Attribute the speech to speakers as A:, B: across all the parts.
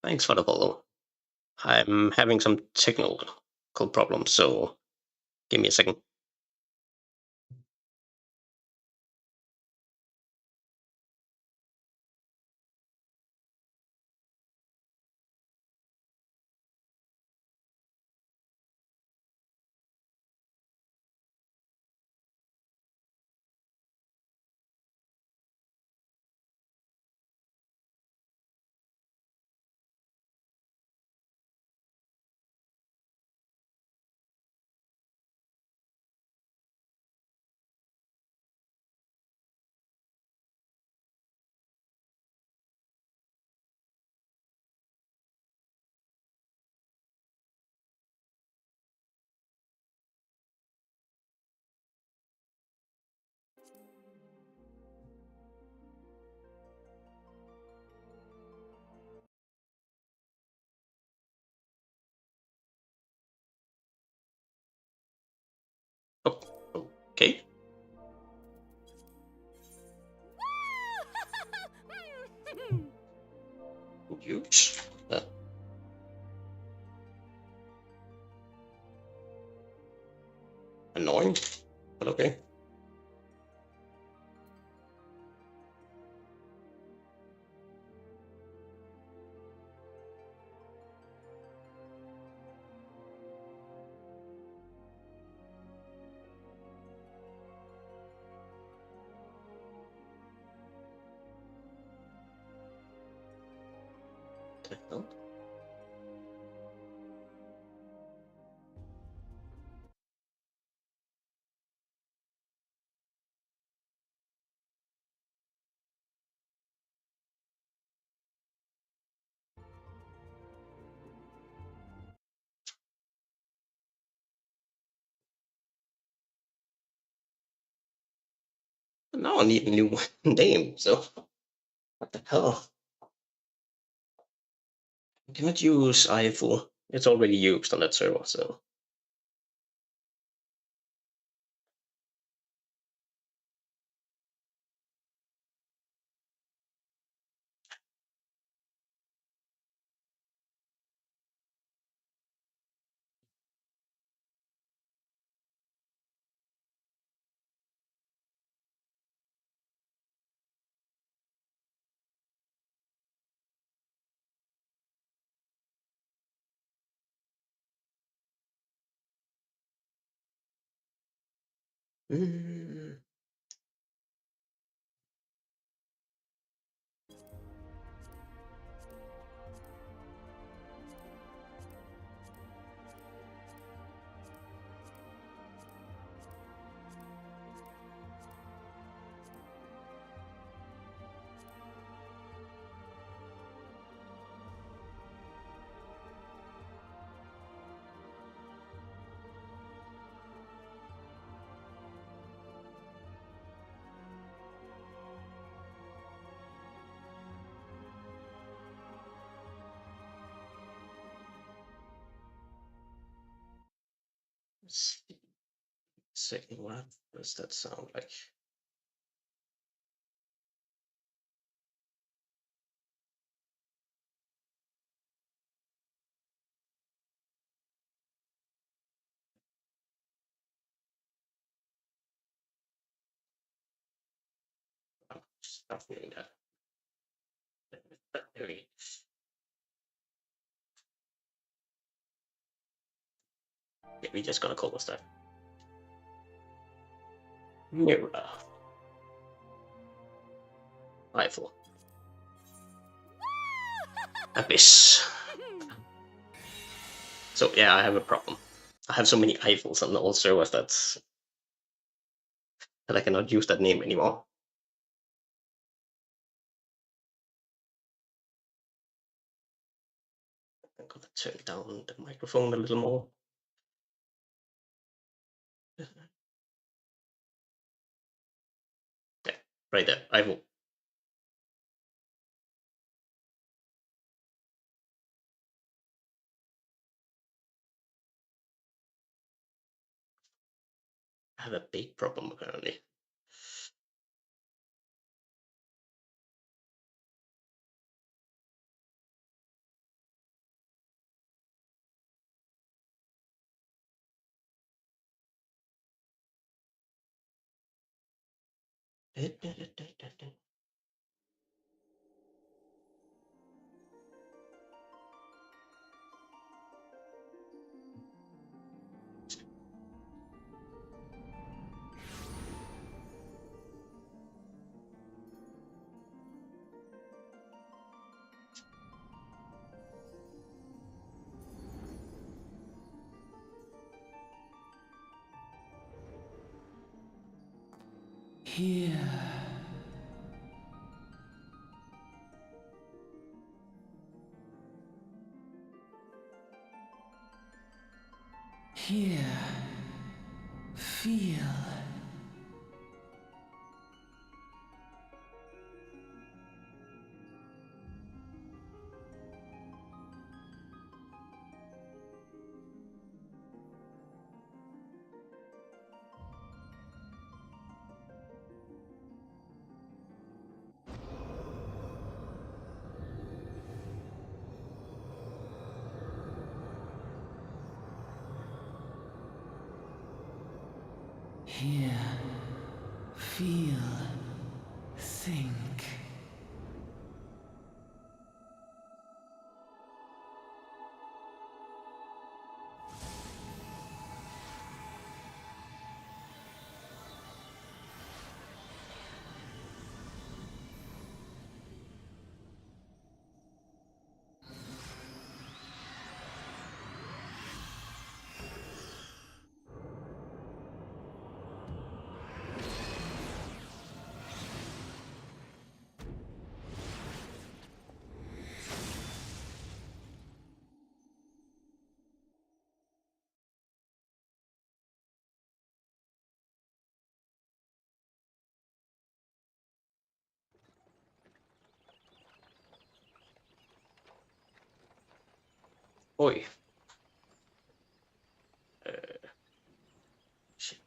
A: Thanks for the follow. I'm having some technical problems, so give me a second. Oh, okay. Use that. Annoying, but okay. The hell? Now I need a new name, so what the hell? I cannot use iFull. It's already used on that server, so. Mm. Let's see. Second, what does that sound like? Oh, stop doing that. There we Yeah, we just gonna call this that. Mirror. Eiffel. Abyss. So yeah, I have a problem. I have so many Eiffels on all servers that I cannot use that name anymore. I'm gonna turn down the microphone a little more. Yeah, right there. Eiffel. I have a big problem apparently.
B: Here. Here. Feel. Here. Feel. Think.
A: Oi. Shit.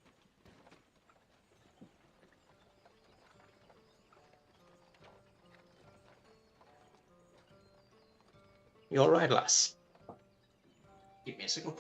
A: You alright, lass? Give me a second.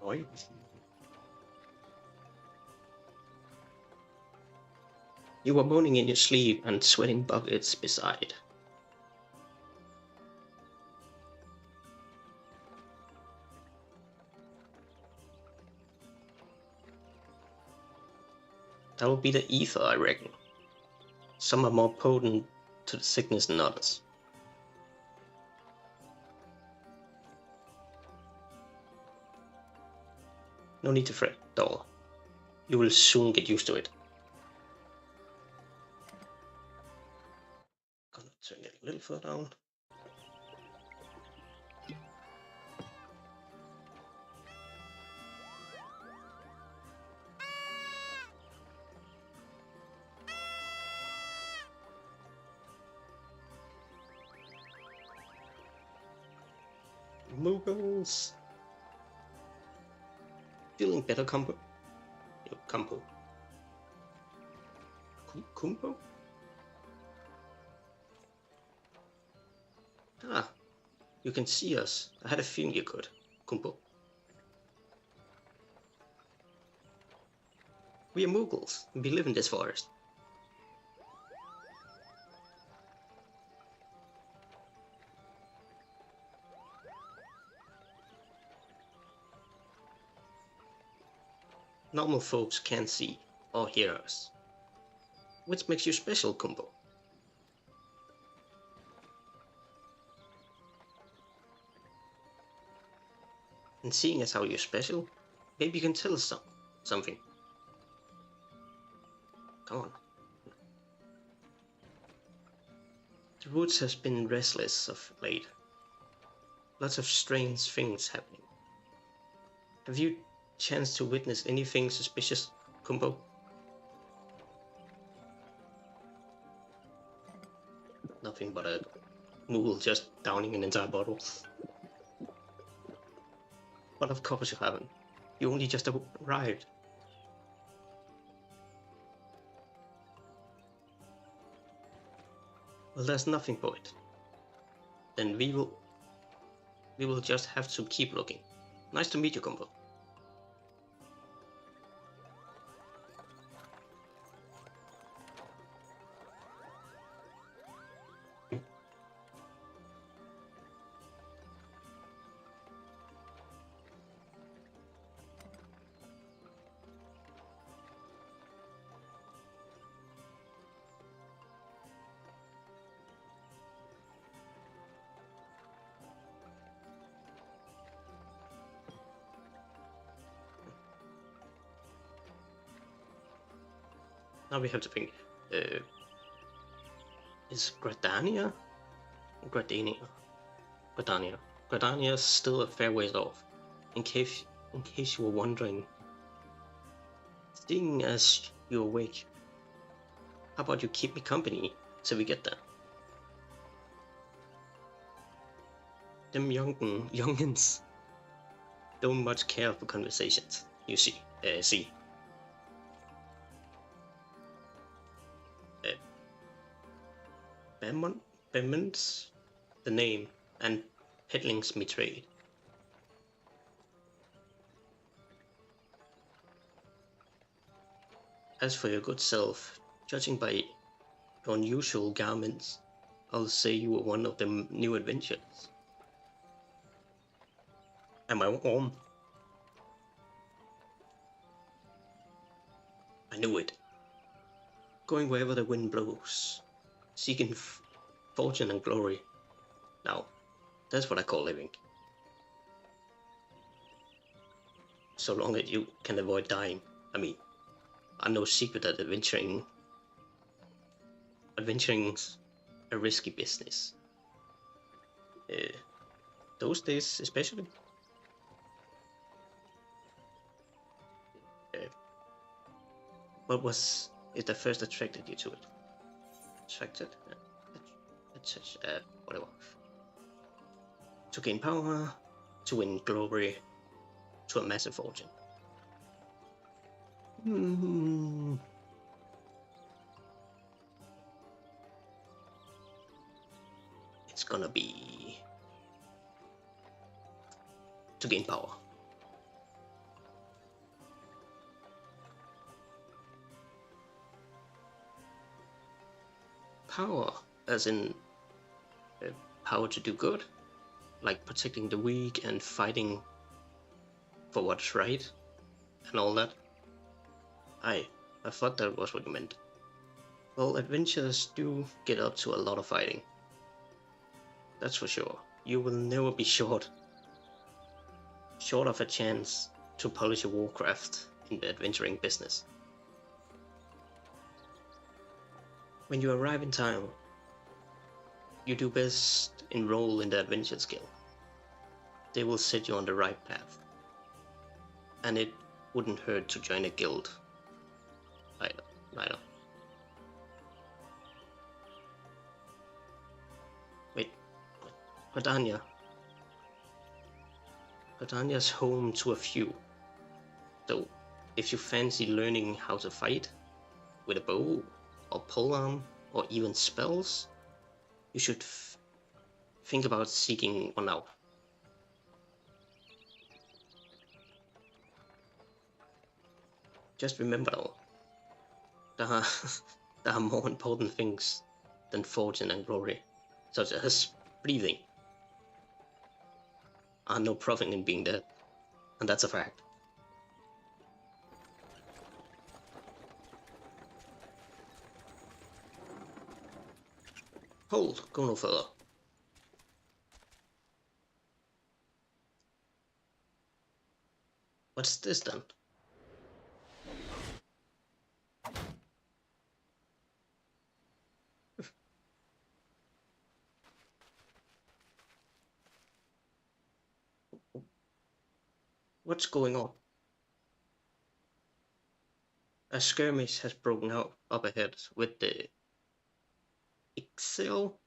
A: Oi. You were moaning in your sleep and sweating buckets beside. That will be the ether, I reckon. Some are more potent to the sickness than others. No need to fret, doll. You will soon get used to it. Gonna turn it a little further down. Moogles! Feeling better, Kumpo? Yo, Kumpo. Kumpo? Ah, you can see us. I had a feeling you could, Kumpo. We are Moogles, and we live in this forest. normal folks can't see or hear us. Which makes you special, Kumbo. And seeing as how you're special, maybe you can tell us something. Come on. The woods has been restless of late. Lots of strange things happening. Have you chanced to witness anything suspicious, Kumbo? Nothing but a mule just downing an entire bottle. But of course you haven't. You only just arrived. Well, there's nothing for it. Then we will just have to keep looking. Nice to meet you, Kumbo. Now we have to think. Is Gradania? Gradania still a fair ways off. In case you were wondering. Seeing as you're awake, how about you keep me company till we get there? Them youngins don't much care for conversations, you see. Bemon's the name, and peddling's me trade. As for your good self, judging by your unusual garments, I'll say you were one of them new adventurers. Am I warm? I knew it. Going wherever the wind blows, seeking fortune and glory. Now, that's what I call living. So long that you can avoid dying. I mean, I know secret that adventuring's a risky business. Those days especially. What was it that first attracted you to it? Whatever. To gain power, to win glory, to a massive fortune. It's gonna be to gain power. Power, as in power to do good, like protecting the weak and fighting for what's right, and all that. I thought that was what you meant. Well, adventurers do get up to a lot of fighting. That's for sure. You will never be short of a chance to polish a warcraft in the adventuring business. When you arrive in town, you do best enroll in the adventure skill. They will set you on the right path. And it wouldn't hurt to join a guild. Either. Wait, Gradania's home to a few. So, if you fancy learning how to fight with a bow, or polearm, or even spells, you should think about seeking one out. Just remember though, there are more important things than fortune and glory, such as breathing. No profit in being dead, and that's a fact. Hold, go no further. What's this then? What's going on? A skirmish has broken out up ahead with the Ixiel?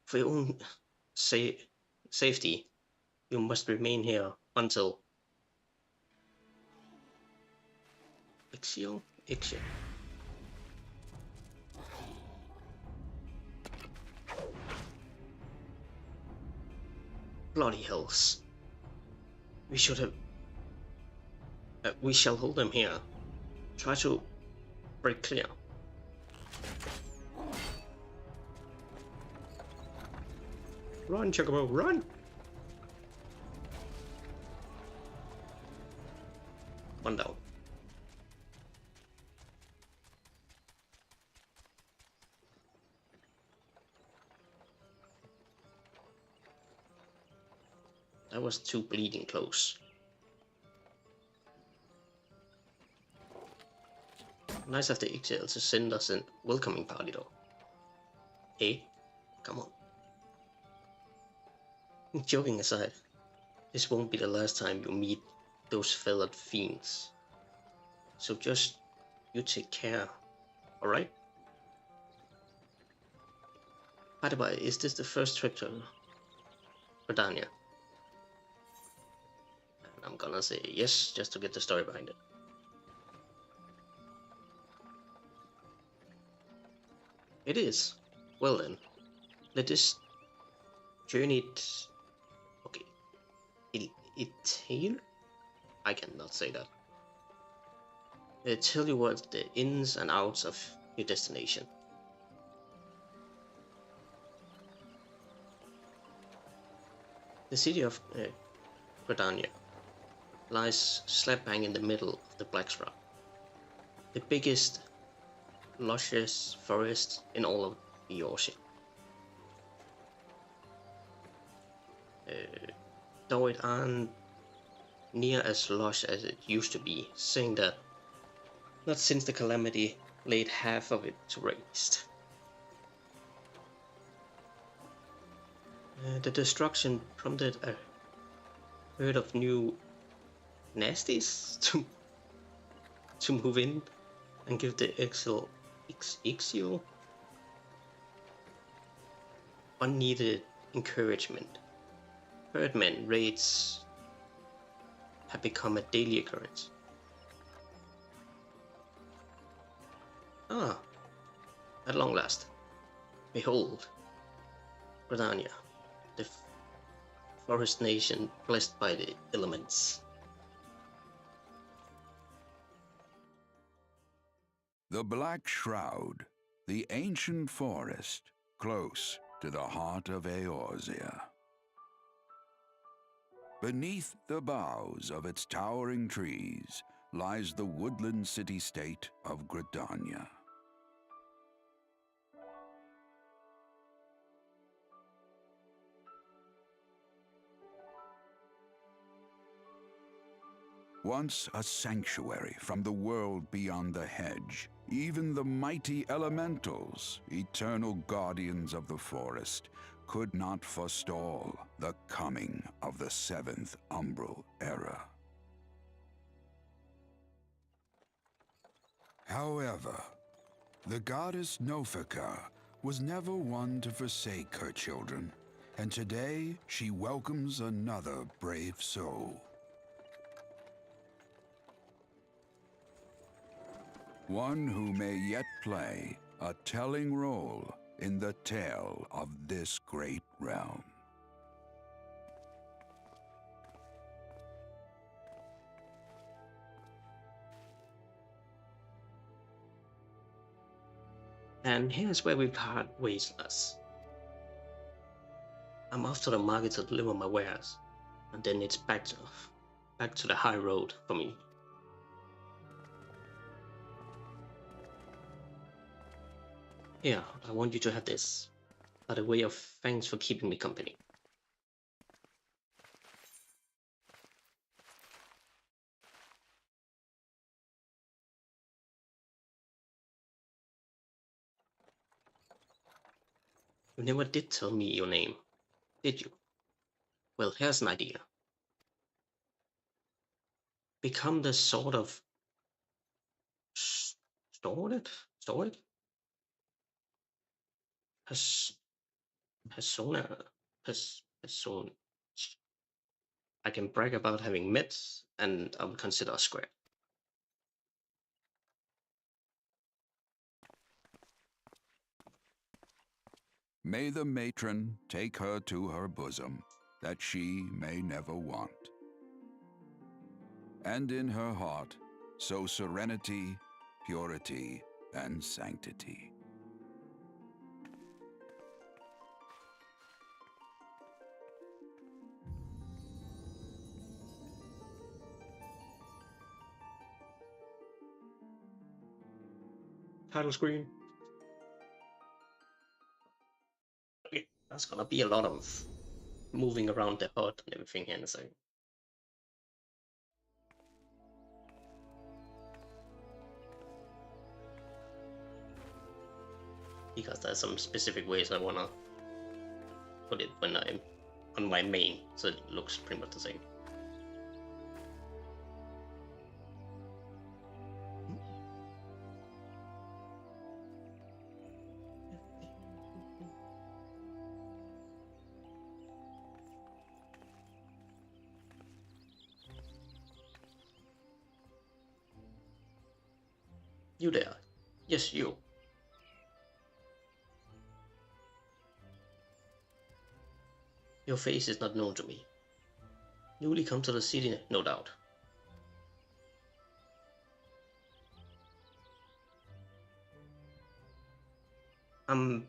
A: For your own safety, you must remain here until Ixiel. Bloody hells! We should have. We shall hold them here. Try to break clear. Run, Chocobo, run! One down. That was too bleeding close. Nice of the Ixiel to send us a welcoming party though. Hey, come on. Joking aside, this won't be the last time you meet those feathered fiends. So just you take care, alright? By the way, is this the first trip to Gridania? And I'm gonna say yes, just to get the story behind it. It is. Well then, let this journey entail? I cannot say that. Tell you what the ins and outs of your destination. The city of Gridania lies slap bang in the middle of the Blackshroud, the biggest, luscious forest in all of Eorzea. Though it aren't near as lush as it used to be, saying that not since the calamity laid half of it to waste. The destruction prompted a herd of new nasties to move in and give the Ixiel unneeded encouragement. Herdmen raids have become a daily occurrence. Ah, at long last, behold, Gridania, the forest nation blessed by the elements.
C: The Black Shroud, the ancient forest, close to the heart of Eorzea. Beneath the boughs of its towering trees lies the woodland city-state of Gridania. Once a sanctuary from the world beyond the hedge, even the mighty elementals, eternal guardians of the forest, could not forestall the coming of the seventh Umbral Era. However, the goddess Nofika was never one to forsake her children, and today she welcomes another brave soul. One who may yet play a telling role in the tale of this great realm.
A: And here's where we part ways, lads. I'm off to the market to deliver my wares, and then it's back to the high road for me. Here, I want you to have this. By the way of thanks for keeping me company. You never did tell me your name, did you? Well, here's an idea. Become the sort of Store it? Persona? Person. I can brag about having met, and I would consider a square.
C: May the matron take her to her bosom, that she may never want. And in her heart, sow serenity, purity, and sanctity.
A: Title screen. Okay, that's gonna be a lot of moving around the hut and everything here in a second. Because there's some specific ways I wanna put it when I'm on my main, so it looks pretty much the same. You there? Yes, you. Your face is not known to me. Newly come to the city, no doubt. I'm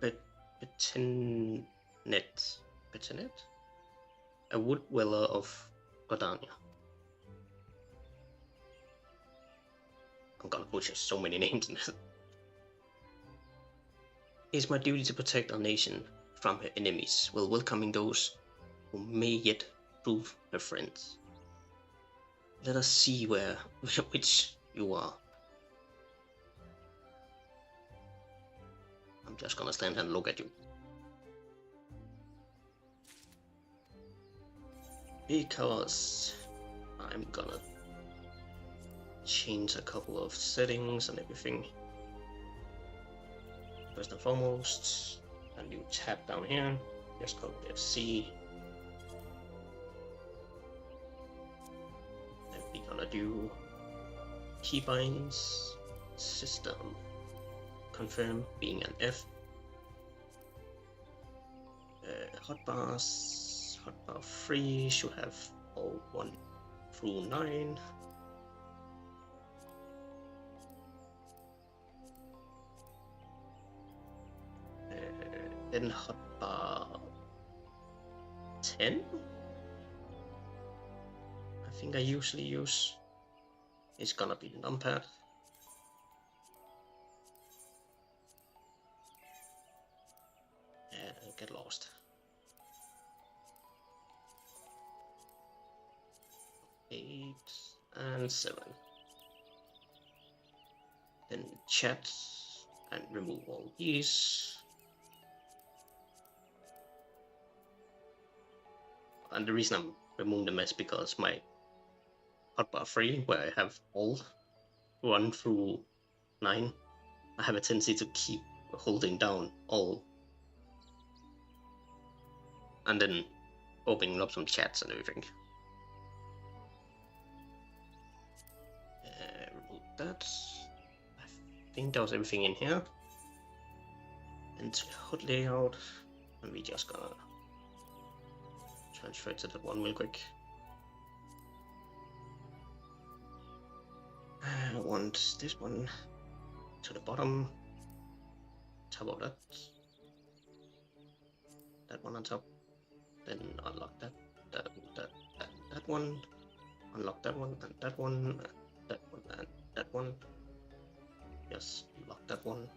A: Betinet. Betinet? A wood dweller of Gordania. I'm gonna butcher so many names in this. It is my duty to protect our nation from her enemies, while welcoming those who may yet prove her friends. Let us see which you are. I'm just gonna stand and look at you. Because I'm gonna change a couple of settings and everything. First and foremost, a new tab down here. Just called FC. And we're gonna do keybinds system. Confirm being an F. Hotbars. Hotbar 3 should have all 1 through 9. Then hotbar 10. I think I usually use. It's gonna be the numpad. And get lost. 8 and 7. Then chat and remove all these. And the reason I'm removing them is because my hotbar 3, where I have all 1 through 9, I have a tendency to keep holding down all and then opening up some chats and everything. Remove that. I think that was everything in here. And to HUD layout, and we just gonna transfer it to that one real quick. I want this one to the bottom, top of that, that one on top, then unlock that one, unlock that one, and that one, and that one, and that one. Yes, lock that one,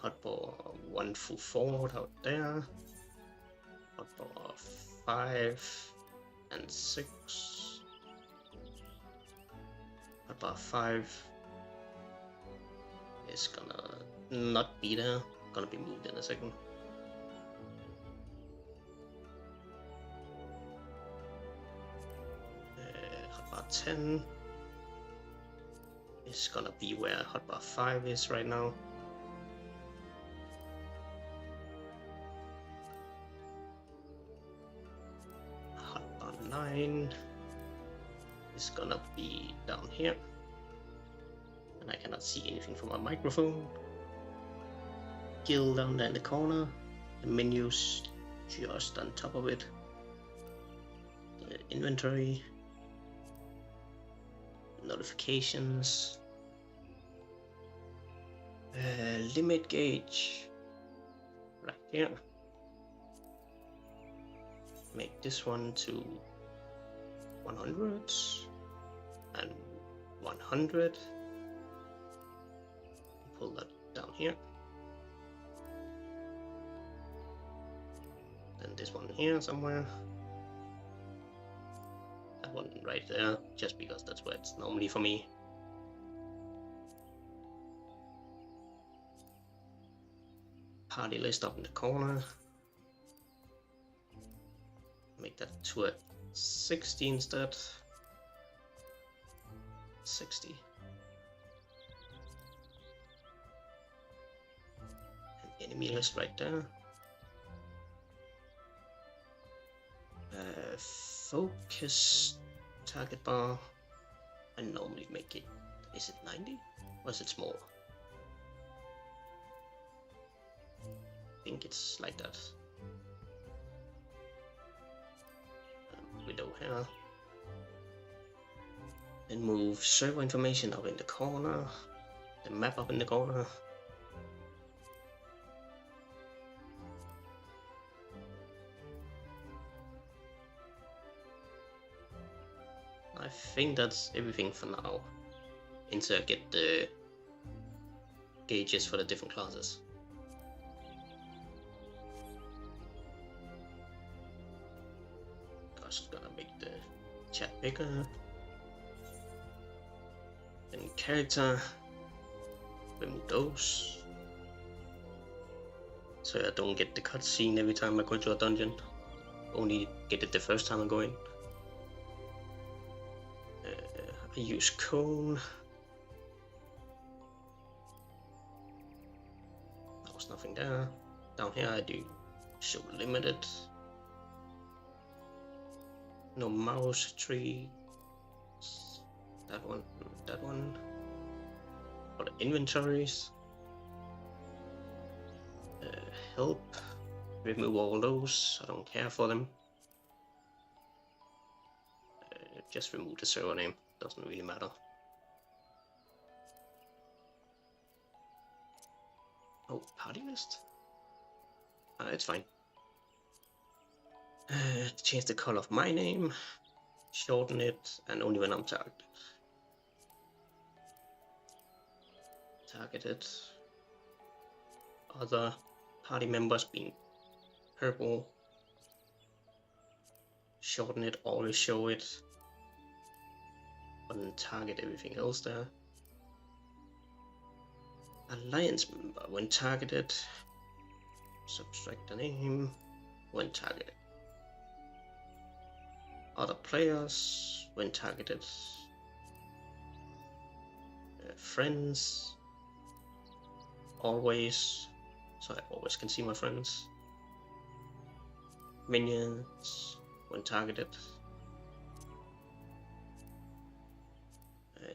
A: hotbar 1 full forward out there. Hotbar 5 and 6. Hotbar 5 is gonna not be there. Gonna be moved in a second. Hotbar 10 is gonna be where hotbar 5 is right now. Hotbar 9 is gonna be down here. And I cannot see anything from my microphone. Guild down there in the corner. The menus just on top of it. The inventory. Notifications. Limit gauge. Right here. Make this one to 100 and 100. Pull that down here. Then this one here somewhere. That one right there, just because that's where it's normally for me. Party list up in the corner. Make that to a 60 instead. 60. An enemy list right there. Focus target bar. I normally make it. Is it 90? Or is it small? I think it's like that. Window here. Then move server information up in the corner. The map up in the corner. I think that's everything for now. Until I get the gauges for the different classes. Just gonna make the chat bigger. And character, remove those. So I don't get the cutscene every time I go to a dungeon. Only get it the first time I go in. I use cone. There was nothing there. Down here I do show limited. No mouse tree. That one, that one. For the inventories. Help. Remove all those. I don't care for them. Just remove the server name. Doesn't really matter. Oh, party list? It's fine. Change the color of my name, shorten it, and only when I'm targeted. Targeted. Other party members being purple. Shorten it, always show it. But then target everything else there. Alliance member, when targeted, subtract the name, when targeted. Other players, when targeted. Friends, always, so I always can see my friends. Minions, when targeted.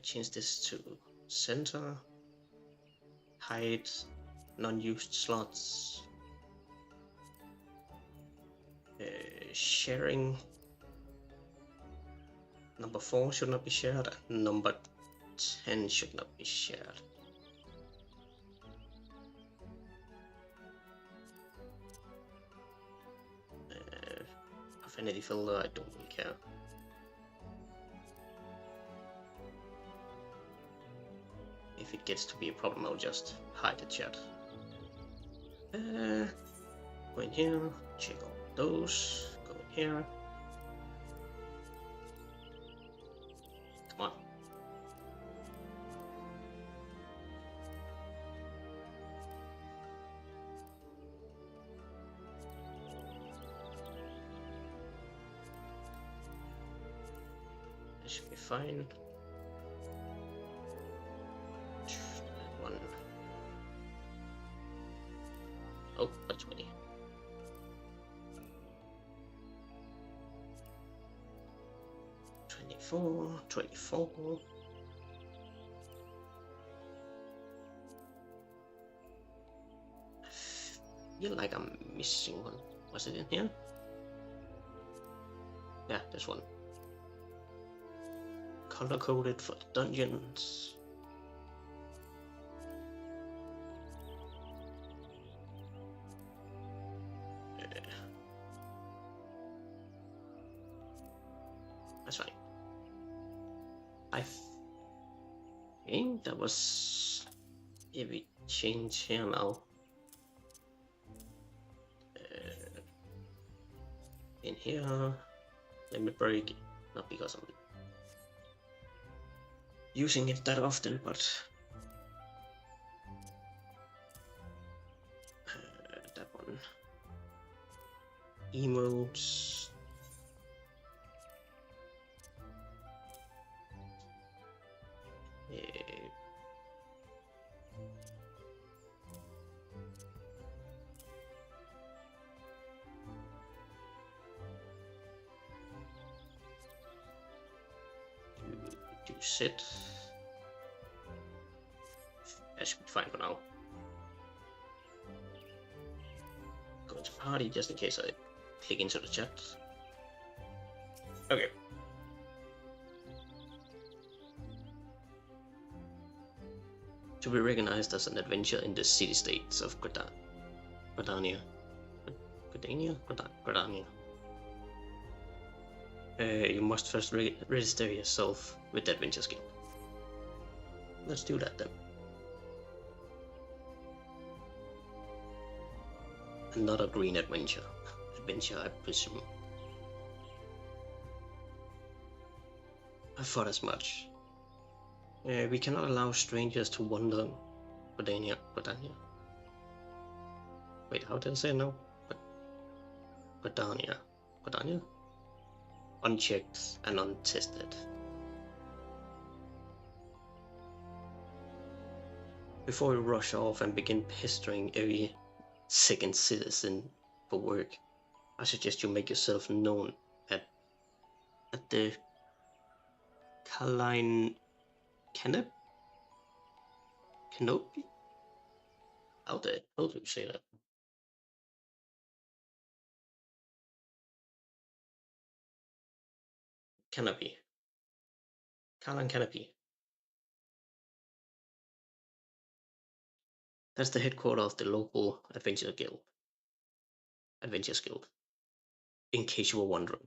A: Change this to center. Hide non-used slots. Sharing. Number 4 should not be shared. And number 10 should not be shared. Affinity filter, I don't really care. If it gets to be a problem, I'll just hide the chat. Go in here, check all those, go in here. Come on. That should be fine. That one. Oh, a 20. $24, $24. I feel like I'm missing one. Was it in here? Yeah, this one. Color coded for dungeons. That's fine. I think that was every change here now. In here, limit break, not because I'm using it that often, but that one. Emotes. Do sit. That should be fine for now. Go into party just in case I click into the chat. Okay. To be recognized as an adventure in the city-states of Gridania. You must first register yourself with the Adventure Guild. Let's do that then. Another green adventure, I presume. I thought as much. We cannot allow strangers to wander Gridania. Wait, how did I say no? Gridania. Unchecked and untested. Before we rush off and begin pestering every second citizen for work, I suggest you make yourself known at the Caline Canopy? How do you say that? Canopy. Caline Canopy. That's the headquarters of the local Adventure Guild. In case you were wondering.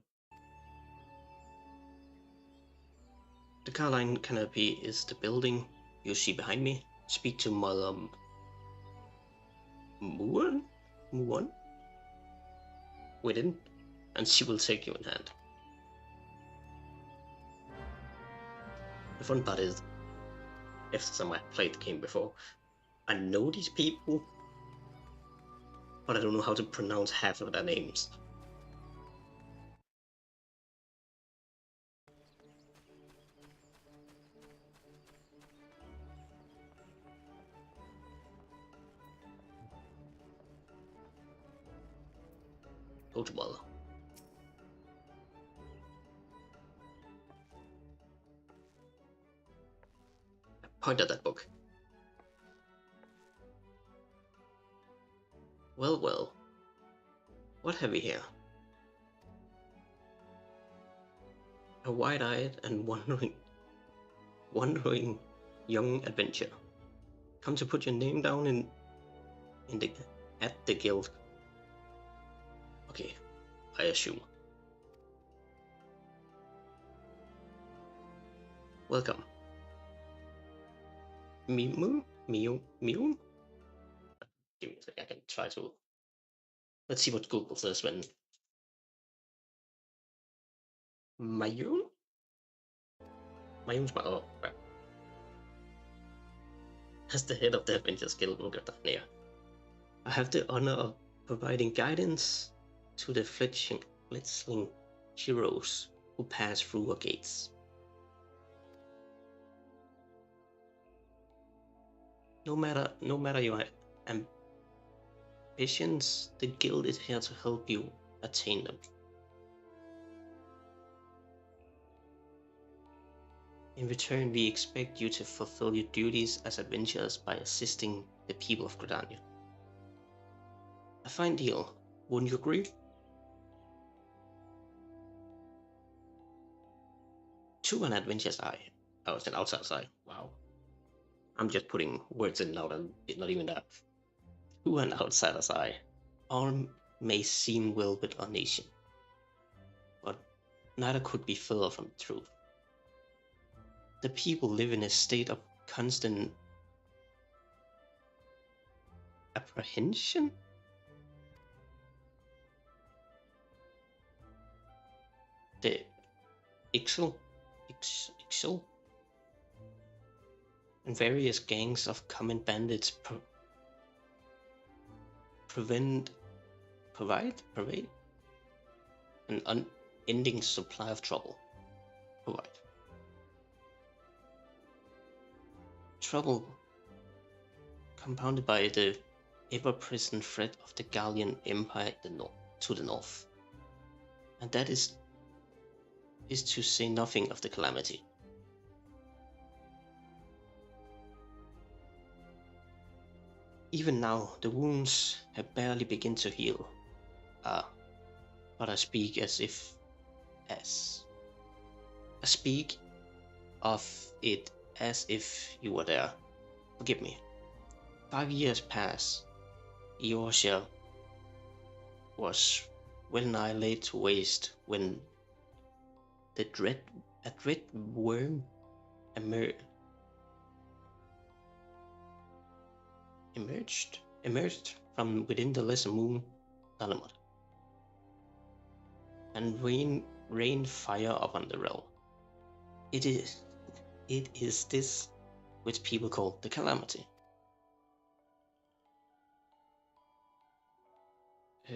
A: The Caline Canopy is the building you see behind me. Speak to Mother Muon within, and she will take you in hand. The fun part is, if someone played the game before, I know these people, but I don't know how to pronounce half of their names. Go to Mother. I point at that book. Well. What have we here? A wide-eyed and wondering young adventurer. Come to put your name down at the guild. Okay, I assume. Welcome. Mew? Give me a second, I can try to. Let's see what Google says when. Mayun? Mayun's my. Oh, crap. As the head of the Avengers Guild in Gardania, I have the honor of providing guidance to the fledgling heroes who pass through our gates. No matter your ambitions, the guild is here to help you attain them. In return, we expect you to fulfill your duties as adventurers by assisting the people of Gridania. A fine deal, wouldn't you agree? To an adventurer's eye. Oh, it's an outsider's eye. Wow. I'm just putting words in now, and not even that. To an outsider's eye, all may seem well with our nation, but neither could be further from the truth. The people live in a state of constant apprehension. The Ixal and various gangs of common bandits provide an unending supply of trouble. Trouble compounded by the ever-present threat of the Gallian Empire to the north, and that is to say nothing of the calamity. Even now, the wounds have barely begun to heal. But I speak of it as if you were there. Forgive me. 5 years pass. Eorzea was well nigh laid to waste when a dread worm emerged from within the lesser moon, Dalamod, and rained fire upon the realm. It is this which people call the calamity.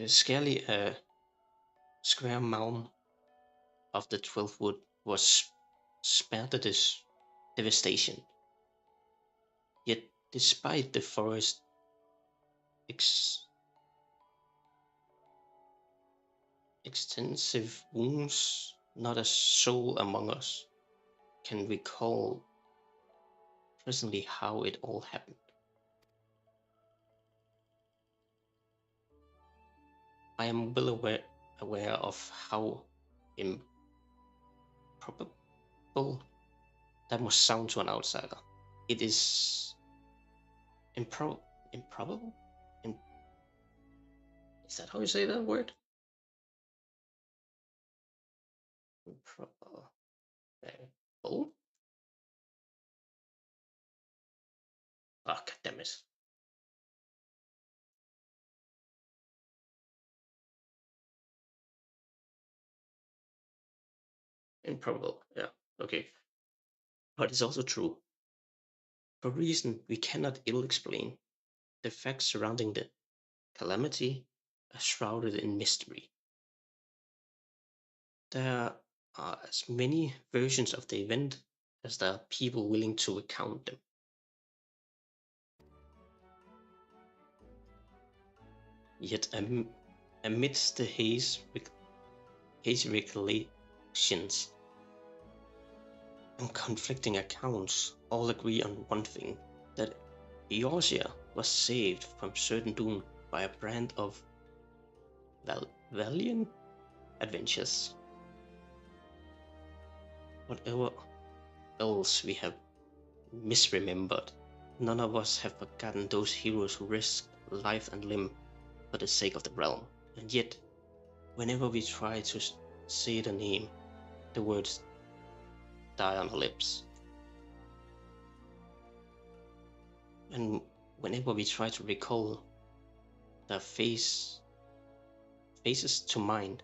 A: Scarcely a square mound of the 12th wood was spared this devastation. Yet, despite the forest's extensive wounds, not a soul among us can recall presently how it all happened. I am well aware of how improbable that must sound to an outsider. It is improbable? Is that how you say that word? Improbable. Oh, God damn it. Improbable, yeah, okay. But it's also true. For a reason we cannot ill explain, the facts surrounding the calamity are shrouded in mystery. There are as many versions of the event as there are people willing to recount them. Yet amidst the hazy recollections and conflicting accounts, all agree on one thing, that Eorzea was saved from certain doom by a brand of valiant adventures. Whatever else we have misremembered, none of us have forgotten those heroes who risked life and limb for the sake of the realm. And yet, whenever we try to say the name, the words die on our lips. And whenever we try to recall their faces to mind,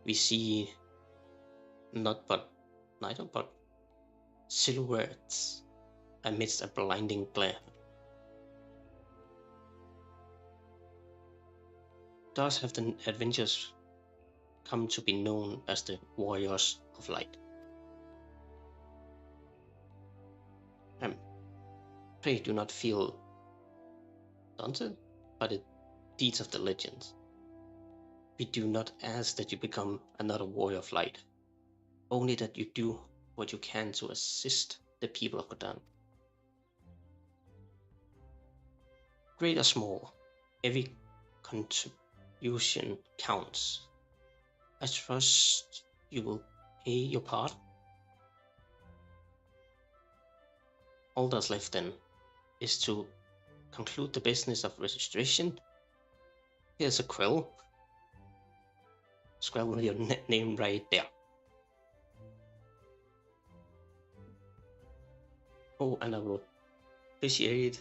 A: we see neither but silhouettes amidst a blinding glare. Thus have the adventurers come to be known as the Warriors of Light. Pray do not feel daunted by the deeds of the legends. We do not ask that you become another Warrior of Light, only that you do what you can to assist the people of Gridania. Great or small, every contribution counts. I trust you will pay your part. All that's left then is to conclude the business of registration. Here's a quill. Scribble your name right there. Oh, and I would appreciate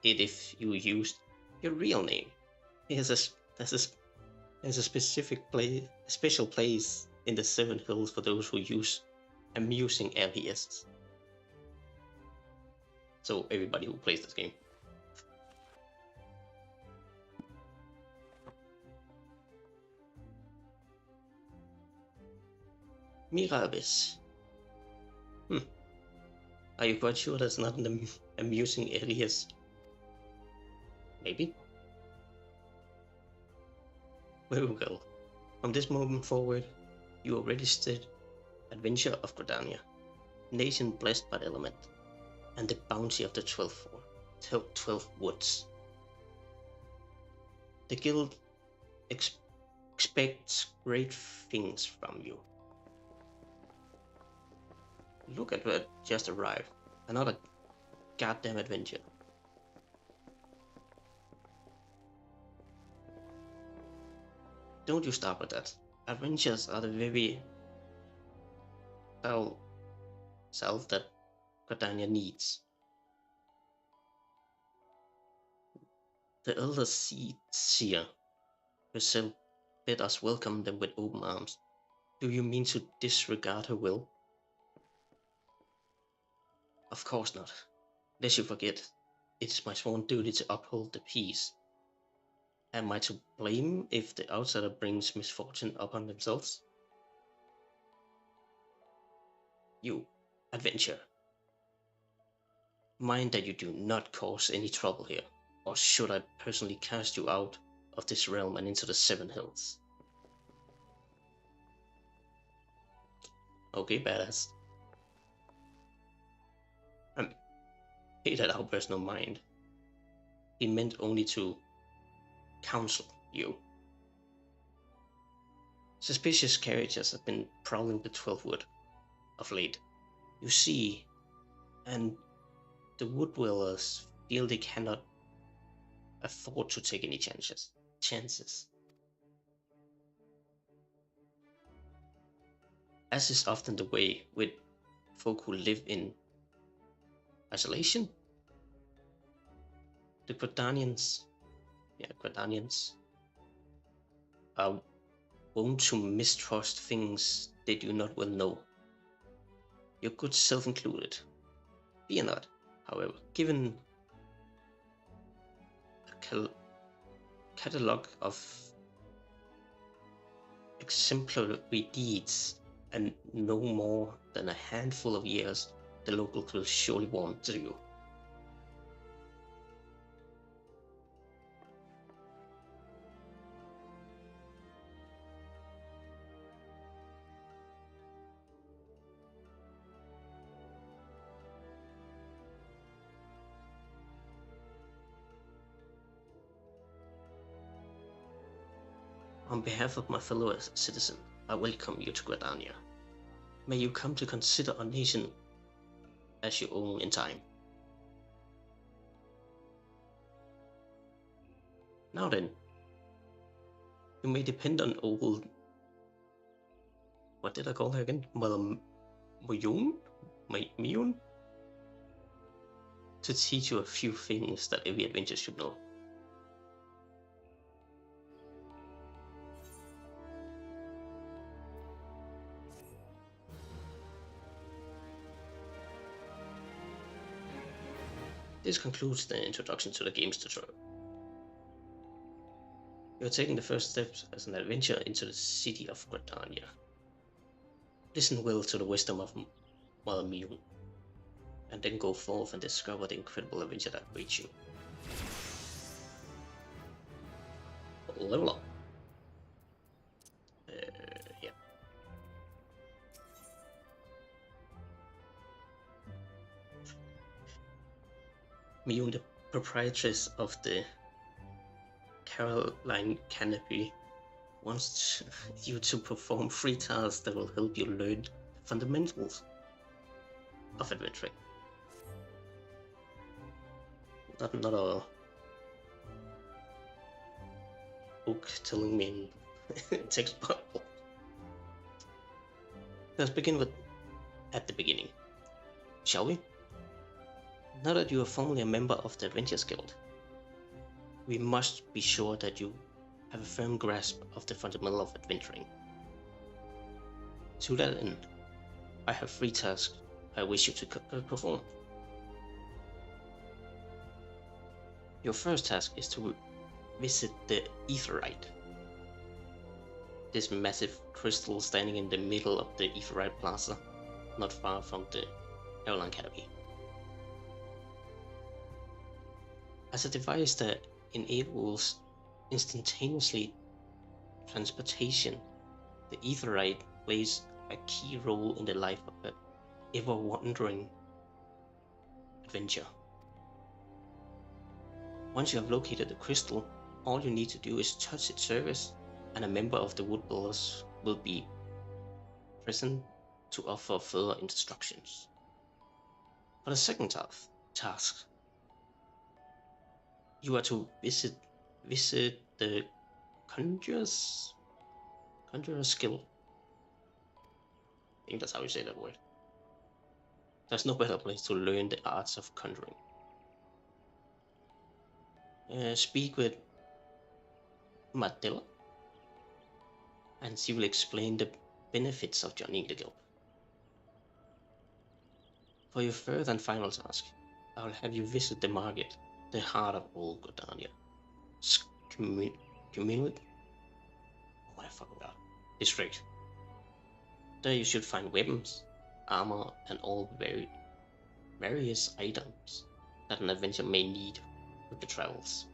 A: it if you used your real name. There's a special place in the Seven Hills for those who use amusing aliases. So everybody who plays this game. Mirabis. Are you quite sure that's not an amusing alias? Maybe? Very well. From this moment forward, you are registered Adventurer of Gridania, nation blessed by the element, and the bounty of the 12 woods. The guild expects great things from you. Look at what just arrived. Another goddamn adventure. Don't you stop with that. Adventures are the very self that Gridania needs. The elder seer herself bid us welcome them with open arms. Do you mean to disregard her will? Of course not. Lest you forget, it is my sworn duty to uphold the peace. Am I to blame if the outsider brings misfortune upon themselves? You, adventurer. Mind that you do not cause any trouble here, or should I personally cast you out of this realm and into the Seven Hills? Okay, badass. He had our personal mind. He meant only to counsel you. Suspicious characters have been prowling the 12 wood of late. You see, and the wood dwellers feel they cannot afford to take any chances. As is often the way with folk who live in isolation, the Gridanians are wont to mistrust things they do not well know. Your good self included. Fear not, however, given a catalogue of exemplary deeds and no more than a handful of years, the locals will surely warm to you. On behalf of my fellow citizen, I welcome you to Gridania. May you come to consider our nation as your own in time. Now then, you may depend on old... What did I call her again? Miyun? To teach you a few things that every adventurer should know. This concludes the introduction to the game's tutorial. You are taking the first steps as an adventurer into the city of Gridania. Listen well to the wisdom of Mother Miyun, and then go forth and discover the incredible adventure that awaits you. Level up. Yeah. Miyun, the proprietress of the Caroline Canopy, wants you to perform 3 tasks that will help you learn the fundamentals of adventuring. Not another book telling me in textbook. Let's begin at the beginning, shall we? Now that you are formally a member of the Adventurers Guild, we must be sure that you have a firm grasp of the fundamental of adventuring. To that end, I have 3 tasks I wish you to perform. Your first task is to visit the Aetheryte. This massive crystal standing in the middle of the Aetheryte Plaza, not far from the Caroline Canopy. As a device that enables instantaneously transportation, the Aetheryte plays a key role in the life of an ever-wandering adventure. Once you have located the crystal, all you need to do is touch its surface, and a member of the Wood Dwellers will be present to offer further instructions. For the second task, you are to visit the Conjurer's Guild. I think that's how you say that word. There's no better place to learn the arts of conjuring. Speak with Madella, and she will explain the benefits of joining the guild. For your third and final task, I will have you visit the market, the heart of all Gridania. District. There you should find weapons, armor, and all various items that an adventurer may need with the travels.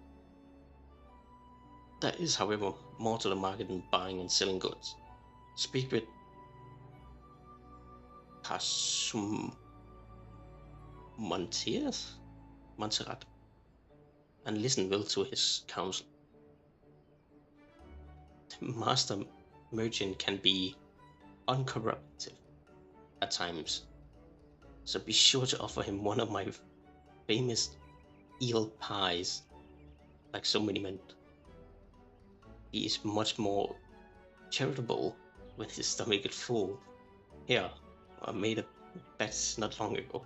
A: There is, however, more to the market than buying and selling goods. Speak with Montserrat, and listen well to his counsel. The master merchant can be uncooperative at times, so be sure to offer him one of my famous eel pies, like so many men. He is much more charitable with his stomach full. Here, I made a bet not long ago.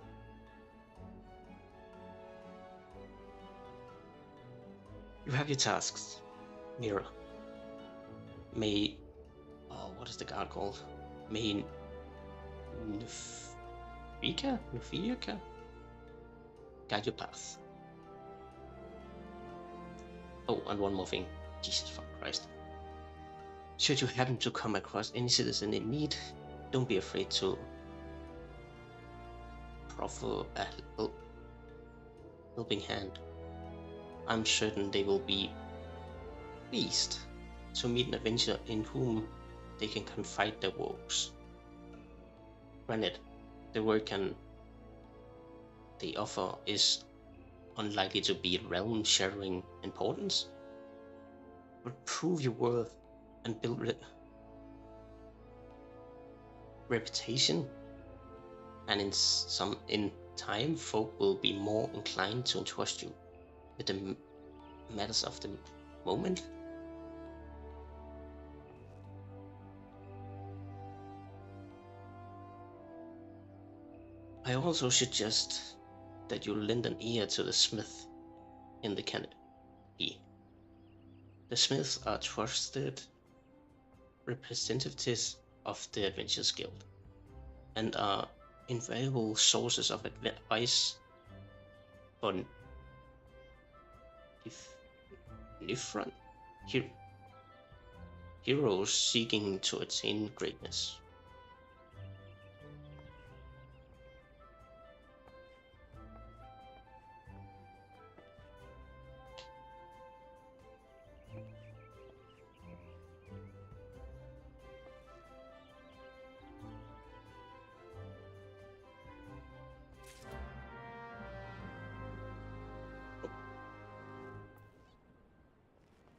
A: You have your tasks, Mira. What is the guard called? May Nufika? Guide your path. Oh, and one more thing. Jesus fucking Christ. Should you happen to come across any citizen in need, don't be afraid to proffer a helping hand. I'm certain they will be pleased to meet an adventurer in whom they can confide their woes. Granted, the work they offer is unlikely to be realm-shattering importance, but prove your worth and build reputation, and in time, folk will be more inclined to entrust you with the matters of the moment. I also suggest that you lend an ear to the smith in the Canopy. The smiths are trusted representatives of the Adventurers Guild and are invaluable sources of advice on if Nifran heroes seeking to attain greatness.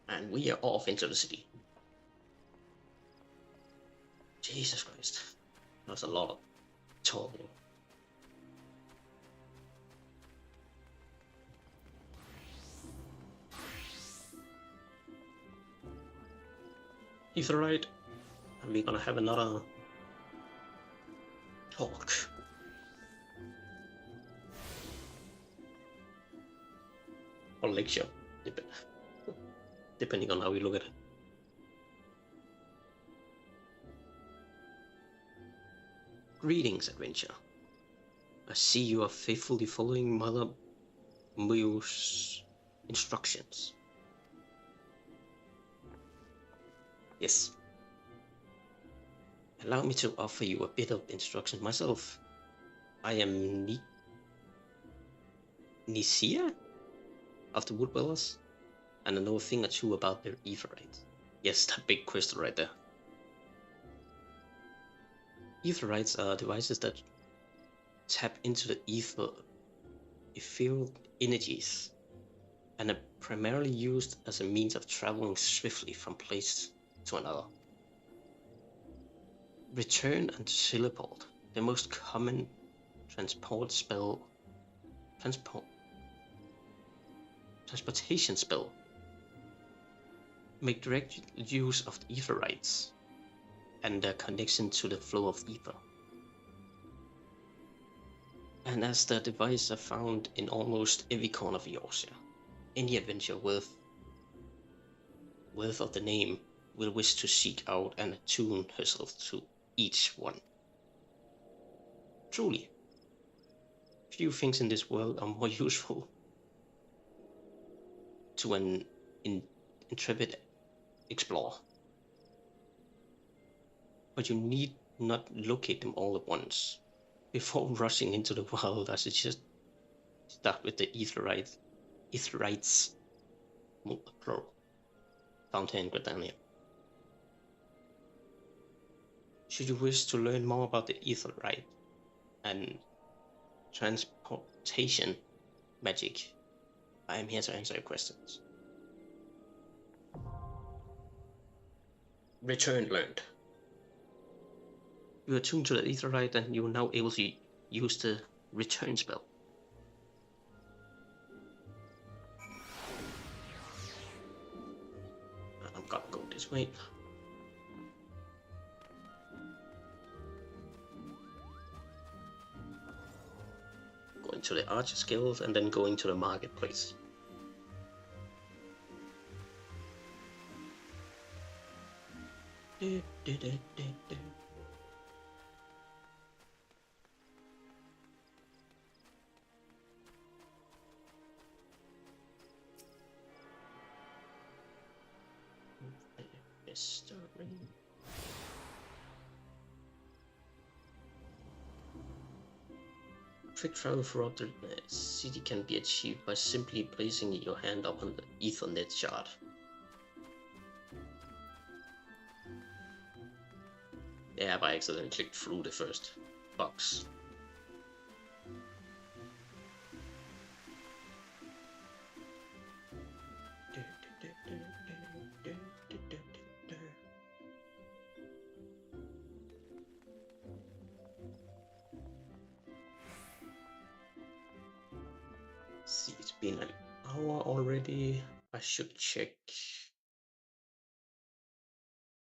A: And we are off into the city. Jesus Christ. That's a lot of talking. Aetheryte. And we're gonna have another talk. Or lecture. Depending on how we look at it. Greetings, adventure. I see you are faithfully following Mother Mu's instructions. Yes. Allow me to offer you a bit of instruction myself. I am Nisia of the Wood Dwellers, and I know a thing or two about their Aetheryte. Yes, that big crystal right there. Aetherytes are devices that tap into the ethereal energies, and are primarily used as a means of traveling swiftly from place to another. Return and teleport, the most common transportation spell, make direct use of the Aetherytes and their connection to the flow of ether. And as the devices are found in almost every corner of Eorzea, any adventure worth of the name will wish to seek out and attune herself to each one. Truly, few things in this world are more useful to an intrepid explorer. But you need not locate them all at once. Before rushing into the wild, I suggest start with the Aetherytes, plural, found here in Gridania. Should you wish to learn more about the Aetheryte and transportation magic, I am here to answer your questions. Return learned. You are tuned to the Aetheryte and you are now able to use the return spell. I'm gonna go this way. Going to the Archer Guild and then going to the marketplace. Quick travel throughout the city can be achieved by simply placing your hand upon the Ethernet shard. Yeah, by accident clicked through the first box. See, it's been an hour already. I should check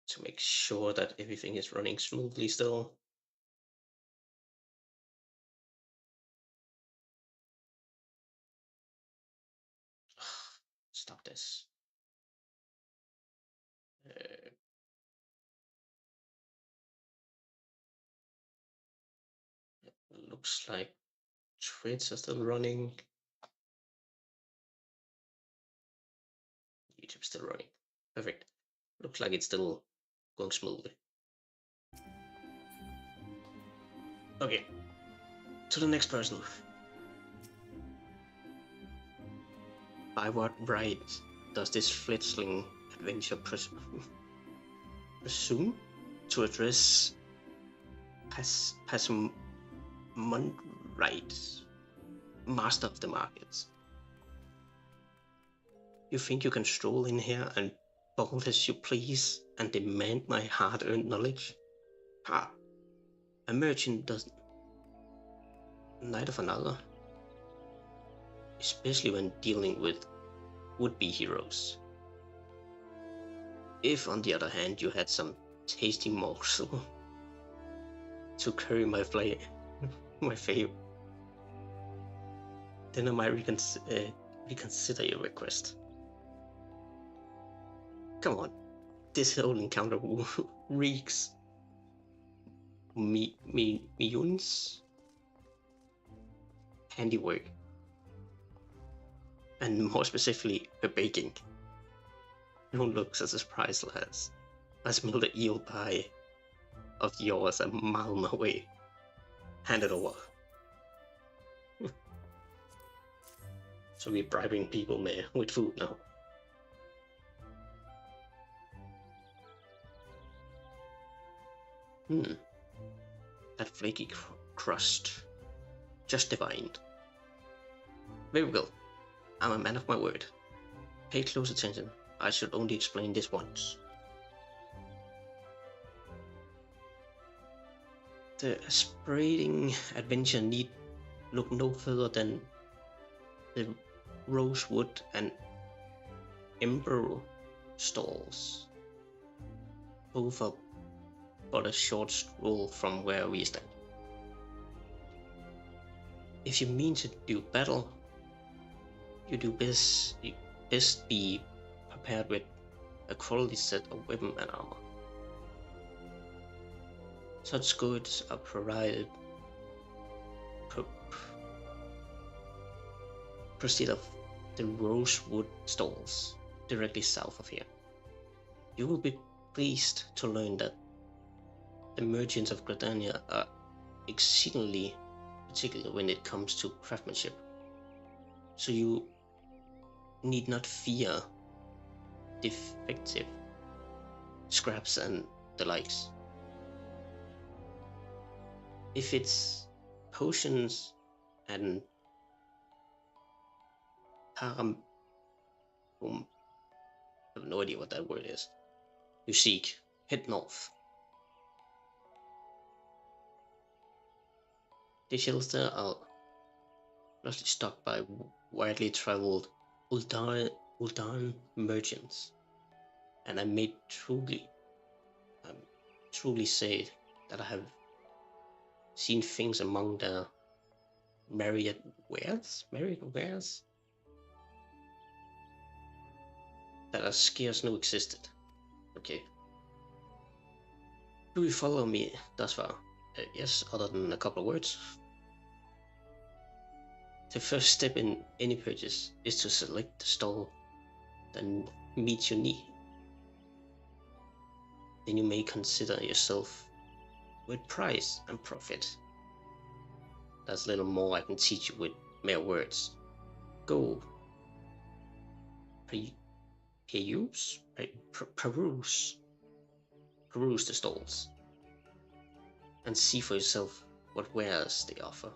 A: to make sure that everything is running smoothly still. Stop this. Looks like trades are still running. YouTube's still running. Perfect. Looks like it's still going smoothly. Okay. To the next person. By what right does this fledgling adventure presume to address Pasmundrite, master of the markets? You think you can stroll in here and bawl as you please and demand my hard-earned knowledge? Ha! A merchant doesn't. Neither of another. Especially when dealing with would-be heroes. If, on the other hand, you had some tasty morsel to curry my fave, then I might reconsider your request. Come on, this whole encounter reeks Miyun's handiwork, and more specifically, her baking. Don't look so surprised, lads. I smell the eel pie of yours a mile away. Hand it over. So we're bribing people, man, with food now. That flaky crust. Just divine. Very well. I'm a man of my word. Pay close attention. I should only explain this once. The aspirating adventure need look no further than the Rosewood and Ember stalls. Both are but a short stroll from where we stand. If you mean to do battle, you do best be prepared with a quality set of weapon and armor. Such goods are provided proceed of the Rosewood stalls directly south of here. You will be pleased to learn that the merchants of Gridania are exceedingly particular when it comes to craftsmanship, so you need not fear defective scraps and the likes. If it's potions and I have no idea what that word is, you seek, head north. The shelves there are largely stocked by widely traveled Ul'Dan merchants, and I may truly say that I have seen things among the myriad wares that I scarce knew existed. Okay. Do you follow me thus far? Yes, other than a couple of words. The first step in any purchase is to select the stall that meets your need. Then you may consider yourself with price and profit. There's little more I can teach you with mere words. Go. Peruse the stalls and see for yourself what wares they offer.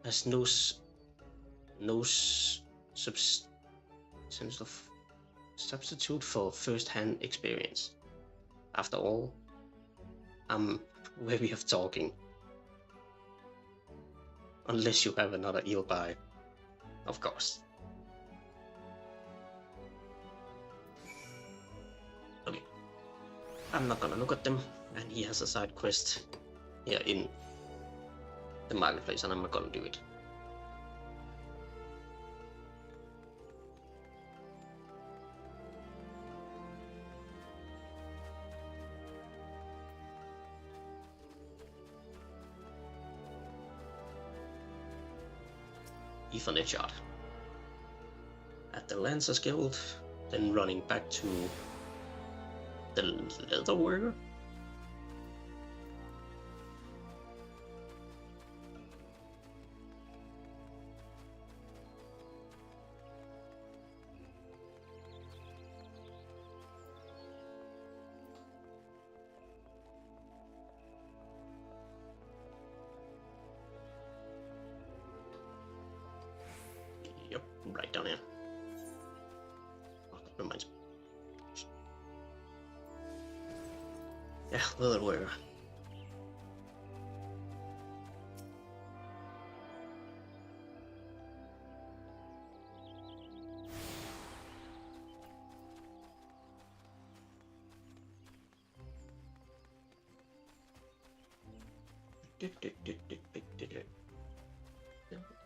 A: There's no substitute for first-hand experience. After all, I'm wary of talking. Unless you have another eel pie, of course. Okay. I'm not gonna look at them, and he has a side quest here in the marketplace, and I'm not gonna do it. Ethernet shot. At the Lancers Guild, then running back to the leather worker. Yep, right down here. Oh, that reminds me. Yeah, leather worker.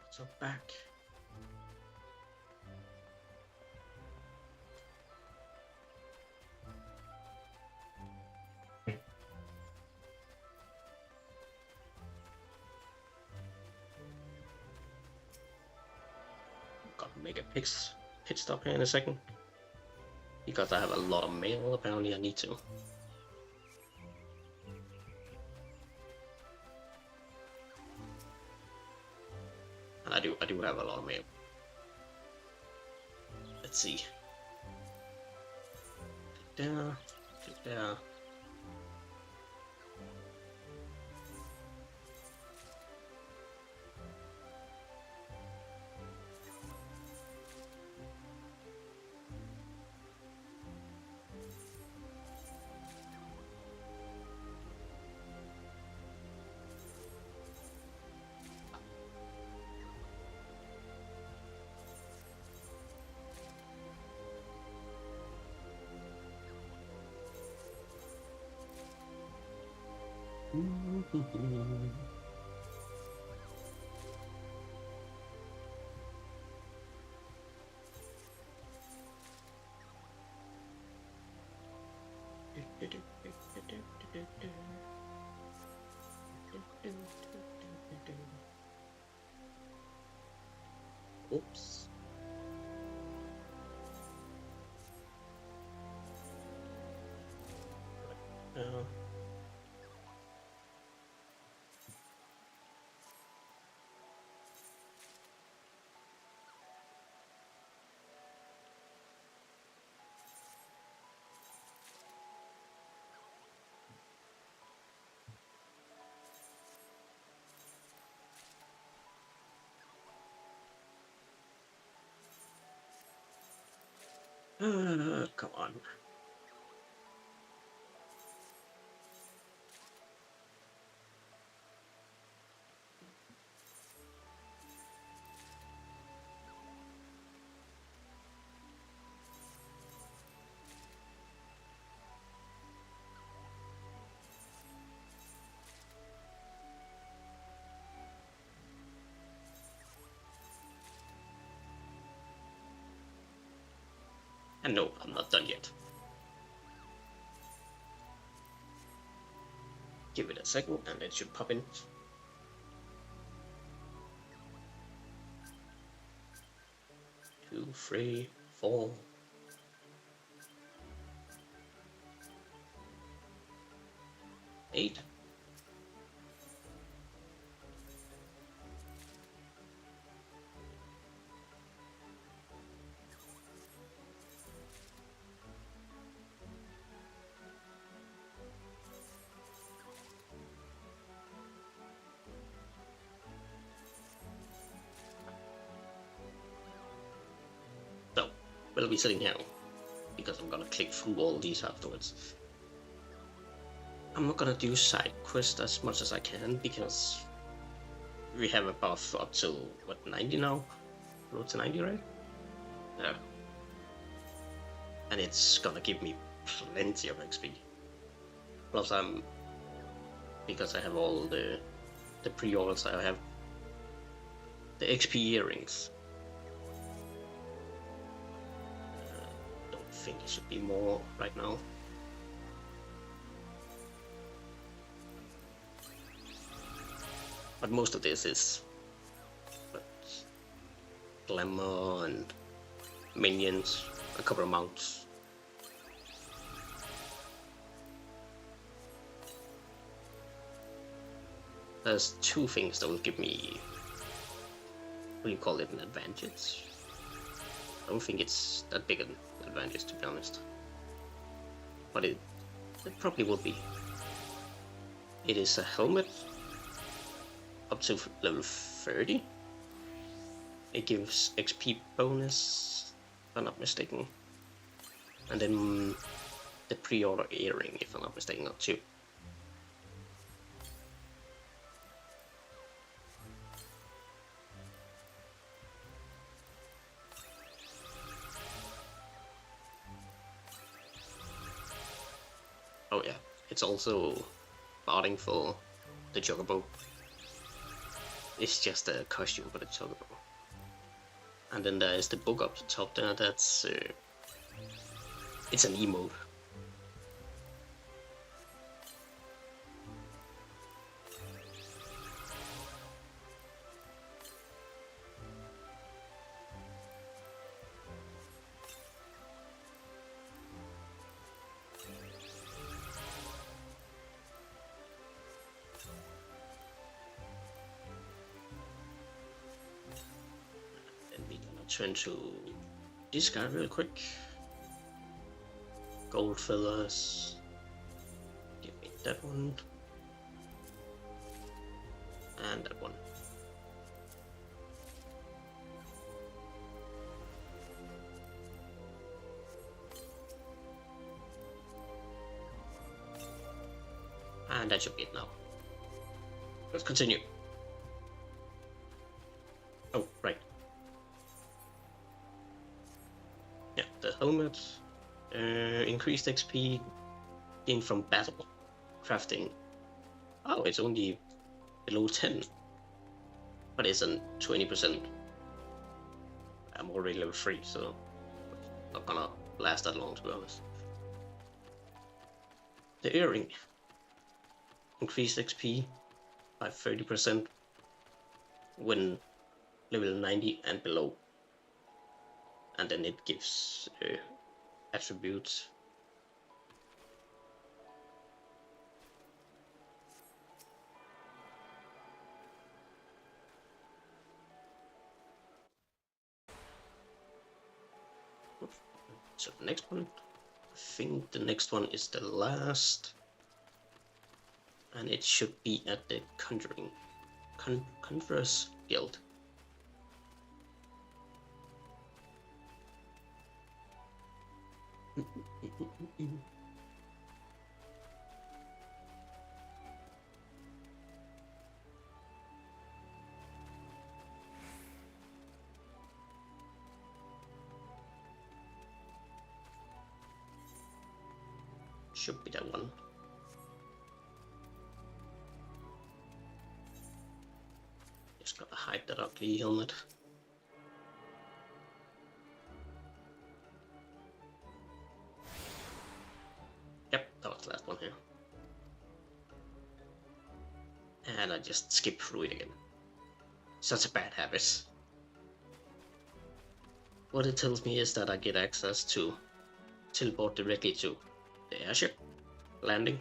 A: So back. Gotta make a pit stop here in a second. Because I have a lot of mail, apparently I need to. And I do have a lot of mail. Let's see. There. Oops. Come on. And no, I'm not done yet. Give it a second and it should pop in. 2, 3, 4. 8. So, we'll be sitting here because I'm gonna click through all these afterwards. I'm not gonna do side quests as much as I can because we have about up to what, 90 now? Road to 90, right? Yeah. And it's gonna give me plenty of XP. Plus because I have all the pre-orders, I have the XP earrings. Don't think it should be more right now. But most of this is glamour and minions, a couple of mounts. There's two things that will give me, what do you call it, an advantage? I don't think it's that big an advantage, to be honest. But it probably will be. It is a helmet up to level 30. It gives XP bonus, if I'm not mistaken. And then the pre-order earring, if I'm not mistaken, not too. Oh yeah, it's also barding for the Chocobo. It's just a costume for the Chocobo. And then there is the book up the top there, that's... it's an emote. Turn to this guy real quick. Gold feathers. Give me that one. And that one. And that should be it now. Let's continue. Oh, right. Yeah, the helmet, increased XP gained from battle, crafting. Oh, it's only below 10, but it's a 20%. I'm already level 3, so not gonna last that long, to be honest. The earring, increased XP by 30% when level 90 and below. And then it gives attributes. So the next one, I think the next one is the last, and it should be at the Conjurer's Guild. Should be that one. Just gotta hide that ugly helmet. Yep, that was the last one here. And I just skipped through it again. Such a bad habit. What it tells me is that I get access to teleport directly to the airship landing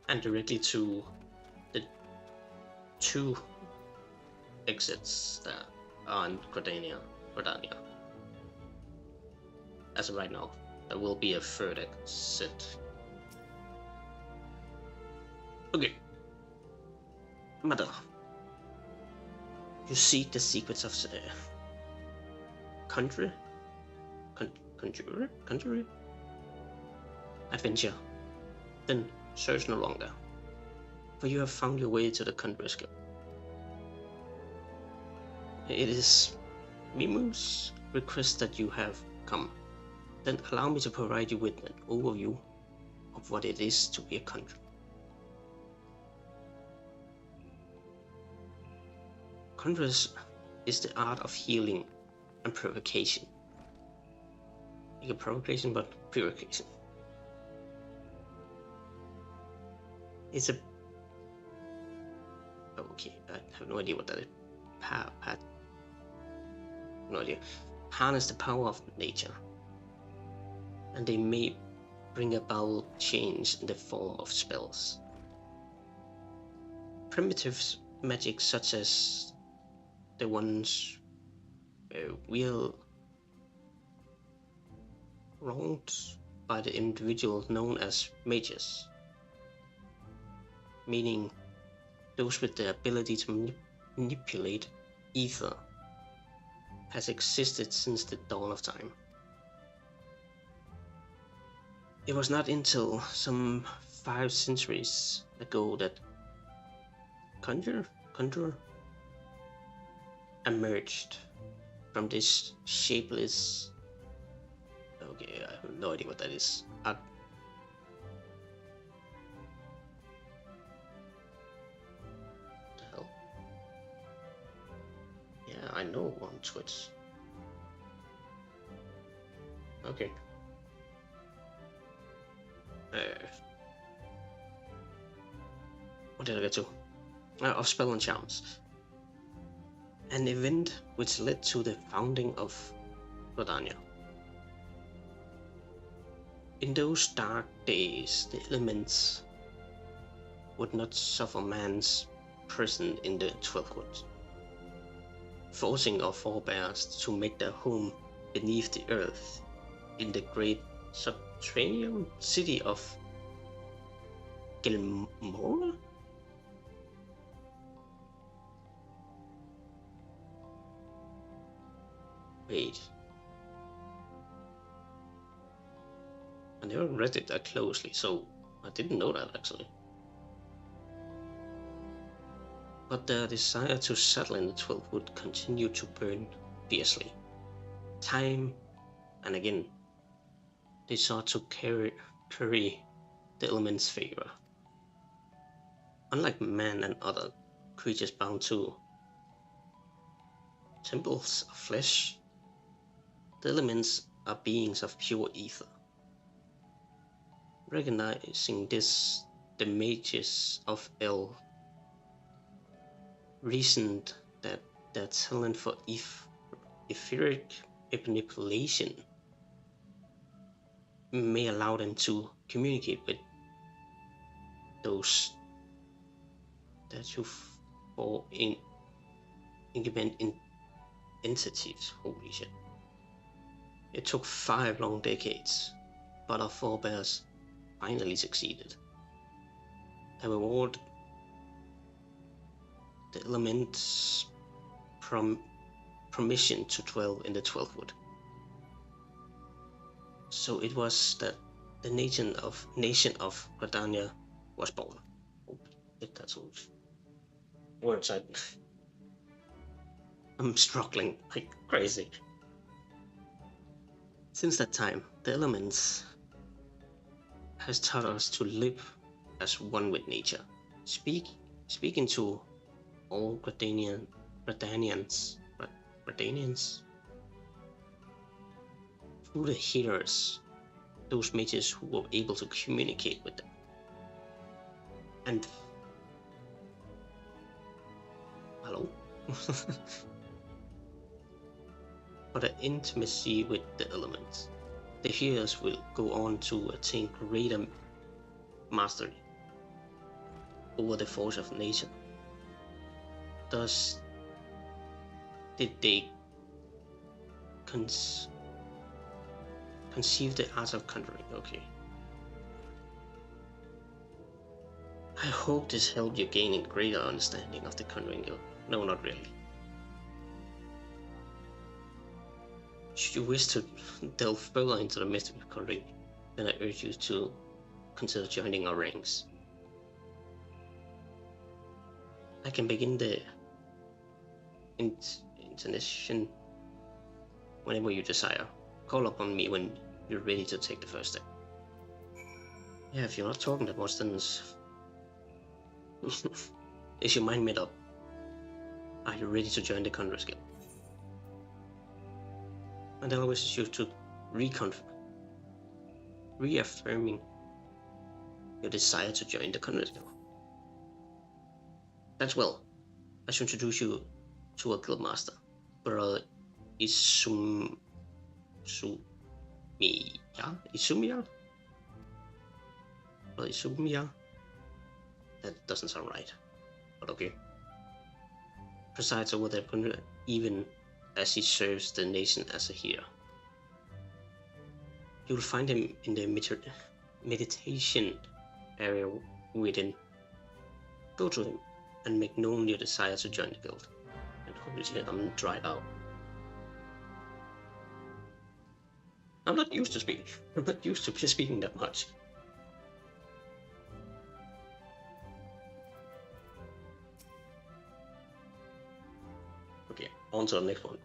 A: and directly to the 2 exits that are in Gridania. As of right now, there will be a 3rd exit. Okay. Mother, you seek the secrets of the conjurer adventure. Then search no longer, for you have found your way to the Conjurer's Guild. It is Mimu's request that you have come. Then allow me to provide you with an overview of what it is to be a conjurer. Conjurers is the art of healing and purification. Not provocation, but purification. It's a... Oh, okay, I have no idea what that is. No idea. harness the power of nature, and they may bring about change in the form of spells. Primitive magic such as the ones wielded by the individual known as mages, meaning those with the ability to manipulate ether, has existed since the dawn of time. It was not until some 5 centuries ago that conjure emerged from this shapeless. Okay, I have no idea what that is. What the hell? Yeah, I know on Twitch. Okay. What did I get to? Of Spell and Charms. An event which led to the founding of Gridania. In those dark days, the elements would not suffer man's prison in the 12th Wood, forcing our forebears to make their home beneath the earth in the great subterranean city of Gilmora? Wait. I never read it that closely, so I didn't know that actually. But their desire to settle in the 12th Wood continued to burn fiercely. Time and again, they sought to curry the element's favor. Unlike man and other creatures bound to temples of flesh, the elements are beings of pure ether. Recognizing this, the mages of El reasoned that their talent for etheric manipulation may allow them to communicate with those that you for independent entities. Holy shit. It took 5 long decades, but our forebears finally succeeded. They reward the elements permission to dwell in the 12th Wood. So it was that the nation of Gridania was born. Oh, that's all words I'm struggling like crazy. Since that time, the elements has taught us to live as one with nature. Speaking to all Gridanians through the healers, those mages who were able to communicate with them. And hello? For the intimacy with the elements, the healers will go on to attain greater mastery over the force of nature. Thus, did they conceive the art of conjuring. Okay. I hope this helped you gain a greater understanding of the Conjuring Guild. No, not really. Should you wish to delve further into the mystery of Conjuring, then I urge you to consider joining our ranks. I can begin the initiation whenever you desire. Call upon me when you're ready to take the first step. Yeah, if you're not talking that much, then is your mind made up? Are you ready to join the Conjurers Guild? And I wish you to reaffirming your desire to join the Conjurers Guild. That's well, I should introduce you to a guild master, Brother Isum... Isumia? Or Isumia? That doesn't sound right, but okay. Presides over their country even as he serves the nation as a hero. You will find him in the meditation area within. Go to him and make known your desire to join the guild. And holy shit, I'm dried out. I'm not used to speaking. I'm not used to speaking that much. Okay, on to the next one.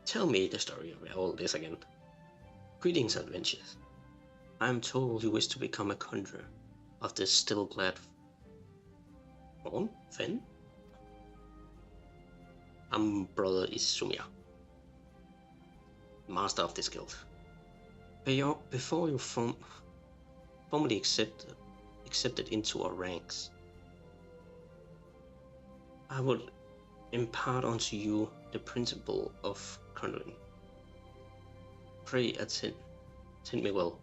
A: Tell me the story of all this again. Greetings, adventurers. I am told you wish to become a conjurer of this still glad Fen? I'm Brother Isumia, master of this guild. Before you formally accepted into our ranks, I would impart unto you the principle of conjuring. Pray attend me well.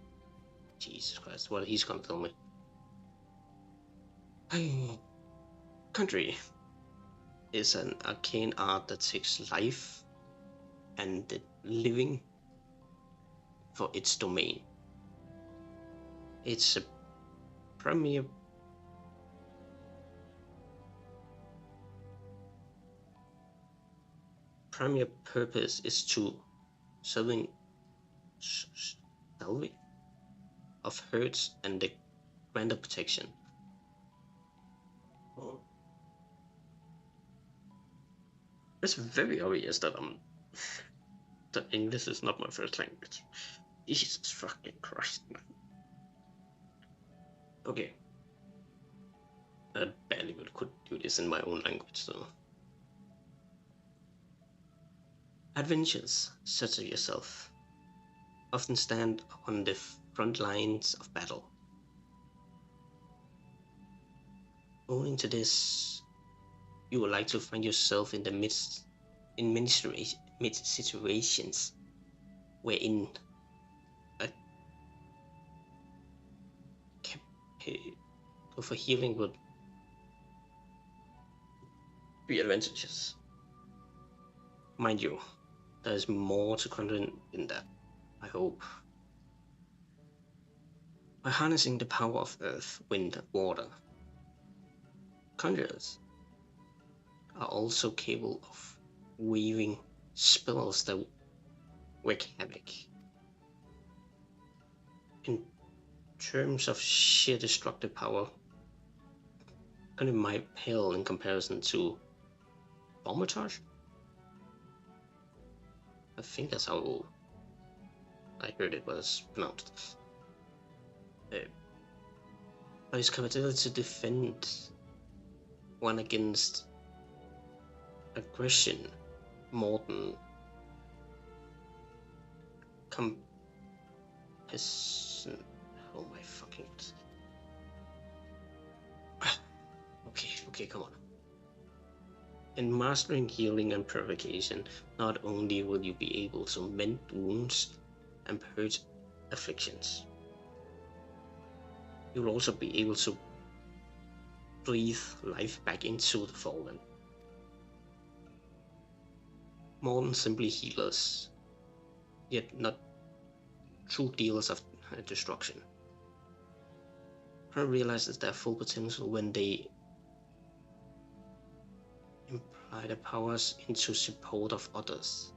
A: Jesus Christ, what he's gonna tell me. Conjuring is an arcane art that takes life and the living for its domain. Its premier purpose is to salving of hurts and the grander protection. It's very obvious that that English is not my first language. Jesus fucking Christ, man. Okay. I barely could do this in my own language, so. Adventurers, such as yourself, often stand on the front lines of battle. Owing to this, you would like to find yourself in the midst in many situations wherein a for healing would be advantageous. Mind you, there is more to content in that, I hope. By harnessing the power of earth, wind, and water, conjurers are also capable of weaving spells that wreak havoc. In terms of sheer destructive power, conjuring might pale in comparison to Thaumaturge. I think that's how I heard it was pronounced. By his capability to defend one against aggression, Morton compassion. Oh my fucking. Okay, come on. In mastering healing and purification, not only will you be able to mend wounds and purge afflictions, you will also be able to breathe life back into the fallen. More than simply healers, yet not true dealers of destruction. One realizes their full potential when they apply their powers into support of others.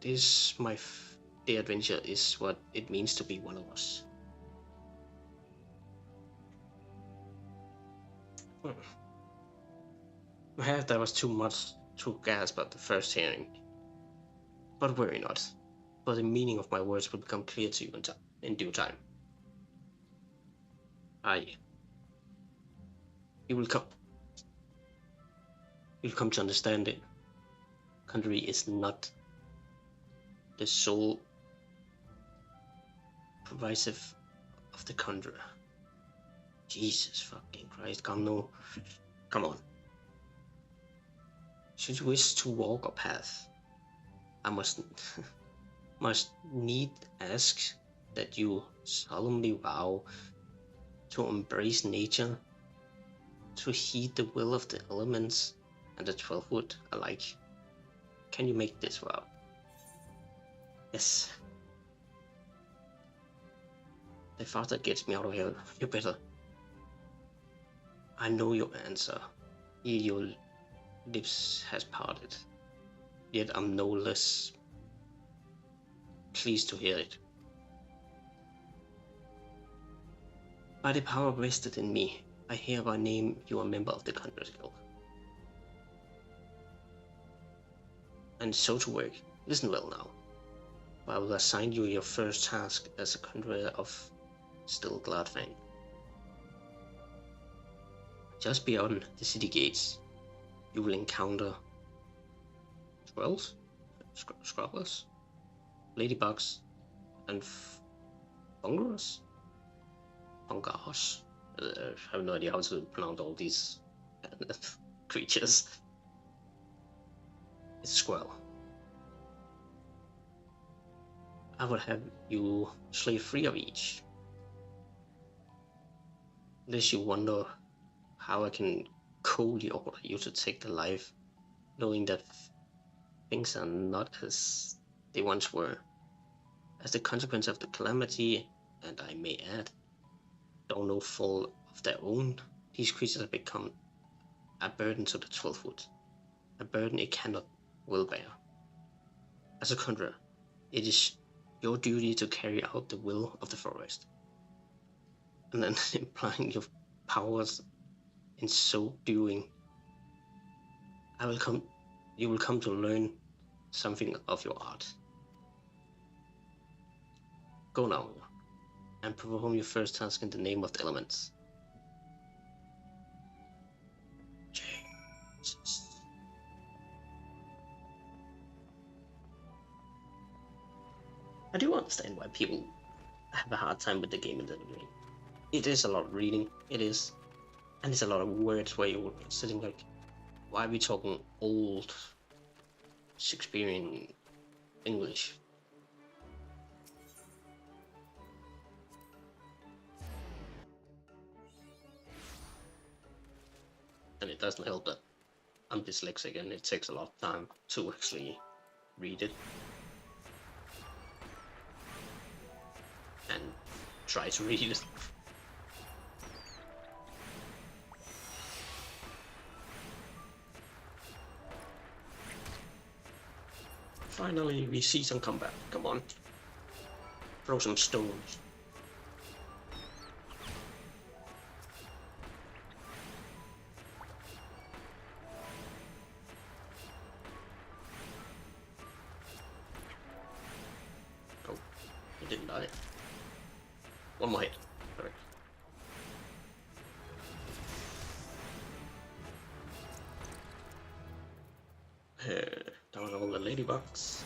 A: This, my day adventure, is what it means to be one of us. Perhaps that was too much to gasp at the first hearing, but worry not, for the meaning of my words will become clear to you in due time. You'll come to understand it. Conjuring is not the sole purposive of the conjurer. Jesus fucking Christ, come Come on. Should you wish to walk a path, I must need ask that you solemnly vow to embrace nature, to heed the will of the elements and the 12 wood alike. Can you make this vow? Yes. The farther it gets me out of here, you better. I know your answer. Your lips has parted, yet I'm no less pleased to hear it. By the power vested in me, I hereby name you a member of the Conjurers Guild. And so to work. Listen well now. I will assign you your first task as a conjurer of Stilgardfang. Just beyond the city gates, you will encounter trolls, scrubblers, ladybugs, and fungers. Fungars. I have no idea how to pronounce all these creatures. It's a squirrel. I will have you slay 3 of each. Lest you wonder how I can coldly order you to take the life, knowing that things are not as they once were. As the consequence of the calamity, and I may add, though no fault of their own, these creatures have become a burden to the 12 wood. A burden it cannot will bear. As a conjurer, it is your duty to carry out the will of the forest. And then implying your powers in so doing, you will come to learn something of your art. Go now, and perform your first task in the name of the elements. Jesus. I do understand why people have a hard time with the game in the beginning. It is a lot of reading, it is. And it's a lot of words where you're sitting like, why are we talking old Shakespearean English? And it doesn't help that I'm dyslexic and it takes a lot of time to actually read it. And try to read it. Finally, we see some combat. Come on. Throw some stones. Oh, he didn't die. One more hit. Perfect. Down all the ladybugs.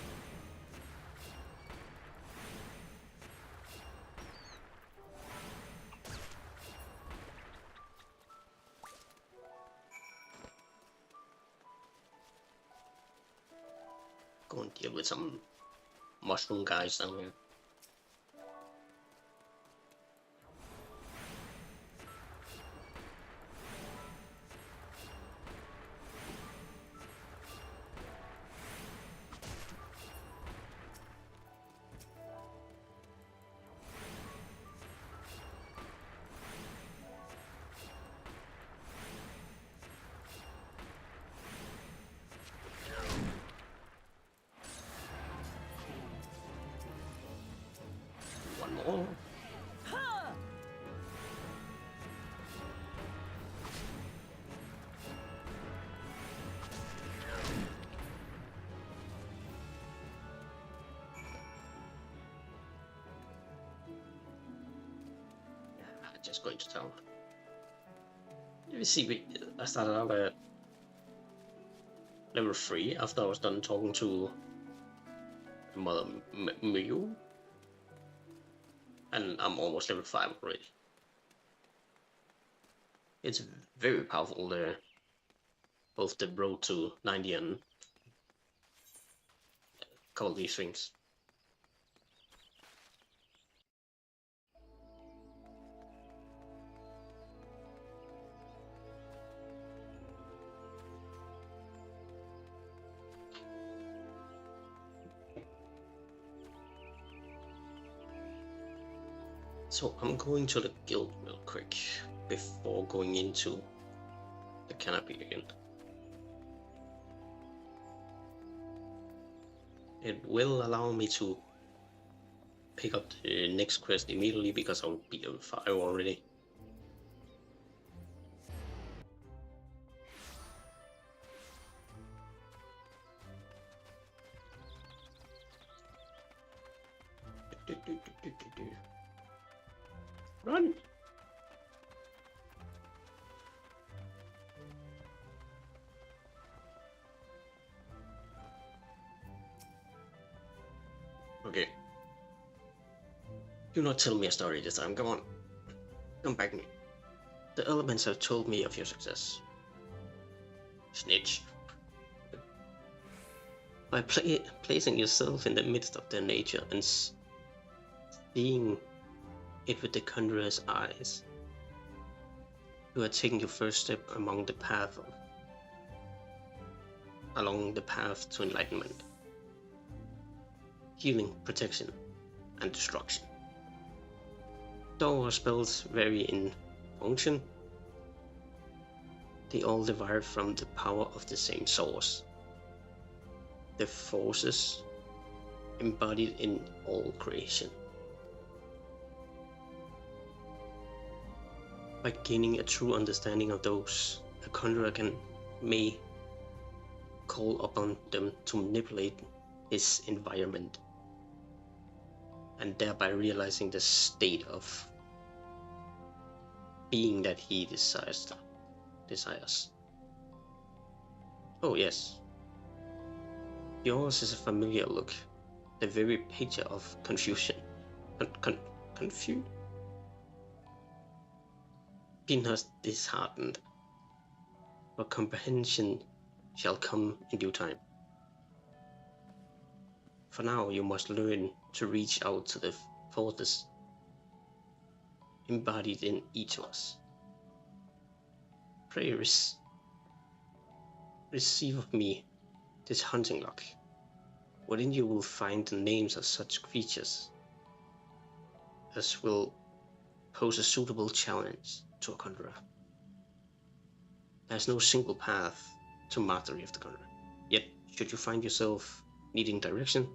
A: Go and deal with some mushroom guys down here. One more. Just going to town. You see, I started out at level 3 after I was done talking to Mother Mew. And I'm almost level 5 already. It's very powerful, the both the road to 90 and a couple of these things. So I'm going to the guild real quick before going into the canopy again. It will allow me to pick up the next quest immediately because I'll be level 5 already. Run! Okay. Do not tell me a story this time, come on. Come back me. The elements have told me of your success. Snitch. By placing yourself in the midst of their nature and seeing it with the Conjurer's eyes, you are taking your first step along the path to enlightenment, healing, protection, and destruction. Though our spells vary in function, they all derive from the power of the same source, the forces embodied in all creation. By gaining a true understanding of those, a conjurer may call upon them to manipulate his environment, and thereby realizing the state of being that he desires. Oh yes, yours is a familiar look, the very picture of confusion. Confused? Be not disheartened, for comprehension shall come in due time. For now, you must learn to reach out to the forces embodied in each of us. Pray receive of me this hunting log. Within you will find the names of such creatures as will pose a suitable challenge to a conjurer. There is no single path to mastery of the conjurer. Yet, should you find yourself needing direction,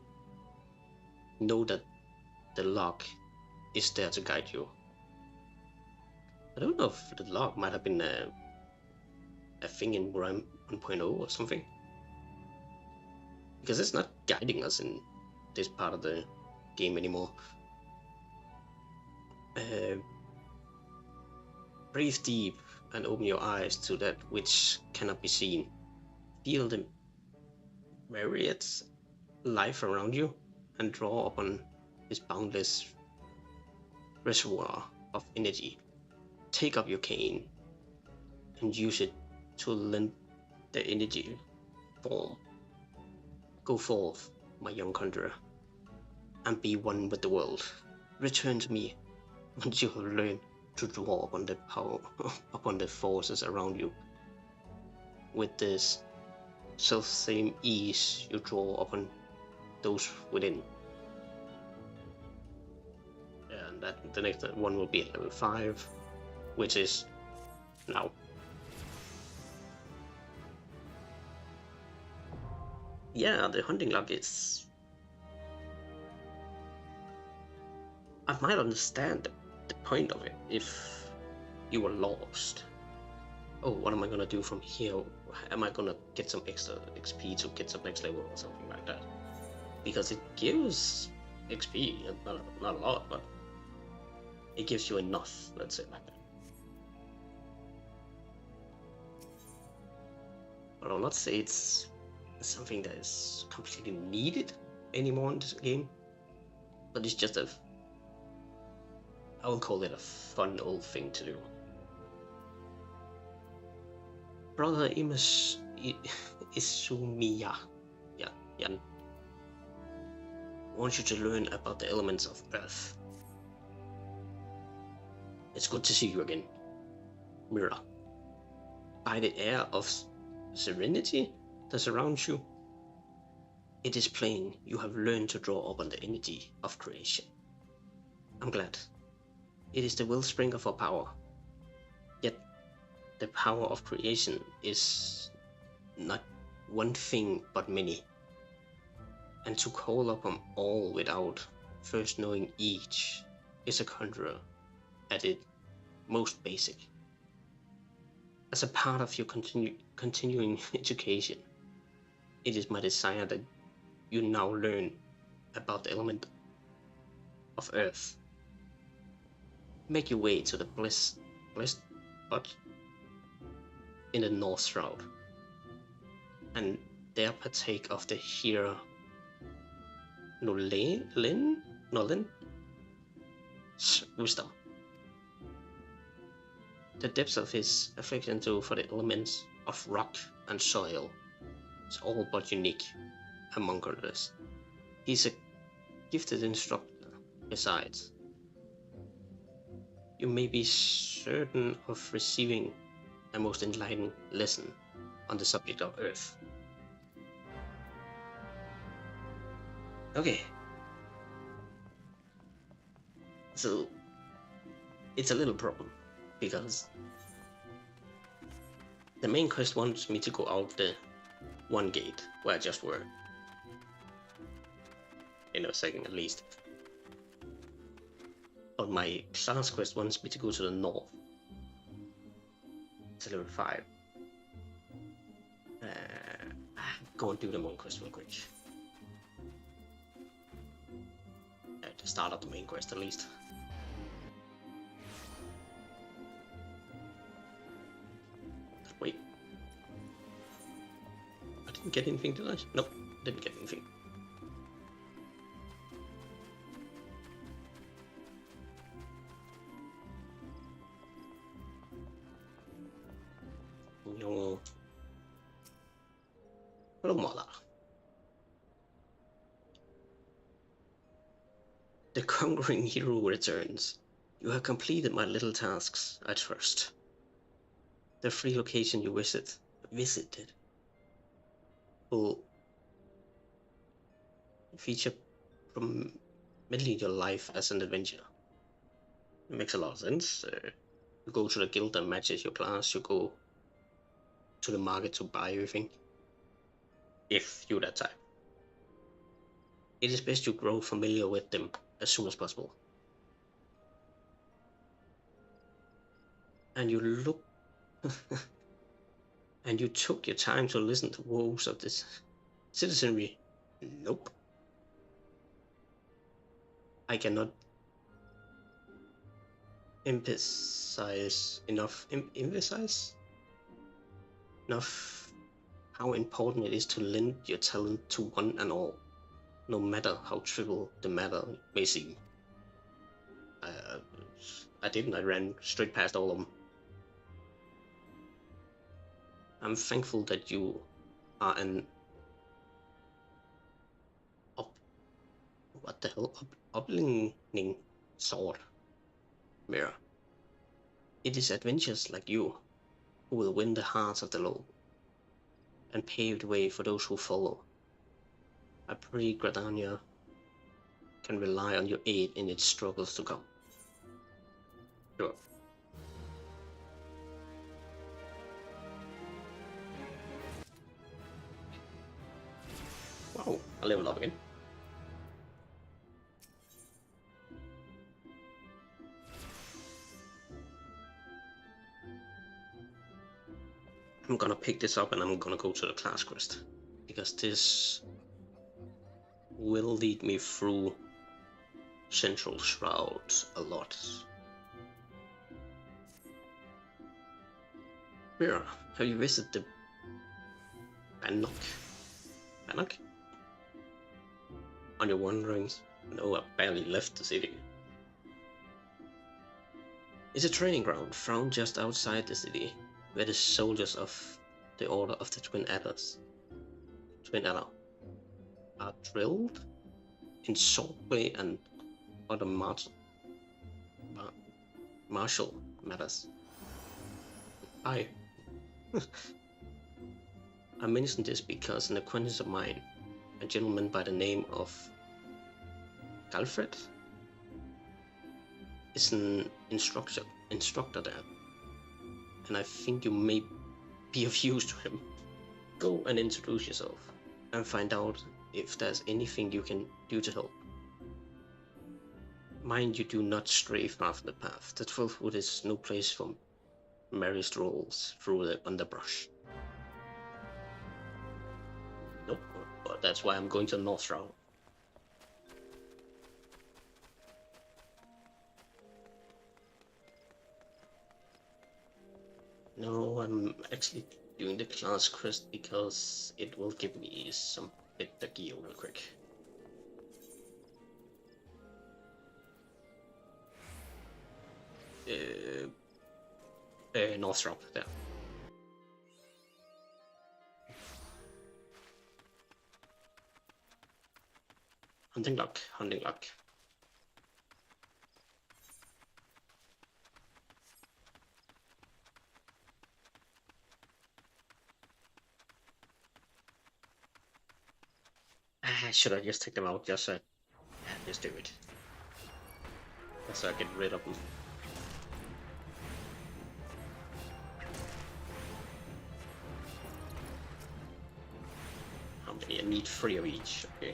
A: know that the log is there to guide you. I don't know if the log might have been a thing in Worm 1.0 or something, because it's not guiding us in this part of the game anymore. Breathe deep and open your eyes to that which cannot be seen. Feel the myriad life around you and draw upon this boundless reservoir of energy. Take up your cane and use it to lend the energy form. Go forth, my young conjurer, and be one with the world. Return to me once you have learned to draw upon the power, upon the forces around you. With this self-same ease you draw upon those within. And that the next one will be at level 5, which is now. Yeah, the hunting log is... I might understand the point of it if you were lost. Oh, what am I gonna do from here? Am I gonna get some extra XP to get some next level or something like that? Because it gives XP, not a lot, but it gives you enough, let's say like that. But I'll not say it's something that is completely needed anymore in this game, but it's just I will call it a fun old thing to do. Brother Izumiya. Yeah, Jan. I want you to learn about the elements of Earth. It's good to see you again, Mira. By the air of serenity that surrounds you, it is plain you have learned to draw upon the energy of creation. I'm glad. It is the wellspring of our power. Yet, the power of creation is not one thing but many. And to call upon all without first knowing each is a conjurer at its most basic. As a part of your continuing education, it is my desire that you now learn about the element of Earth. Make your way to the blessed spot in the North Shroud, and there partake of the hero Nolin's wisdom. The depths of his affection for the elements of rock and soil is all but unique among others. He's a gifted instructor. Besides, you may be certain of receiving a most enlightening lesson on the subject of Earth. Okay. So, it's a little problem, because the main quest wants me to go out the one gate where I just were. In a second at least. But my class quest wants me to go to the north. It's level 5. Go and do the main quest real quick. To start up the main quest at least. Wait. I didn't get anything, did I? Nope, didn't get anything. No. Hello, mother. The conquering hero returns. You have completed my little tasks, I trust. The free location you visited will feature prominently your life as an adventurer. It makes a lot of sense. You go to the guild that matches your class, you go to the market to buy everything. If you're that type. It is best you grow familiar with them as soon as possible. And you look and you took your time to listen to woes of this citizenry. Nope. I cannot emphasize enough how important it is to lend your talent to one and all, no matter how trivial the matter may seem. I didn't, I ran straight past all of them. I'm thankful that you are an uplifting sword, Mira. It is adventures like you who will win the hearts of the Lord and pave the way for those who follow. I pray Gridania can rely on your aid in its struggles to come. Sure. Wow, I leveled up again. I'm gonna pick this up and I'm gonna go to the class quest, because this will lead me through Central Shroud a lot. Mira, have you visited the Bannock? On your wanderings? No, I barely left the city. It's a training ground found just outside the city, where the soldiers of the Order of the Twin Adders, Twin Adder, are drilled in swordplay and other martial matters. I mention this because an acquaintance of mine, a gentleman by the name of Galfred, is an instructor there, and I think you may be of use to him. Go and introduce yourself, and find out if there's anything you can do to help. Mind you, do not stray far from the path. The 12th Wood is no place for merry strolls through the underbrush. Nope, but that's why I'm going to the North Route. No, I'm actually doing the class quest because it will give me some bit of gear real quick. North Route, there. Hunting luck, hunting luck. Should I just take them out? Just do it. Just so I get rid of them. How many? I need 3 of each. Okay.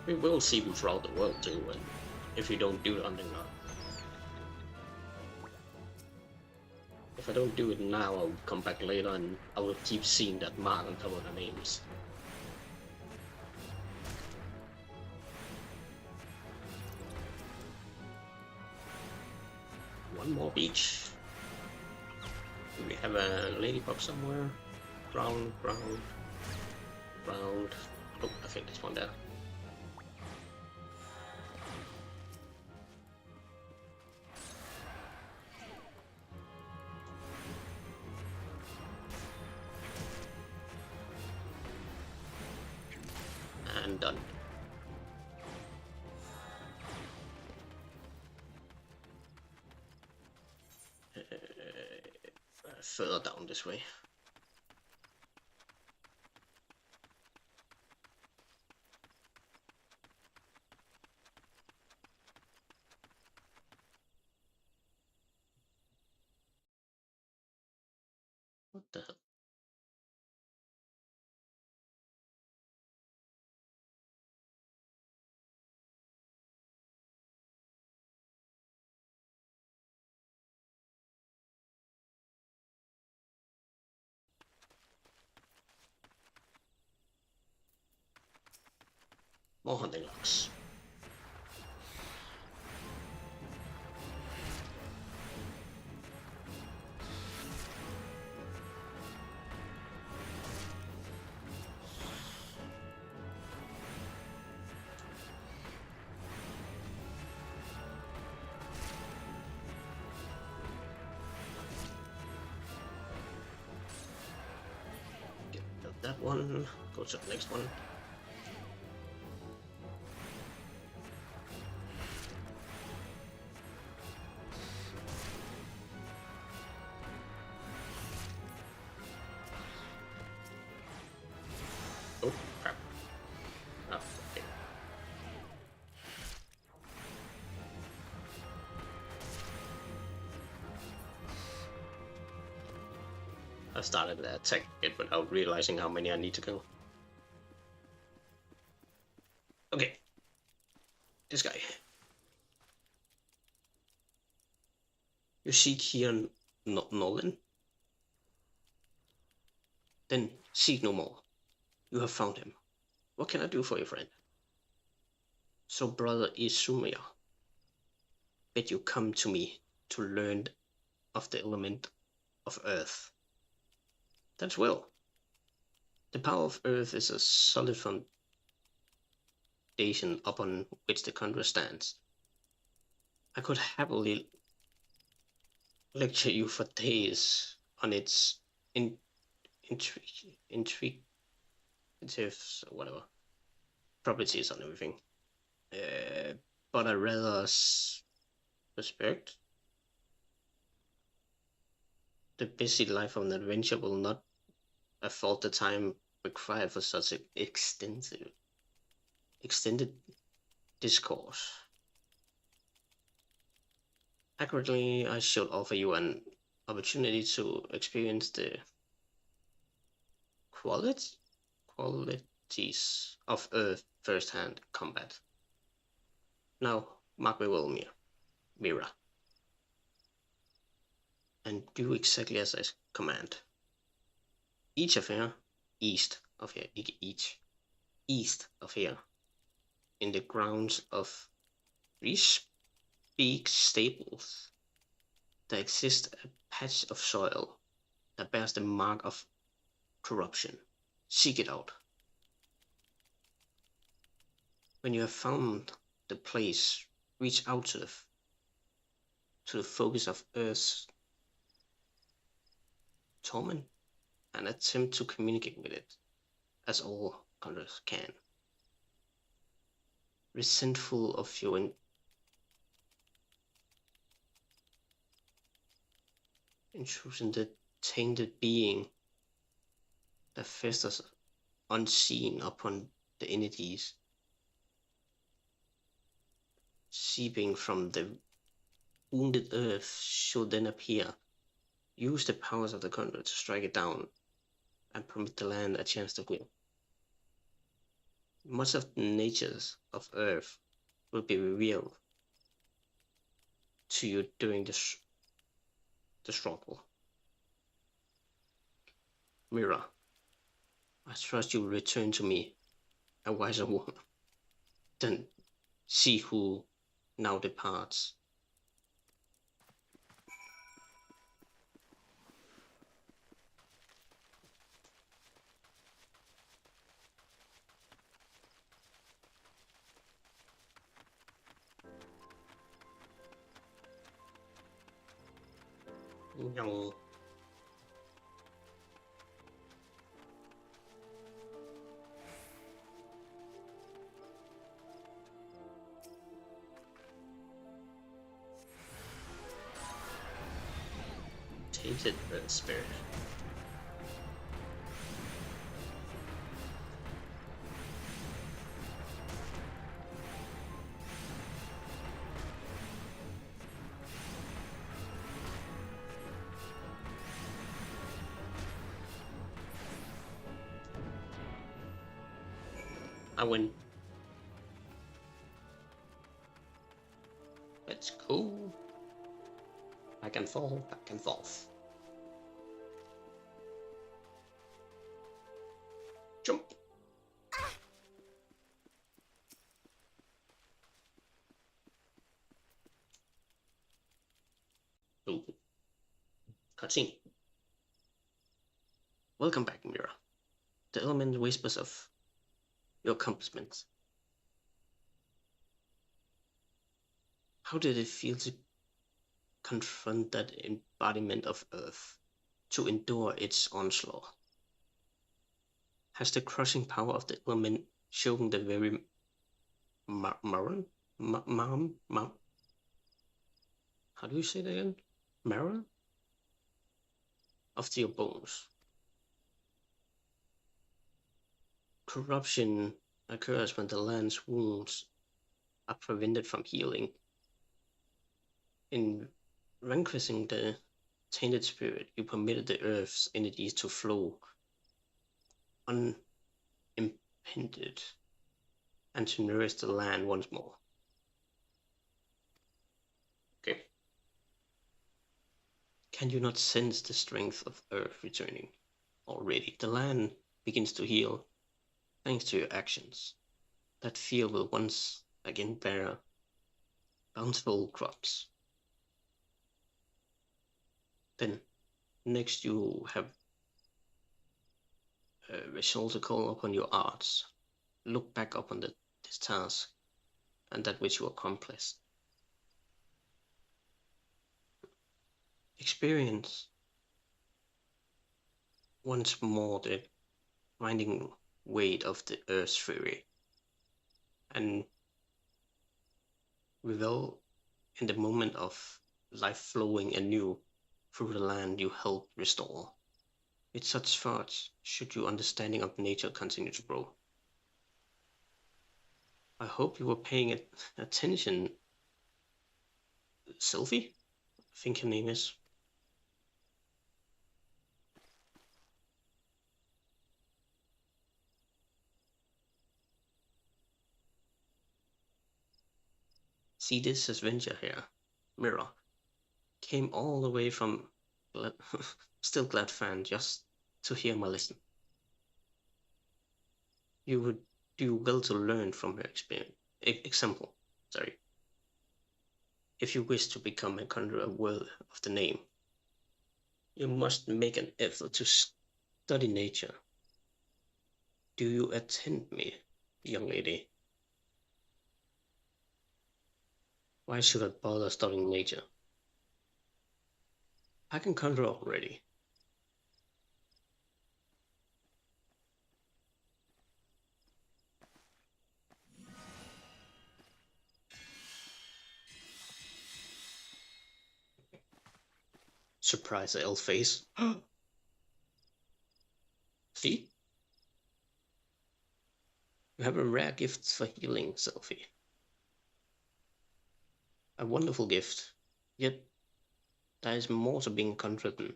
A: We will see you throughout the world too, and if you don't do it under now. If I don't do it now, I'll come back later and I will keep seeing that mark on top of the names. One more beach. Do we have a ladybug somewhere? Round. Oh, I think there's one there. And done. Further down this way. What the hell? More hunting locks. Get that one. Go to the next one. Oh, crap. Oh, okay. I started that attack without realizing how many I need to kill. Okay. This guy. You seek here Nolan? Then seek no more. You have found him. What can I do for you, friend? So, brother Izumia, bid you come to me to learn of the element of earth. That's well. The power of Earth is a solid foundation upon which the country stands. I could happily lecture you for days on its intrigues or whatever properties and everything, but I rather suspect the busy life of an adventure will not afford the time required for such an extended discourse. Accurately, I should offer you an opportunity to experience the qualities of Earth first-hand combat. Now, mark me well, Mira, and do exactly as I command. East of here, in the grounds of Speak stables, there exists a patch of soil that bears the mark of corruption. Seek it out. When you have found the place, reach out to the focus of Earth's torment and attempt to communicate with it, as all countries can. Resentful of your intrusion, the tainted being that festers unseen upon the entities seeping from the wounded earth should then appear. Use the powers of the country to strike it down and permit the land a chance to win. Much of the natures of Earth will be revealed to you during the struggle. Mira, I trust you will return to me a wiser woman than she who now departs. No. Tainted spirit. I win. Let's go. Back and forth, back and forth. Jump. Ooh. Cutscene. Welcome back, Mira. The element whispers of your accomplishments. How did it feel to confront that embodiment of Earth, to endure its onslaught? Has the crushing power of the element shown the very marrow? How do you say that again? Marrow? Of your bones. Corruption occurs when the land's wounds are prevented from healing. In vanquishing the tainted spirit, you permitted the earth's energies to flow unimpeded and to nourish the land once more. Okay. Can you not sense the strength of Earth returning already? The land begins to heal thanks to your actions. That field will once again bear bountiful crops. Then, next you have resolve to call upon your arts. Look back upon this task and that which you accomplished. Experience once more the grinding weight of the earth's fury, and revel in the moment of life flowing anew through the land you helped restore. With such thoughts, should your understanding of nature continue to grow. I hope you were paying attention, Sylvie? I think her name is. See this adventure here, Mirror. Came all the way from Still Glad fan just to hear my lesson. You would do well to learn from her example. Sorry. If you wish to become a conjurer worthy of the name, you must make an effort to study nature. Do you attend me, young lady? Why should I bother studying nature? I can conjure already. Surprise the elf face. See? You have a rare gift for healing, Sylvie. A wonderful gift, yet there is more to being conjured than.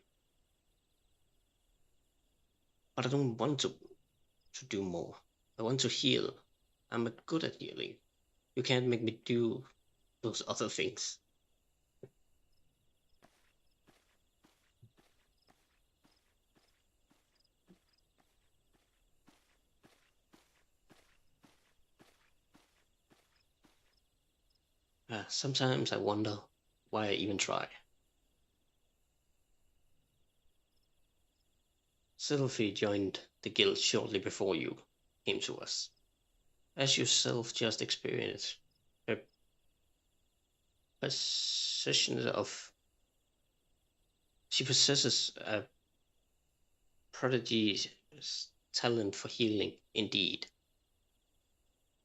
A: But I don't want to do more. I want to heal. I'm good at healing. You can't make me do those other things. Sometimes I wonder why I even try. Sylvie joined the guild shortly before you came to us. As yourself just experienced, her she possesses a prodigy's talent for healing indeed.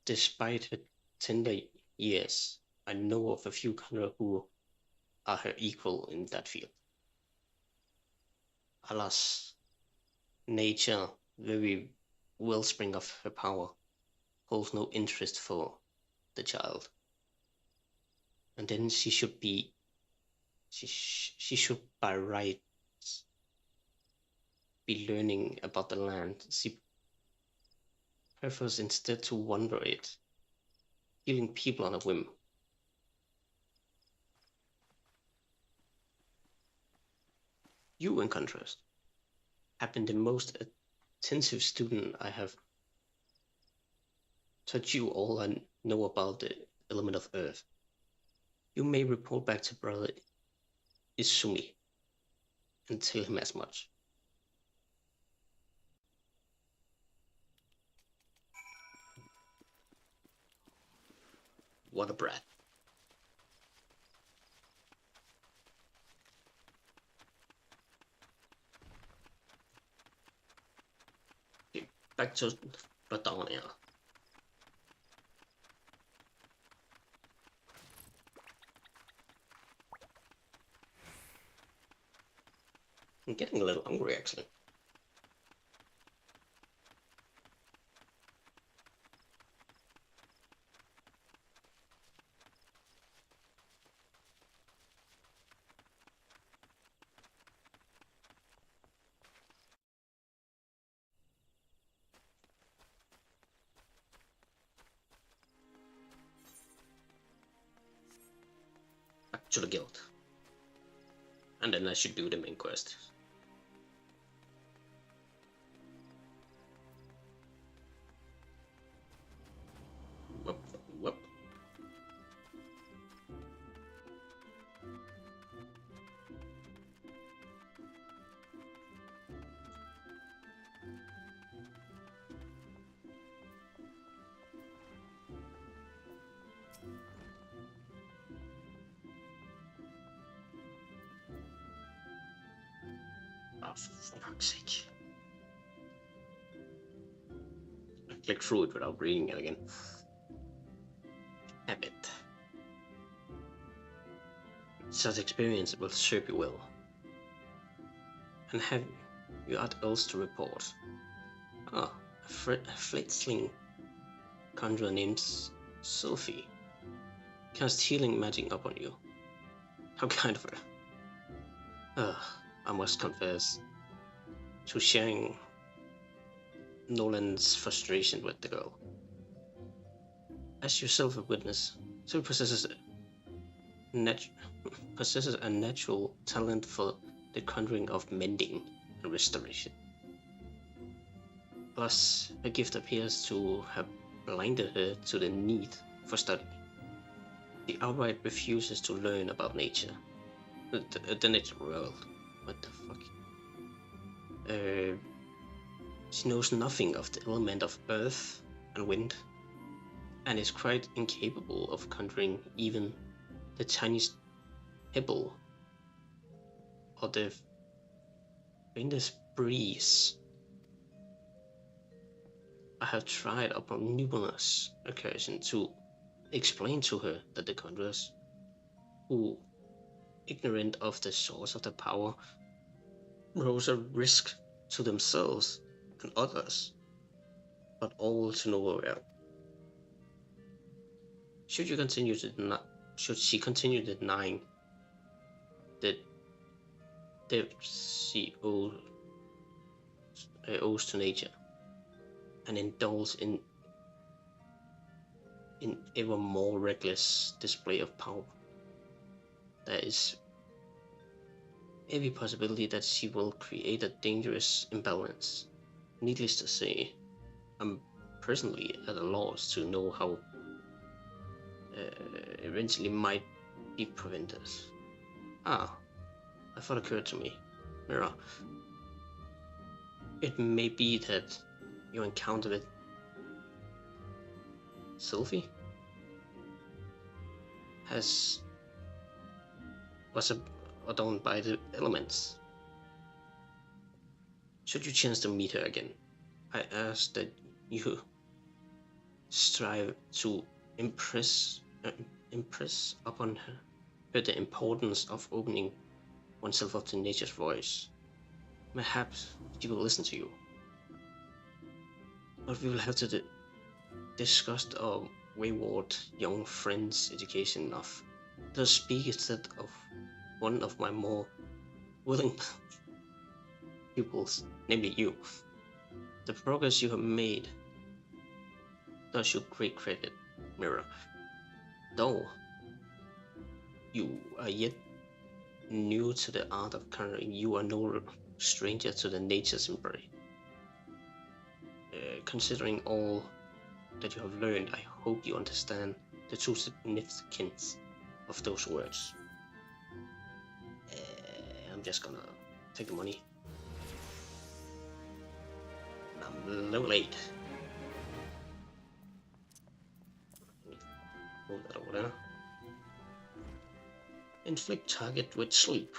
A: Despite her tender years, I know of a few conjurers who are her equal in that field. Alas, nature, very wellspring of her power, holds no interest for the child. And then she should by rights be learning about the land. She prefers instead to wander it, healing people on a whim. You, in contrast, have been the most attentive student I have taught you all I know about the element of earth. You may report back to Brother Izumi and tell him as much. What a brat. Okay, back to Bratonia. I'm getting a little hungry, actually. Back to the guild. And then I should do the main quest. Whoop. for fuck's sake. I clicked through it without reading it again. Damn it. Such experience will serve you well. And have you aught else to report? Ah, a fledgling conjurer named Sylphie cast healing magic upon you. How kind of her. I must confess to sharing Nolan's frustration with the girl. As yourself a witness, she possesses a natural talent for the conjuring of mending and restoration. Plus, her gift appears to have blinded her to the need for study. She outright refuses to learn about nature. The natural world. What the fuck? She knows nothing of the element of earth and wind, and is quite incapable of conjuring even the tiniest pebble or the faintest breeze. I have tried upon numerous occasions to explain to her that the conjurers, who, ignorant of the source of the power, rose a risk to themselves and others, but all to no avail. Should she continue denying the debt she owes to nature, and indulge in ever more reckless display of power, there is every possibility that she will create a dangerous imbalance. Needless to say, I'm personally at a loss to know how eventually might be prevented. A thought occurred to me. Mira, it may be that your encounter with Sylphie was adorned by the elements. Should you chance to meet her again, I ask that you strive to impress upon her the importance of opening oneself up to nature's voice. Perhaps she will listen to you. But we will have to discuss our wayward young friend's education enough. To speak instead of one of my more willing pupils, namely you. The progress you have made does you great credit, Mira. Though you are yet new to the art of conjuring, you are no stranger to the nature's embrace. Considering all that you have learned, I hope you understand the true significance of those words. I'm just gonna take the money. I'm level 8. Move that over there. Inflict target with sleep.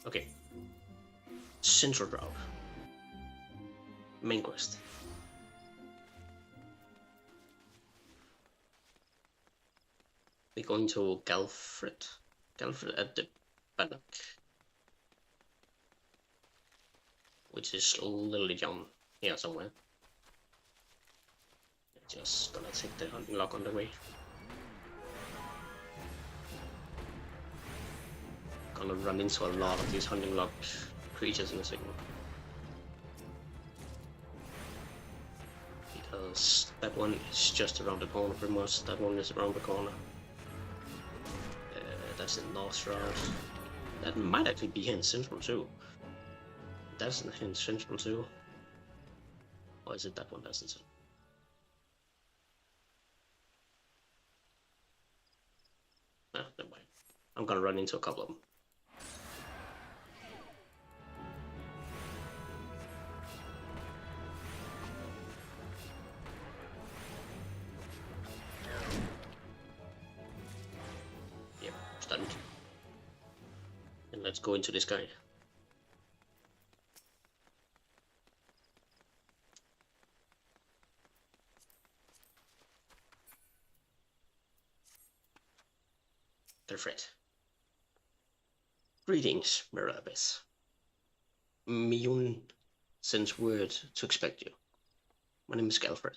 A: Okay. Central route. Main quest. We're going to Galfred at the Bannock, which is literally down here somewhere. Just gonna take the hunting log on the way. Gonna run into a lot of these hunting log creatures in a second. Because that one is just around the corner pretty much. That one is around the corner. That's in North Route. That might actually be here in Central too. That's in Central too. Or is it that one that's in Central? No, never mind. I'm gonna run into a couple of them. stunned. And let's go into this guy. Alfred. Greetings, Mirror Abyss. Miyun sends word to expect you. My name is Galfred.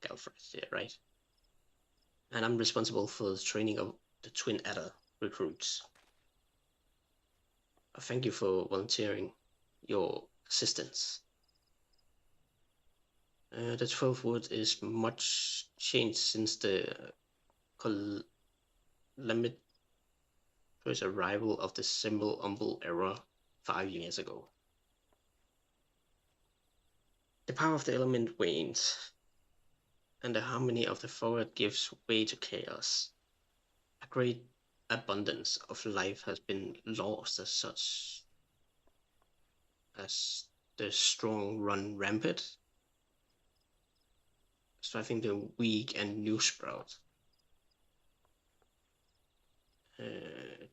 A: Galfred, yeah, right. And I'm responsible for the training of the Twin Adder recruits. I thank you for volunteering your assistance. The 12th Wood is much changed since the Calamit first arrival of the Symbol Umbral era 5 years ago. The power of the element wanes, and the harmony of the forest gives way to chaos. A great abundance of life has been lost as such as the strong run rampant, striking the weak and new sprout.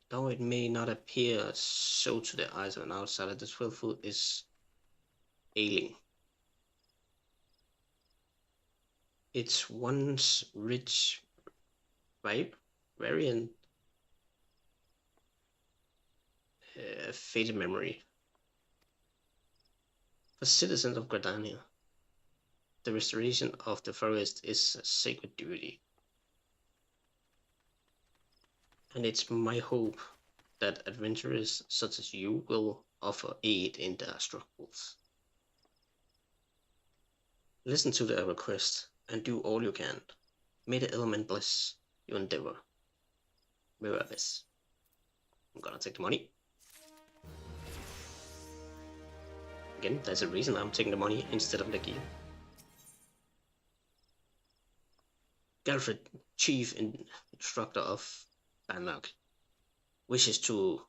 A: Though it may not appear so to the eyes of an outsider, the 12th Wood is ailing. Its once rich variant faded memory. For citizens of Gridania, the restoration of the forest is a sacred duty. And it's my hope that adventurers such as you will offer aid in their struggles. Listen to their request and do all you can. May the element bless your endeavor. Mirror Abyss. I'm gonna take the money. Again, there's a reason I'm taking the money instead of the gear. Galfred, Chief Instructor of Bannock, wishes to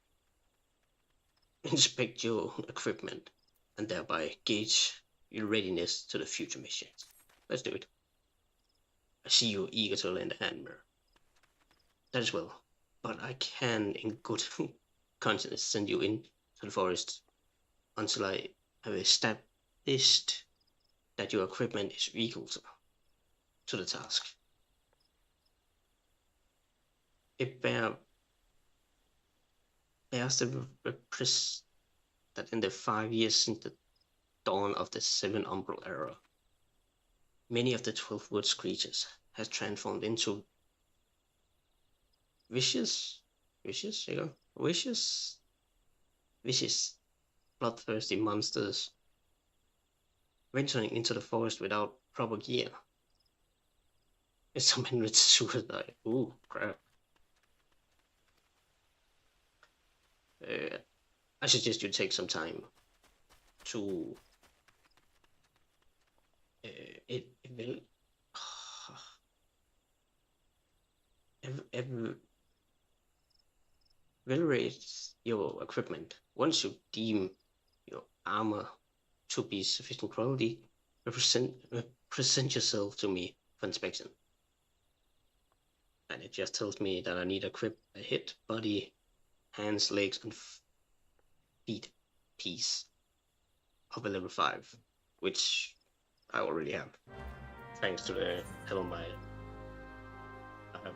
A: inspect your equipment and thereby gauge your readiness to the future missions. Let's do it. I see you're eager to lend a hand, Mirror. That is well, but I can in good conscience send you into the forest until I have established that your equipment is equal to the task. It bears the repress that in the 5 years since the dawn of the 7th Umbral era, many of the 12th Woods creatures has transformed into vicious, bloodthirsty monsters, venturing into the forest without proper gear. It's some enriched suicide. Ooh, crap. I suggest you take some time to evaluate your equipment. Once you deem your armor to be sufficient quality, present yourself to me for inspection. And it just tells me that I need to equip a head, body, hands, legs, and feet piece of a level 5, which I already have, thanks to the helm I have.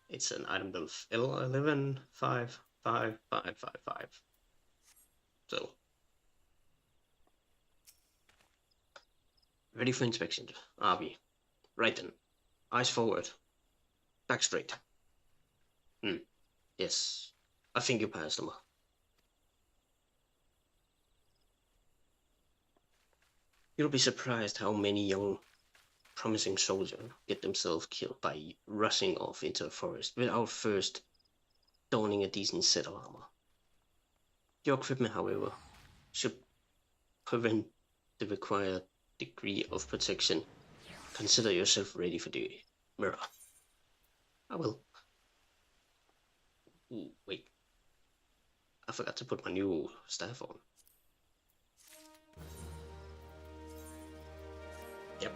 A: It's an item level L11 5 5 5 5 5. So ready for inspection, are we? Right then. Eyes forward. Back straight. Yes. I think you passed them. You'll be surprised how many young, promising soldiers get themselves killed by rushing off into a forest without first donning a decent set of armor. Your equipment, however, should prevent the required degree of protection. Consider yourself ready for duty. Mirror. I will. Ooh, wait. I forgot to put my new staff on. Yep.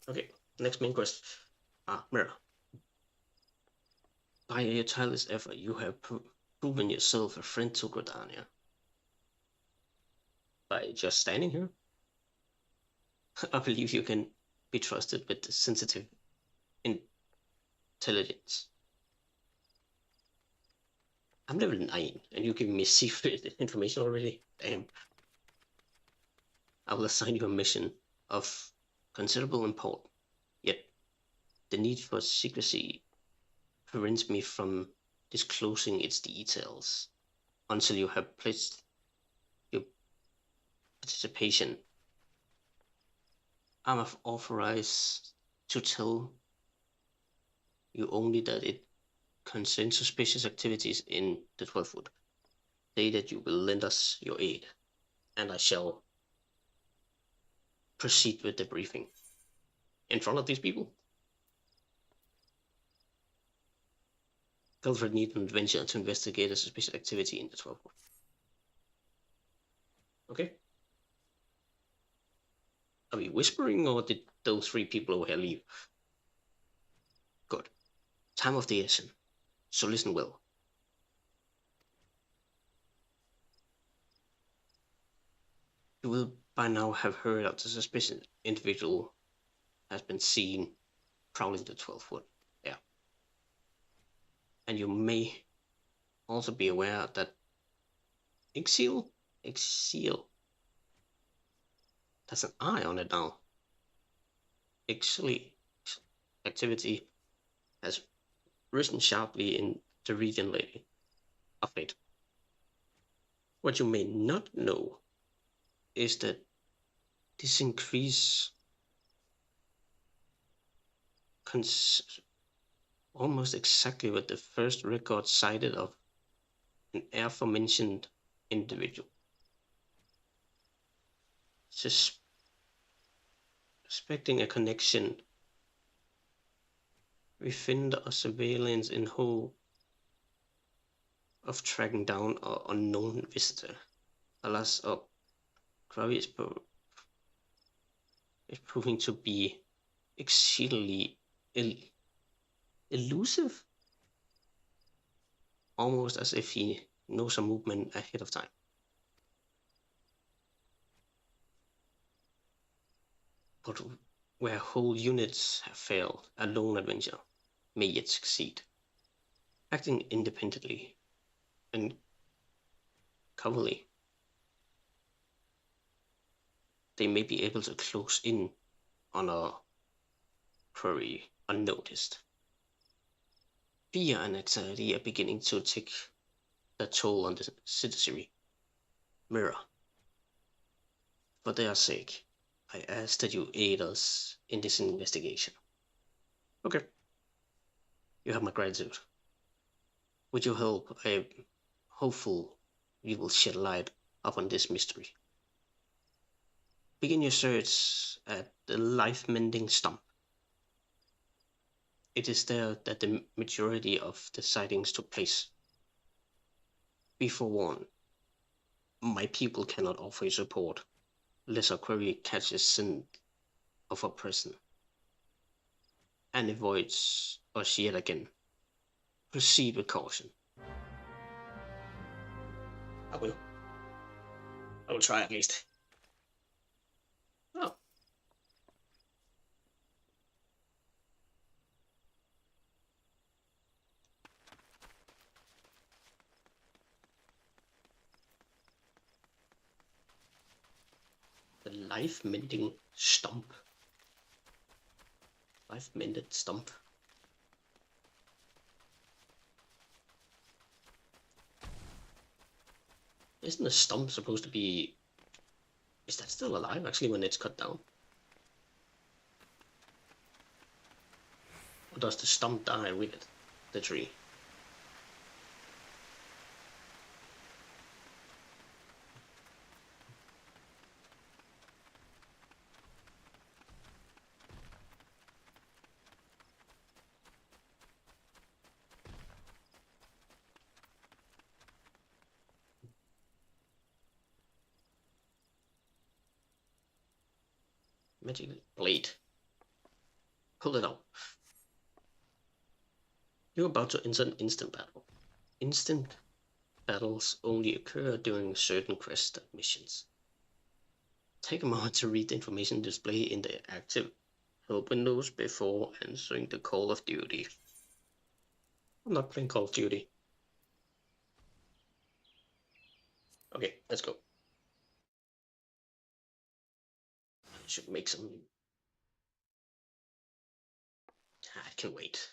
A: Okay, Next main quest. Mirror. By your tireless effort, you have proven yourself a friend to Gridania. By just standing here, I believe you can be trusted with sensitive intelligence. I'm level 9, and you're giving me secret information already? Damn. I will assign you a mission of considerable import, yet the need for secrecy prevents me from disclosing its details until you have pledged your participation. I'm authorized to tell you only that it concerns suspicious activities in the 12th Wood. Say that you will lend us your aid, and I shall proceed with the briefing. In front of these people? Felfred needs an adventure to investigate a suspicious activity in the 12th Wood. Okay. Are we whispering, or did those 3 people over here leave? Good. Time of the essence, so listen well. You will by now have heard of the suspicious individual has been seen prowling the 12th Wood. Yeah. And you may also be aware that Ixiel, that's an eye on it now. Ixiel activity has risen sharply in the region lately. Of late. What you may not know is that this increase almost exactly with the first record cited of an aforementioned individual. Suspecting a connection, we find a surveillance in hope of tracking down an unknown visitor. Alas, Kravi is proving to be exceedingly elusive, almost as if he knows a movement ahead of time. But where whole units have failed, a lone adventure may yet succeed. Acting independently and covertly, they may be able to close in on a quarry unnoticed. Fear and anxiety are beginning to take their toll on the citizenry. Mirror, for their sake, I ask that you aid us in this investigation. Okay. You have my gratitude. With your help, I am hopeful you will shed light upon this mystery. Begin your search at the life-mending stump. It is there that the majority of the sightings took place. Be forewarned, my people cannot offer you support, lest our query catches scent of our presence and avoids us yet again. Proceed with caution. I will. I will try at least. Oh. The life-mending stump. Life-mended stump. Isn't the stump supposed to be... Is that still alive, actually, when it's cut down? Or does the stump die with it, the tree? Magic blade. Pull it out. You're about to enter an instant battle. Instant battles only occur during certain quest missions. Take a moment to read the information displayed in the active help windows before answering the Call of Duty. I'm not playing Call of Duty. Okay, let's go. I should make some... I can wait.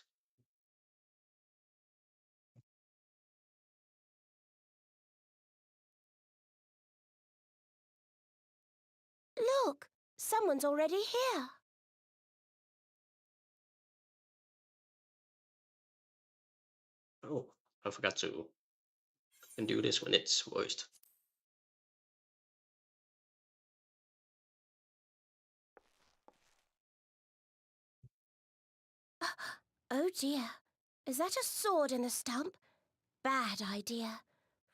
D: Look, someone's already here.
A: Oh, I forgot to do this when it's voiced.
D: Oh dear, is that a sword in the stump? Bad idea.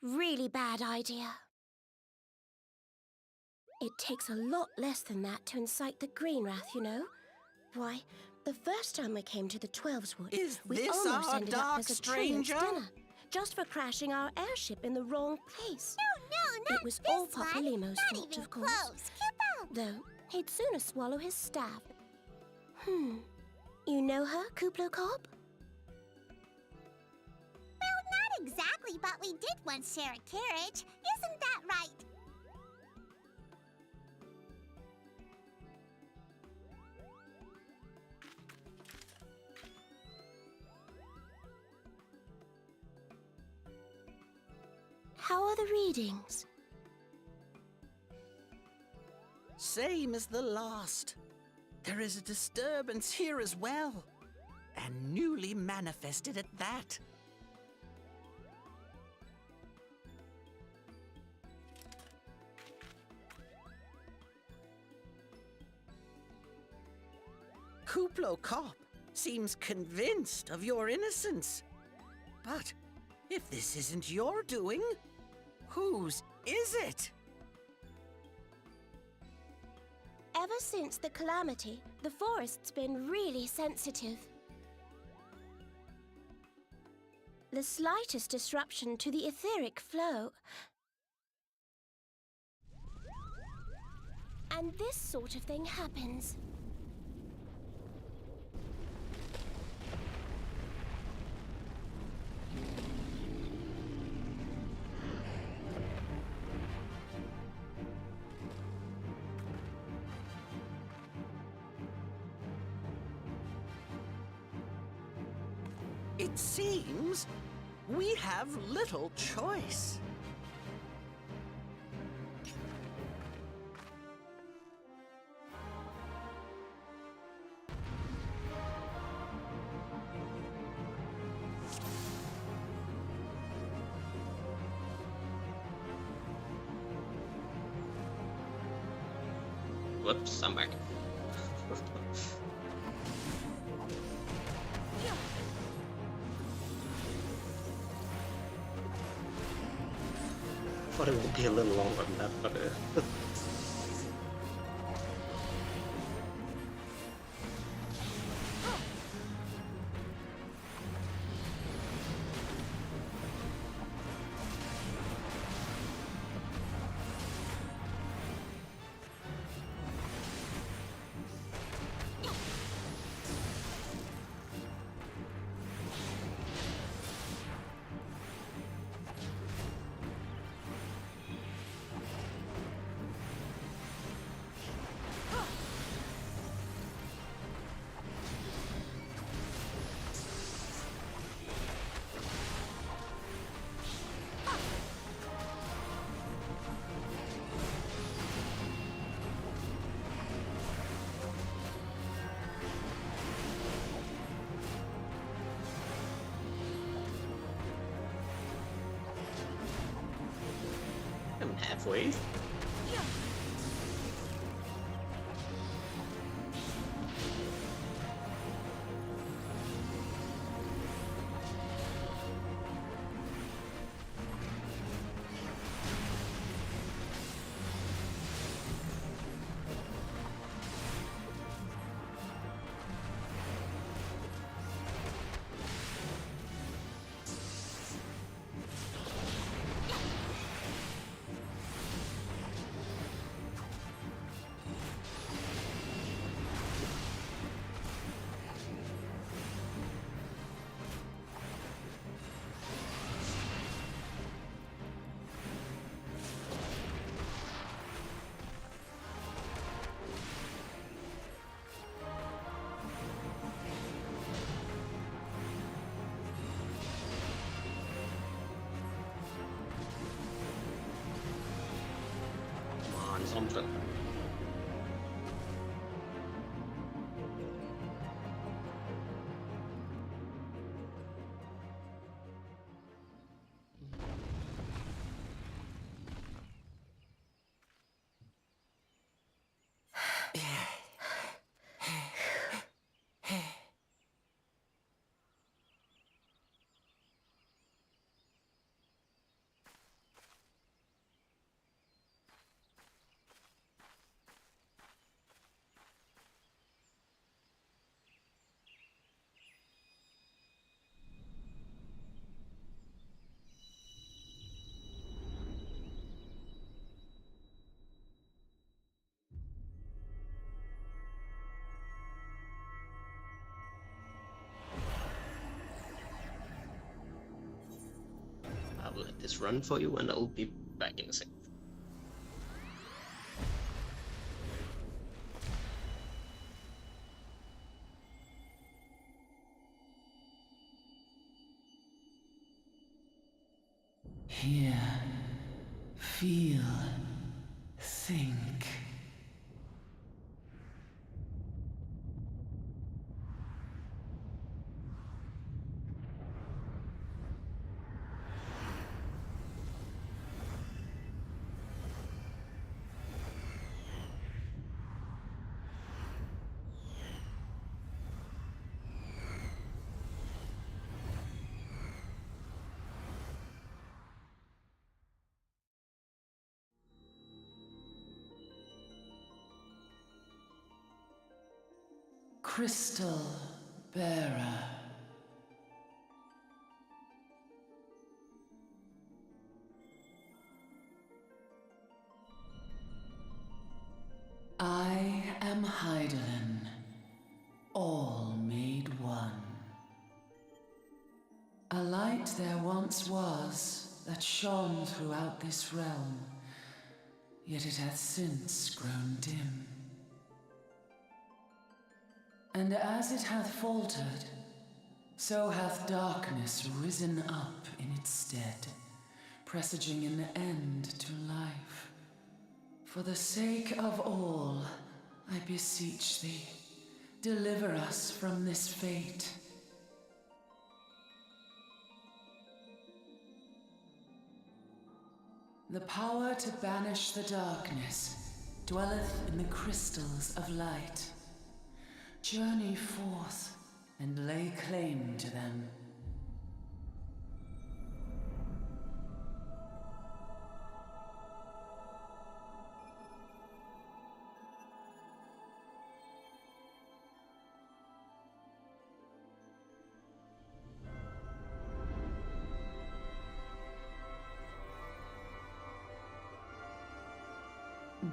D: Really bad idea. It takes a lot less than that to incite the Greenwrath, you know. Why, the first time we came to the Twelves Wood, we almost ended up as a train's dinner, just for crashing our airship in the wrong place.
E: No, not
D: It was
E: this
D: all Papa
E: one.
D: Lemo's
E: Not
D: fault,
E: even
D: of course.
E: close. Keep out.
D: Though, he'd sooner swallow his staff. You know her, Kuplo Kob?
E: Well, not exactly, but we did once share a carriage. Isn't that right?
D: How are the readings?
F: Same as the last. There is a disturbance here as well. And newly manifested at that. Kuplo Kob seems convinced of your innocence. But if this isn't your doing, whose is it?
D: Ever since the calamity, the forest's been really sensitive. The slightest disruption to the etheric flow, and this sort of thing happens.
F: It seems we have little choice.
A: Whoops, I'm back. Thought it would be a little longer than that, but I'm halfway. Stormtrooper. I will let this run for you and I'll be back in a second.
B: Hear, feel, think. Crystal Bearer. I am Hydaelyn, all made one. A light there once was that shone throughout this realm, yet it hath since grown dim. And as it hath faltered, so hath darkness risen up in its stead, presaging an end to life. For the sake of all, I beseech thee, deliver us from this fate. The power to banish the darkness dwelleth in the crystals of light. Journey forth and lay claim to them.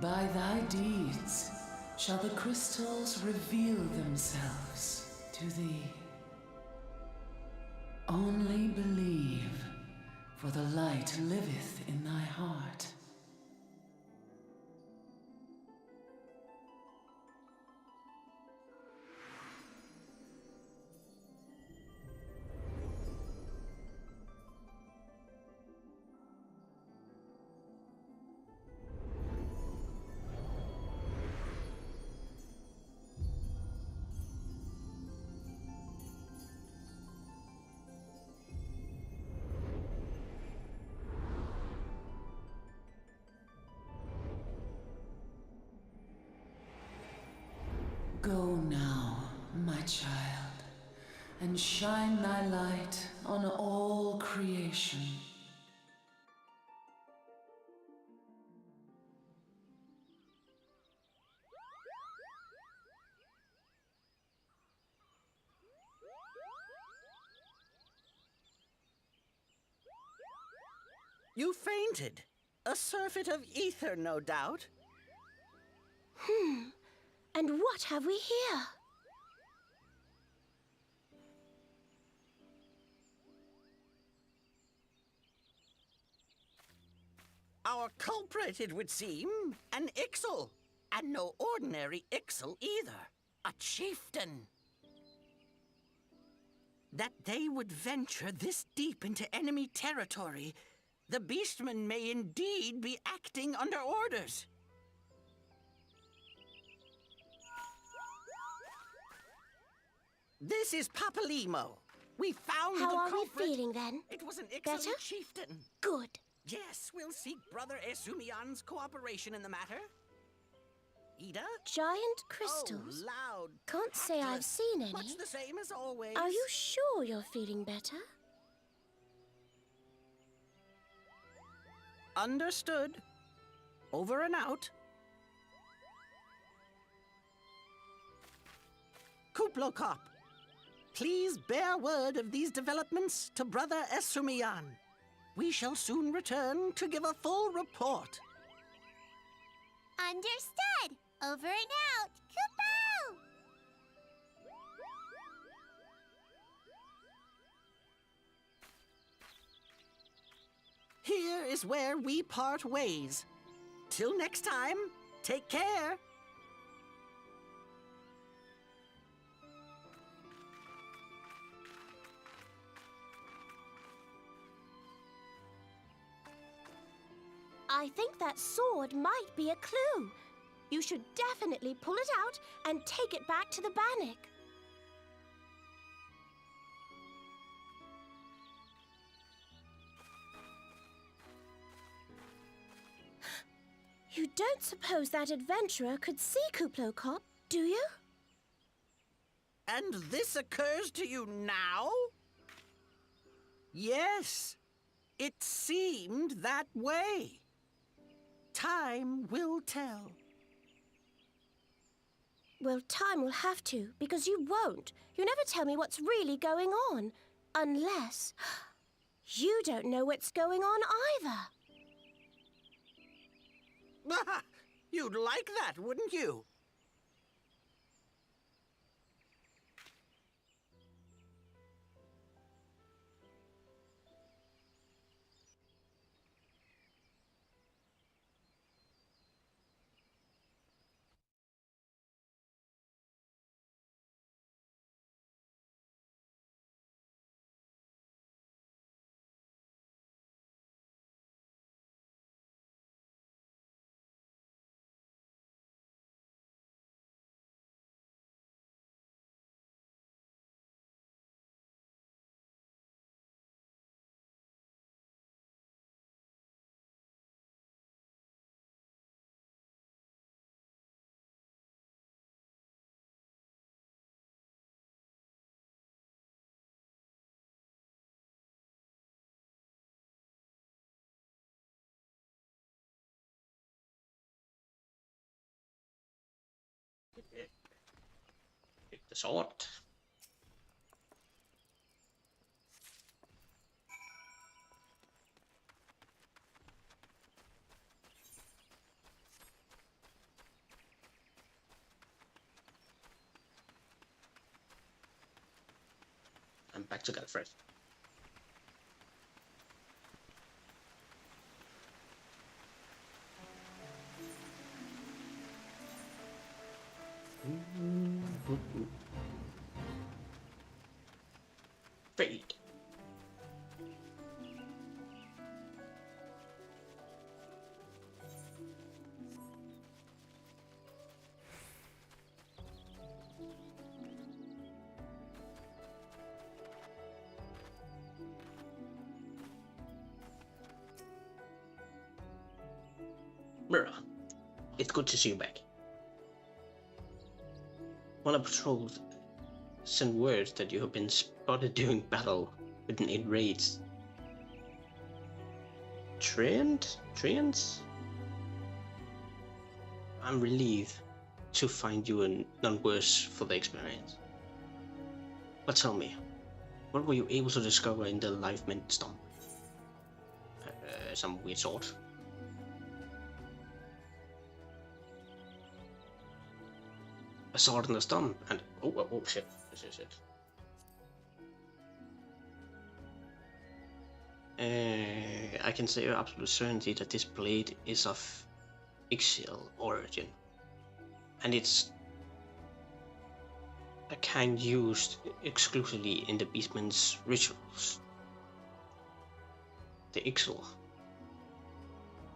B: By thy deeds shall the crystals reveal themselves to thee. Only believe, for the light liveth in thy heart. Go now, my child, and shine thy light on all creation.
F: You fainted. A surfeit of ether, no doubt.
D: And what have we here?
F: Our culprit, it would seem, an Ixal. And no ordinary Ixal either. A chieftain. That they would venture this deep into enemy territory, the beastmen may indeed be acting under orders. This is Papalimo. We found
D: How
F: the
D: are we
F: culprit.
D: feeling then?
F: It was an
D: Better?
F: excellent chieftain.
D: Good.
F: Yes, we'll seek Brother Esumian's cooperation in the matter. Ida?
D: Giant crystals?
F: Oh, loud.
D: Can't say I've
F: cactus.
D: seen any.
F: Much the same as always.
D: Are you sure you're feeling better?
F: Understood. Over and out. Kuplokop, please bear word of these developments to Brother Esumian. We shall soon return to give a full report.
E: Understood. Over and out. Kupo!
F: Here is where we part ways. Till next time, take care.
D: I think that sword might be a clue. You should definitely pull it out and take it back to the Bannock. You don't suppose that adventurer could see Kuplokop, do you?
F: And this occurs to you now? Yes, it seemed that way. Time will tell.
D: Well, time will have to, because you won't. You never tell me what's really going on. Unless you don't know what's going on either.
F: You'd like that, wouldn't you?
A: Pick the sword. I'm back to Galfred. Fade. Mira, it's good to see you back. One of patrols sent word that you have been spotted during battle with an 8 raids. Treants? I'm relieved to find you and none worse for the experience. But tell me, what were you able to discover in the live mint stump? Some weird sort? A sword in the stump and oh shit. I can say with absolute certainty that this blade is of Ixil origin, and it's a kind used exclusively in the Beastman's rituals. The Ixil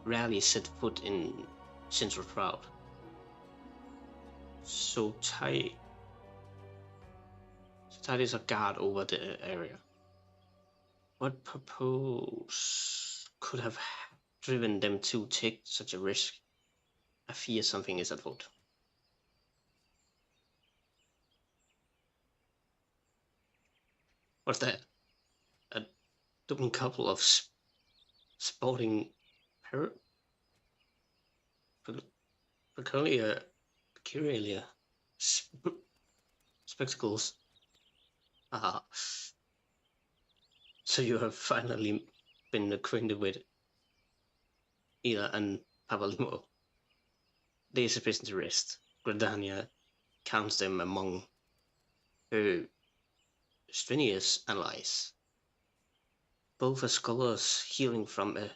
A: rarely set foot in Central Shroud. So Studies a guard over the area. What purpose could have driven them to take such a risk? I fear something is afoot. What's that? A double couple of sporting peculiar spectacles. Aha. So you have finally been acquainted with Ida and Papalymo. They are sufficient to rest. Gridania counts them among her strenuous allies. Both are scholars hailing from a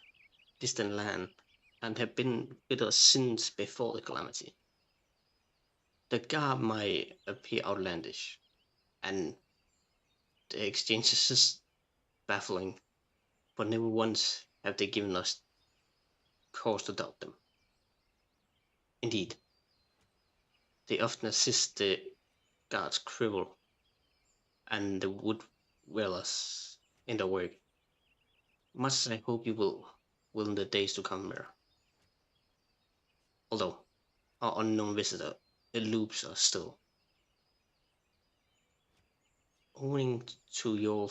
A: distant land and have been with us since before the calamity. The garb might appear outlandish, and the exchanges is baffling, but never once have they given us cause to doubt them. Indeed, they often assist the guards' crew and the wood dwellers in their work, much as I hope you will in the days to come, Mira. Although our unknown visitor eludes us still. Owing to your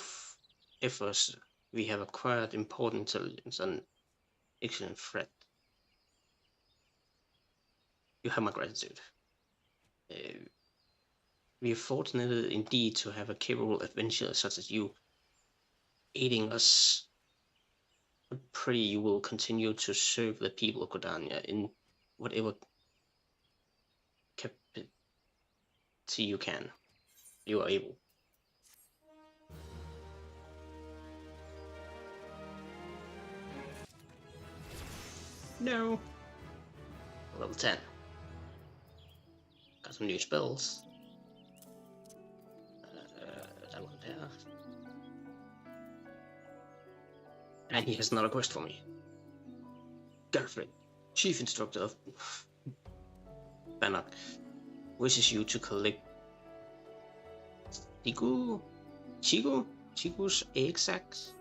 A: efforts, we have acquired important intelligence and excellent threat. You have my gratitude. We are fortunate indeed to have a capable adventurer such as you aiding us. I pray you will continue to serve the people of Gridania in whatever capacity you are able. No. Level 10. Got some new spells. That one there. And he has another quest for me. Garfred, Chief Instructor of Bannock, wishes you to collect Chigu's egg sacs.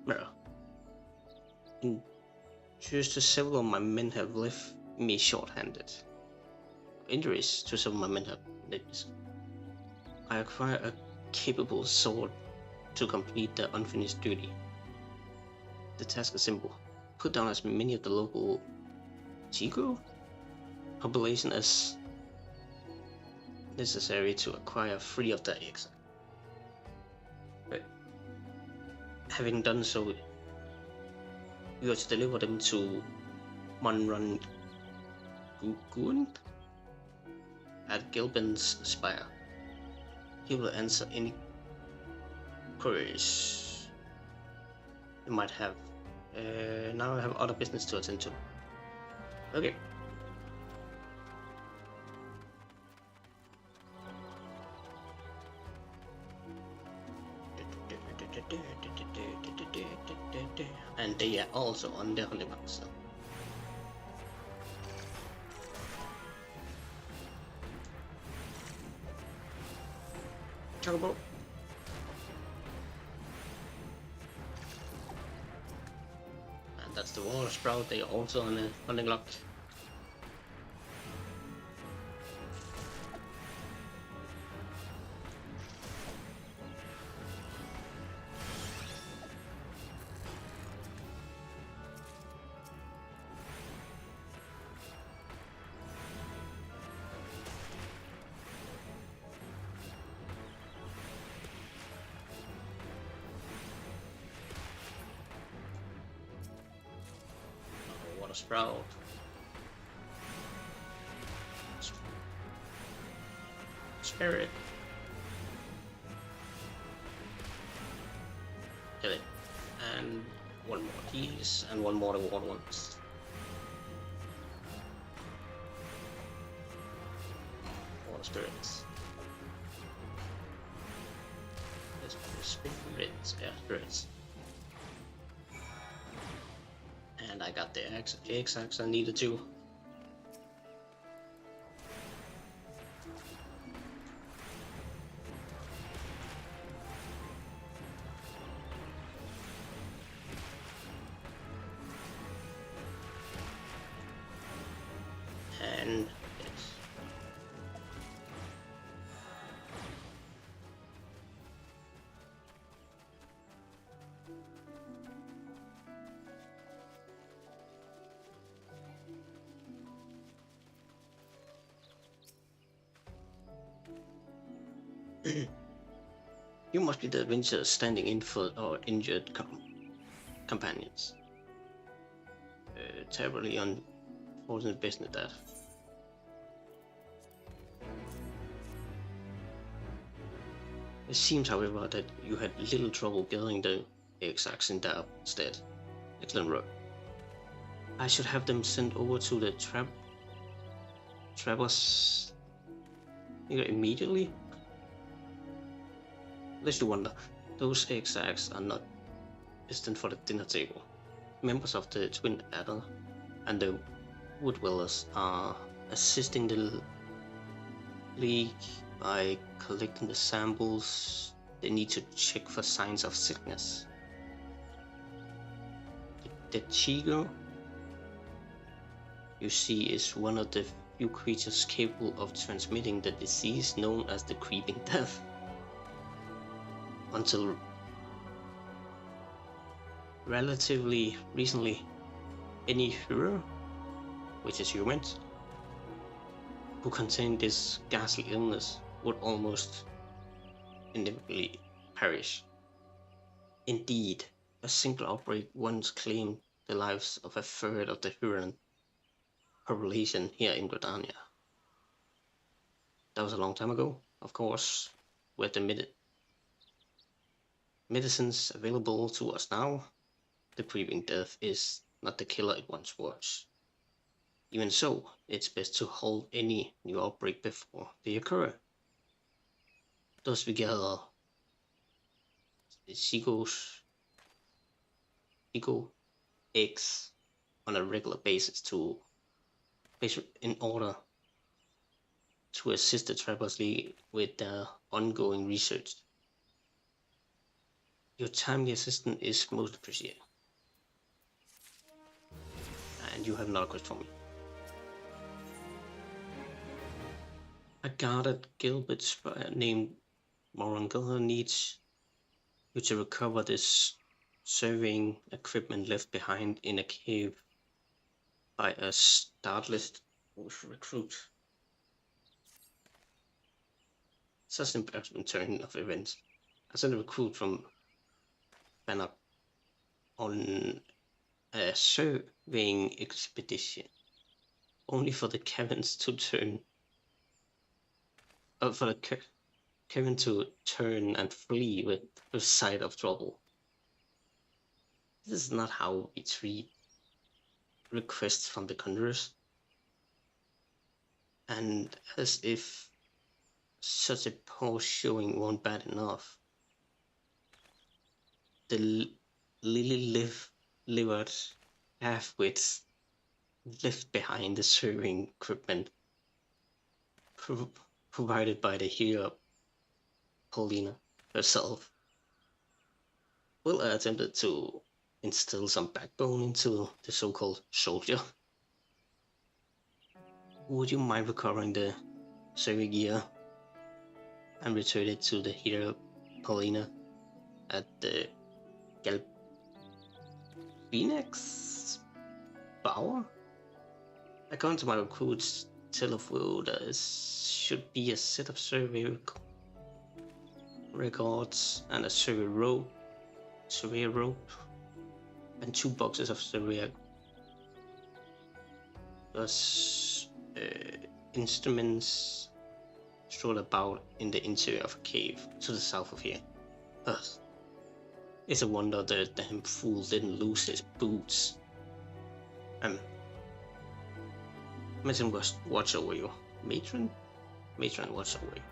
A: Mira. Just several of my men have left me short-handed. Injuries to some of my men have led me. I acquire a capable sword to complete the unfinished duty. The task is simple. Put down as many of the local Chigu population as necessary to acquire 3 of the eggs. But having done so, we are to deliver them to Monrun Gugun at Gilbin's Spire. He will answer any queries you might have. Now I have other business to attend to. Okay. And they are also on the Holy Monster. Chocobo. And that's the Water Sprout, they are also on the Hunting Lock. Sprout. Spirit. Kill it. And one more of these, and one more of the water ones. Water spirits. There's spirits. Yeah, spirits. And I got the egg sacs I needed to. And you must be the adventurers standing in for our injured companions. Terribly unfortunate business that. It seems, however, that you had little trouble gathering the exacts in their stead. Excellent work. I should have them sent over to the trappers immediately. Lest you wonder, those exacts are not destined for the dinner table. Members of the Twin Adder and the Wood Dwellers are assisting the League by collecting the samples they need to check for signs of sickness. The Chigo you see is one of the few creatures capable of transmitting the disease known as the Creeping Death. Until relatively recently, any hero, which is humans, who contained this ghastly illness would almost inevitably perish. Indeed, a single outbreak once claimed the lives of a third of the Huron population here in Gridania. That was a long time ago, of course, with the medicines available to us now. The Creeping Death is not the killer it once was. Even so, it's best to hold any new outbreak before they occur. Thus we gather the Chigo eggs on a regular basis in order to assist the Trappers League with their ongoing research. Your timely assistance is most appreciated. And you have another question for me. A guarded Gilbert Spire named Moronga needs you to recover this surveying equipment left behind in a cave by a startless recruit. Such an embarrassing turn of events. As a recruit from Bannock on a surveying expedition, only for the caverns to turn. For the Kevin to turn and flee with sight of trouble. This is not how we treat requests from the Conjurers. And as if such a poor showing weren't bad enough, the lily-livered half-wits left behind the surveying equipment provided by the hero Paulina herself. Will attempted to instill some backbone into the so-called soldier. Would you mind recovering the survey gear and return it to the hero Paulina at the Galpinax Bower? According to my recruits, Telefo, there should be a set of survey records and a survey rope, and 2 boxes of survey instruments strolled about in the interior of a cave to the south of here. It's a wonder the damn fool didn't lose his boots. Matron watch over you. Matron watch over you.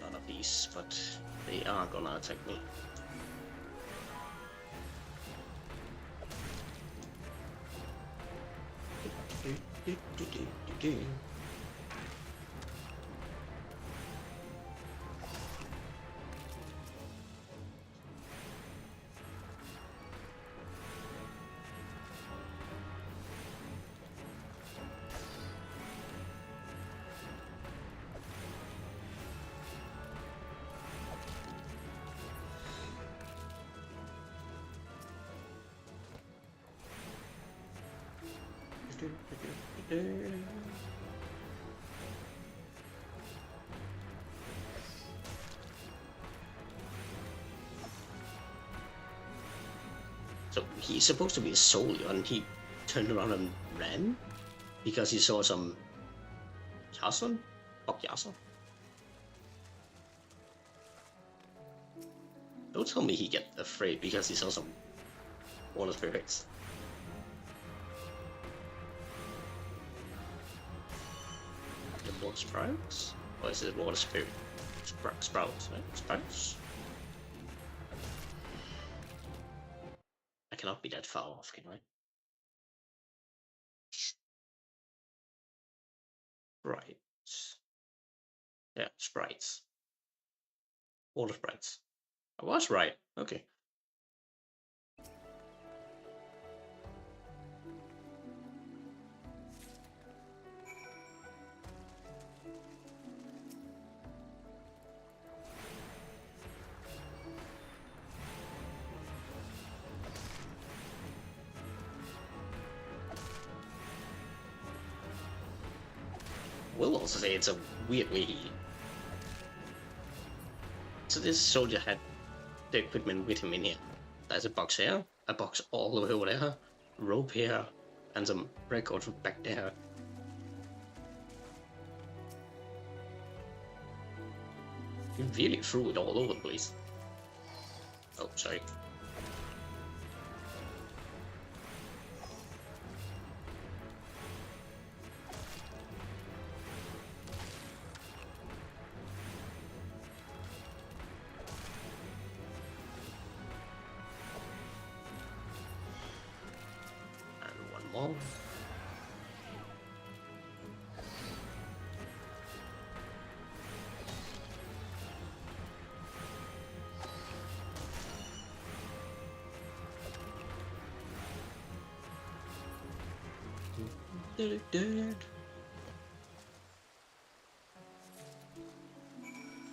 A: None of these, but they are gonna attack me. So he's supposed to be a soldier, and he turned around and ran because he saw some Jason? Fuck Jason. Don't tell me he get afraid because he saw some water spirits. The water sprouts? Or is it water spirit? Sprouts, right? Sprouts? I cannot be that far off, can I? Sprites. Yeah, sprites. Water sprites. I was right. Okay. We'll also say it's a weird way. So this soldier had the equipment with him in here. There's a box here, a box all the way over there, rope here, and some records back there. You really threw it all over the place. Oh, sorry. More.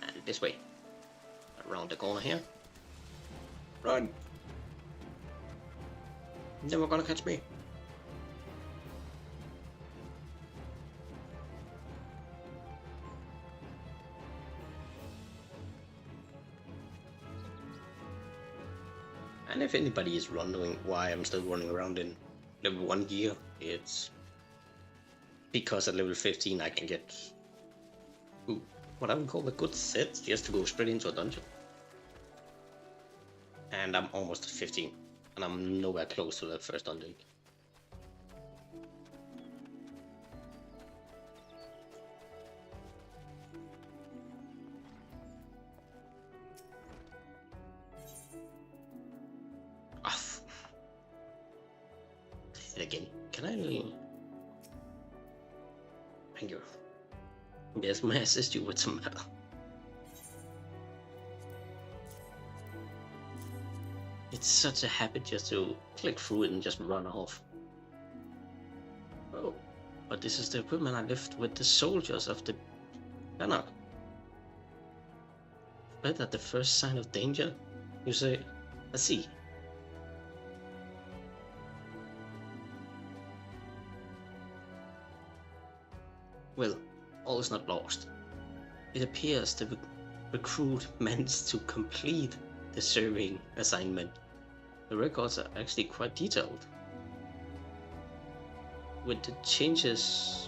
A: And this way. Around the corner here. Run! Never gonna catch me. And if anybody is wondering why I'm still running around in level 1 gear, it's because at level 15 I can get what I would call a good set just to go straight into a dungeon. And I'm almost at 15, and I'm nowhere close to the first dungeon. Again, can I really? Thank you. Yes, may I assist you with some metal? It's such a habit just to click through it and just run off. Oh, but this is the equipment I left with the soldiers of the banner. Bet at the first sign of danger, you say, "I see." Well, all is not lost. It appears the recruit managed to complete the surveying assignment. The records are actually quite detailed. With the changes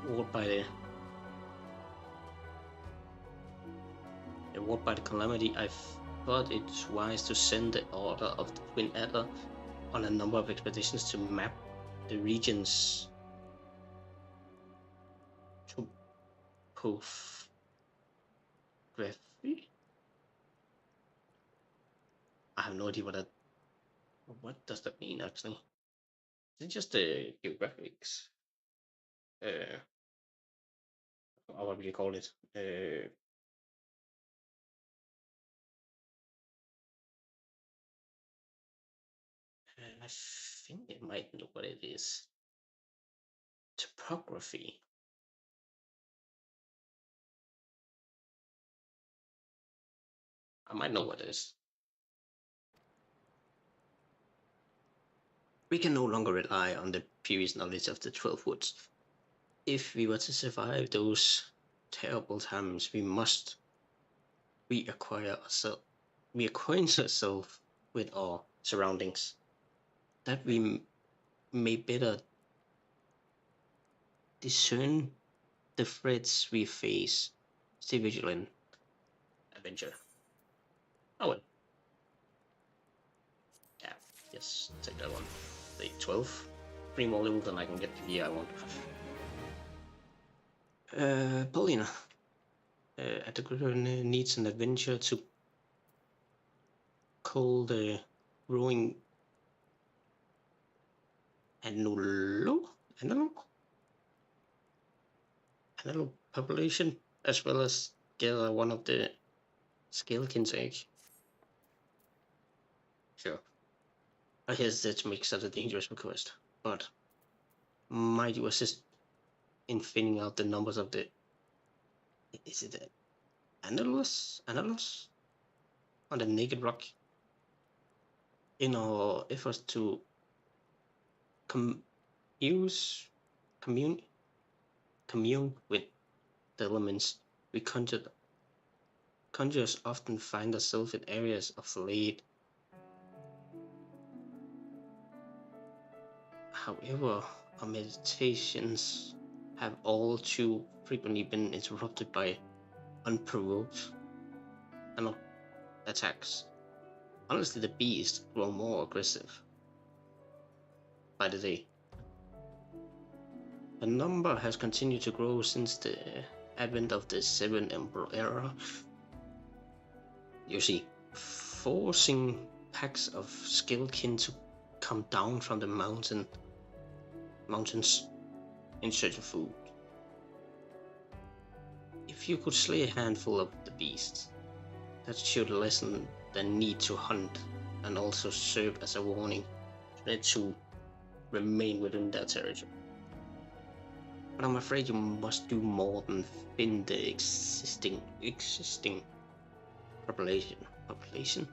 A: wrought by the calamity, I thought it's wise to send the Order of the Twin Adder on a number of expeditions to map the regions topography. I have no idea what does that mean actually. Is it just the geographics? Or what do you call it? I think I might know what it is. Topography. I might know what it is. We can no longer rely on the previous knowledge of the 12 Woods. If we were to survive those terrible times, we must reacquaint ourselves with our surroundings, that we may better discern the threats we face. Stay vigilant. Adventure. Oh well. Yeah, yes, take that one. The 12. 3 more levels than I can get the gear I want. Paulina. Atticus needs an adventure to call the growing Analo population, as well as gather one of the Scalekin's eggs. Sure. I hesitate to make such a dangerous request, but might you assist in finding out the numbers of the... Is it Analos on the Naked Rock? In our efforts to commune with the elements, we conjurers often find ourselves in areas of the late. However, our meditations have all too frequently been interrupted by unprovoked attacks. Honestly, the beasts grow more aggressive by the day. The number has continued to grow since the advent of the Seven Emperor era. You see, forcing packs of Skelekin to come down from the mountains in search of food. If you could slay a handful of the beasts, that should lessen the need to hunt and also serve as a warning to remain within their territory. But I'm afraid you must do more than thin the existing population.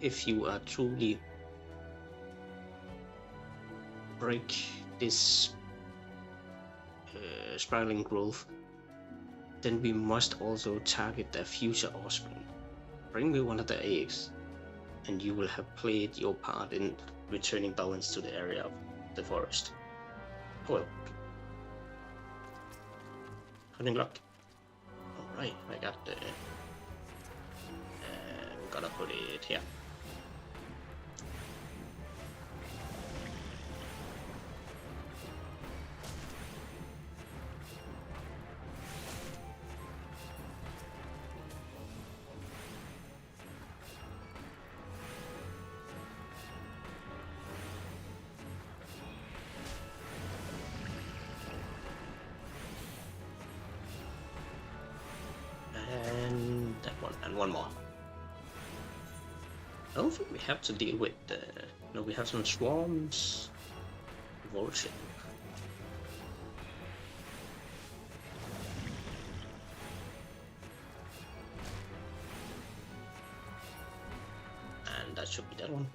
A: If you are truly break this spiraling growth, then we must also target their future offspring. Bring me one of the eggs, and you will have played your part in returning balance to the area of the forest. Well, hunting luck. Alright, I got the... gotta put it here. And that one, and one more. I don't think we have to deal with no, we have some swarms. Bullshit. And that should be that one.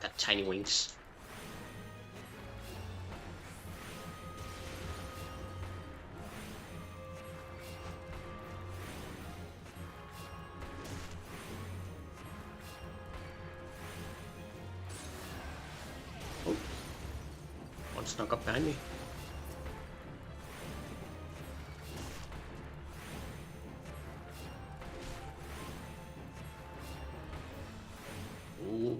A: Got tiny wings. Oh, one snuck up behind me. Ooh,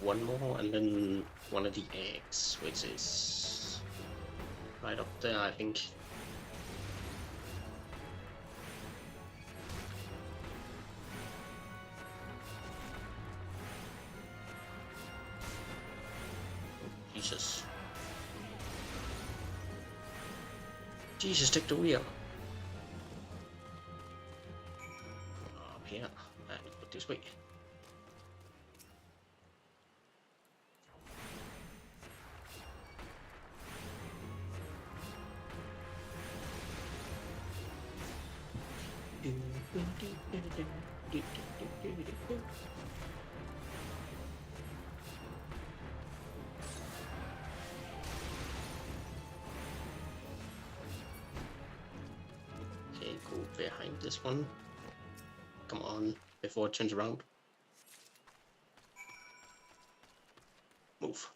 A: one more, and then one of the eggs, which is right up there, I think. Jesus. Jesus, take the wheel. Up here, and put this way. Okay, go behind this one. Come on, before it turns around. Move.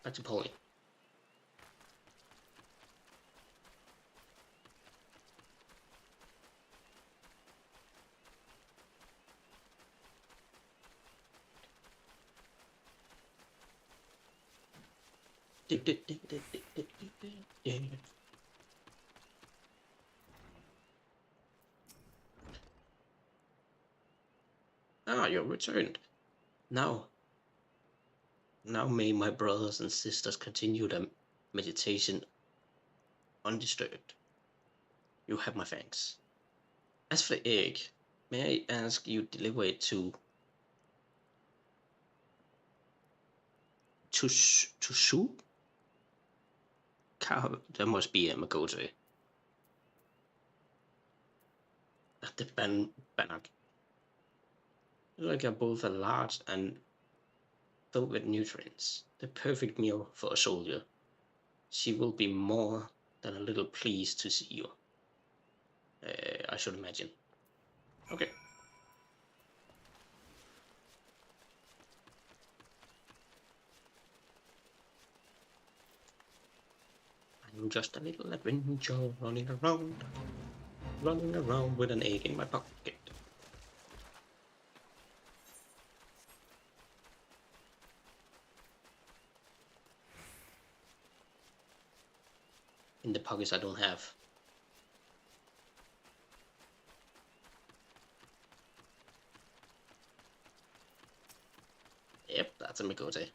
A: Back to Polly. Ah, you're returned. Now may my brothers and sisters continue their meditation undisturbed. You have my thanks. As for the egg, may I ask you deliver it to Shu? Cow, that must be a Magote. At the Bannock. Like both are large and filled with nutrients. The perfect meal for a soldier. She will be more than a little pleased to see you. I should imagine. Okay. I'm just a little adventure running around with an egg in my pocket. In the pockets I don't have. Yep, that's a Magote.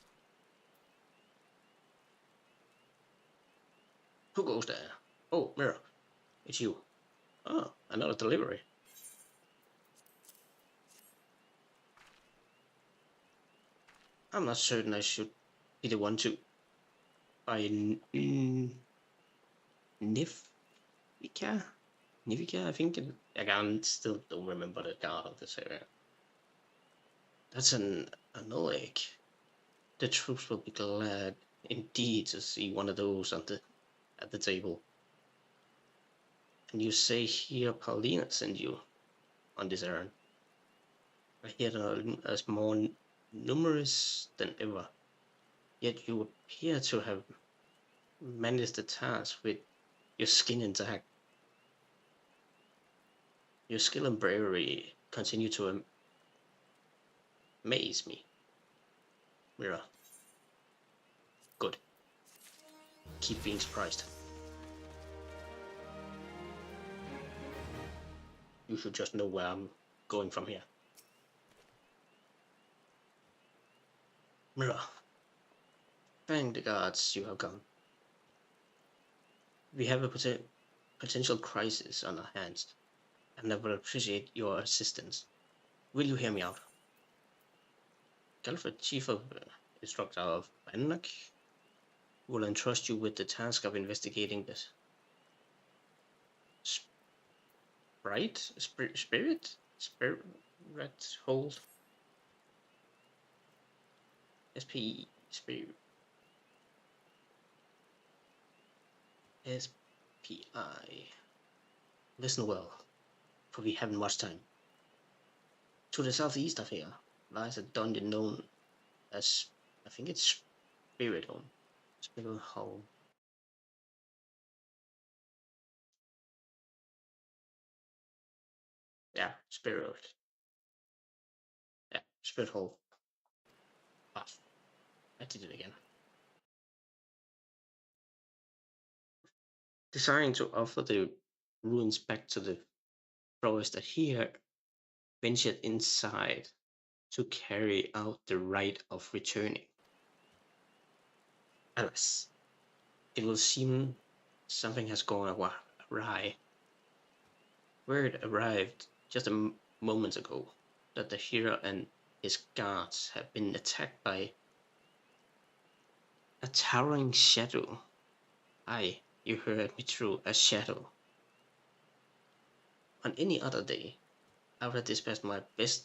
A: Who goes there? Oh, Mira, it's you. Oh, another delivery. I'm not certain I should be the one to buy Nivika, I think. I can still don't remember the card of this area. That's an egg. The troops will be glad indeed to see one of those at the table. And you say here Paulina sent you on this errand. I hear them as more numerous than ever. Yet you appear to have managed the task with your skin intact. Your skill and bravery continue to amaze me. Mira. Good. Keep being surprised. You should just know where I'm going from here. Mira. Thank the gods you have come. We have a potential crisis on our hands, and I will appreciate your assistance. Will you hear me out? Galfred, Chief of Instructor of Bannock, will entrust you with the task of investigating this spirit hold. SPI. Listen well, for we haven't much time. To the southeast of here lies a dungeon known as, I think it's Spirit Home. Spirit Home. Yeah, spirit. Yeah, spirit hole. Ah, I did it again. Desiring to offer the ruins back to the forest that here ventured inside to carry out the rite of returning. Alas, it will seem something has gone awry. Word arrived just a moment ago that the hero and his guards have been attacked by a towering shadow. Aye, you heard me true, a shadow. On any other day, I would have dispatched my best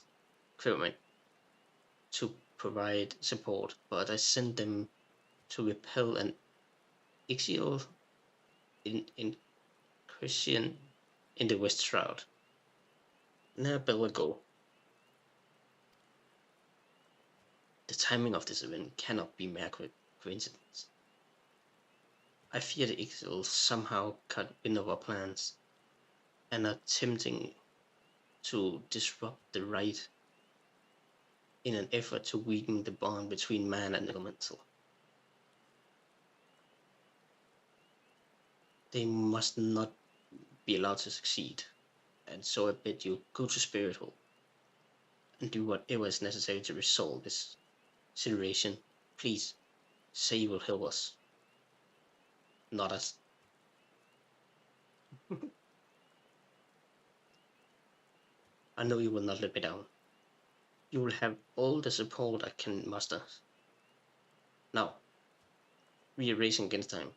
A: equipment to provide support, but I sent them to repel an axial incursion in the West Shroud. Now better go. The timing of this event cannot be mere coincidence. I fear the Ixils somehow cut wind of our plans and are attempting to disrupt the rite in an effort to weaken the bond between man and elemental. They must not be allowed to succeed, and so I bid you go to Spirit Hole and do whatever is necessary to resolve this situation. Please, say you will help us. Not us. I know you will not let me down. You will have all the support I can muster. Now, we are racing against time,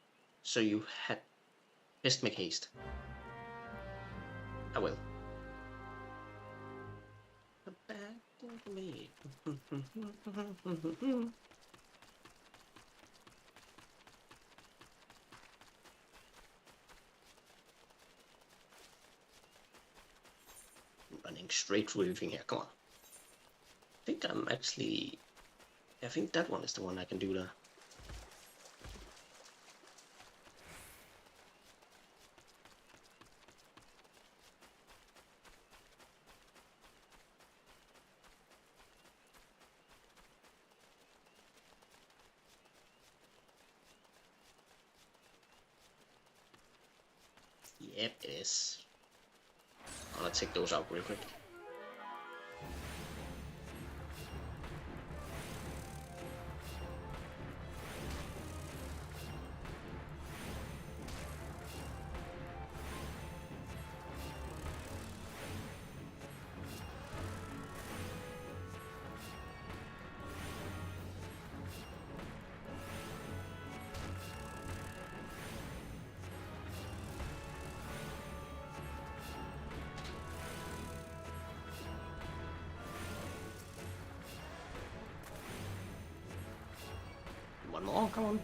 A: so you had best make haste. I will. Back to me. Running straight through everything here, come on. I think that one is the one I can do there. Yep, it is. I'm gonna take those out real quick. One more, come on.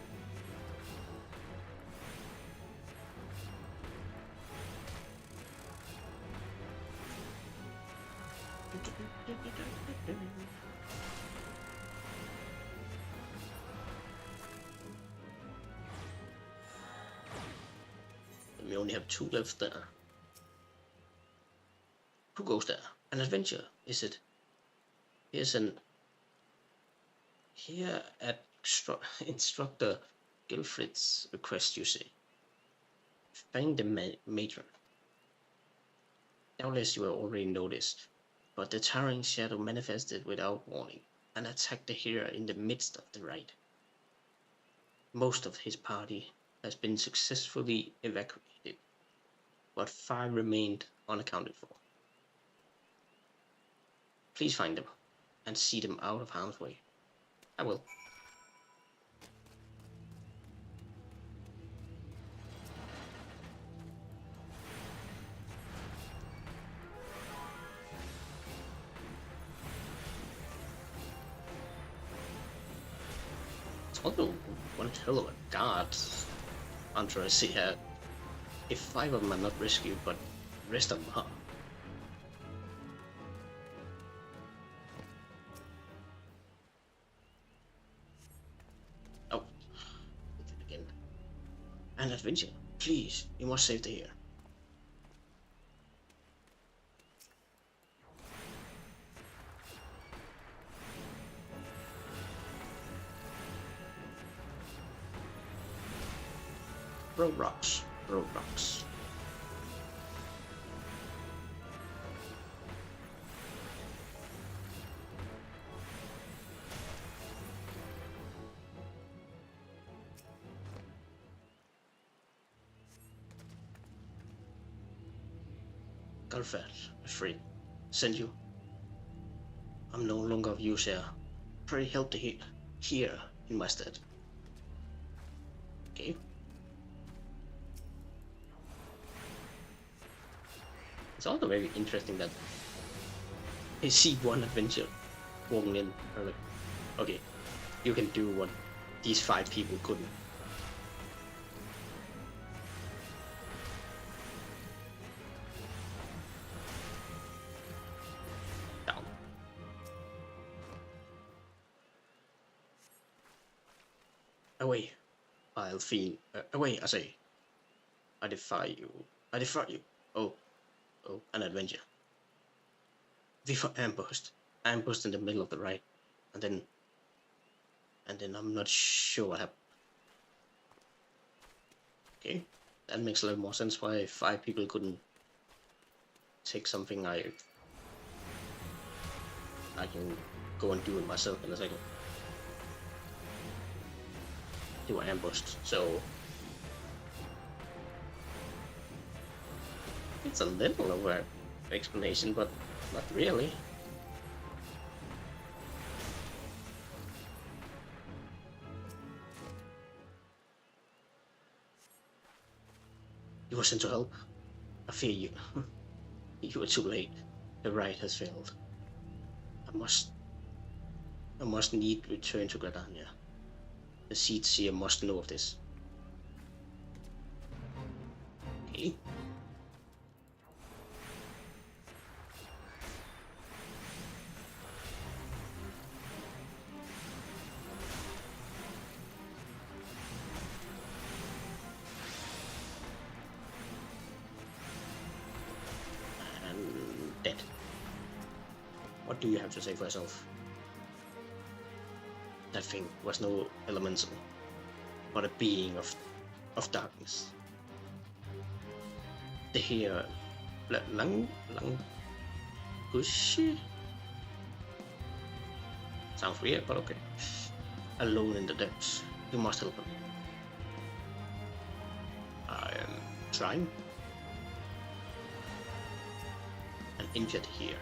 A: We only have 2 left there. Who goes there? An adventure, is it? Here at Instructor Gilfrid's request, you say. Find the matron. Doubtless you have already noticed, but the towering shadow manifested without warning and attacked the hero in the midst of the rite. Most of his party has been successfully evacuated, but 5 remained unaccounted for. Please find them and see them out of harm's way. I will. It's also one hell of a guard. I'm trying to see here. If 5 of them are not rescued, but the rest of them are. Oh, we did it again. An adventure. Please, you must save the hero. Roblox. Roblox. Galfred, free. Send you. I'm no longer of use here. Pray help to here in my stead. Okay. It's also very interesting that I see one adventure walking in. I'm like, okay, you can do what these 5 people couldn't. Down. Away, I'll fiend. Away, I say. I defy you. I defy you. Oh, an adventure. We were ambushed in the middle of the ride, and then I'm not sure what happened. Okay, that makes a little more sense why 5 people couldn't take something I can go and do it myself in a second. They were ambushed, so it's a little of an explanation, but not really. You were sent to help. I fear you. You were too late. The ride has failed. I must need return to Gridania. The seeds here must know of this. Okay. Dead. What do you have to say for yourself? That thing was no elemental, but a being of darkness. The here Langushi? Sounds weird, but okay. Alone in the depths. You must help him. I am trying. And injured here.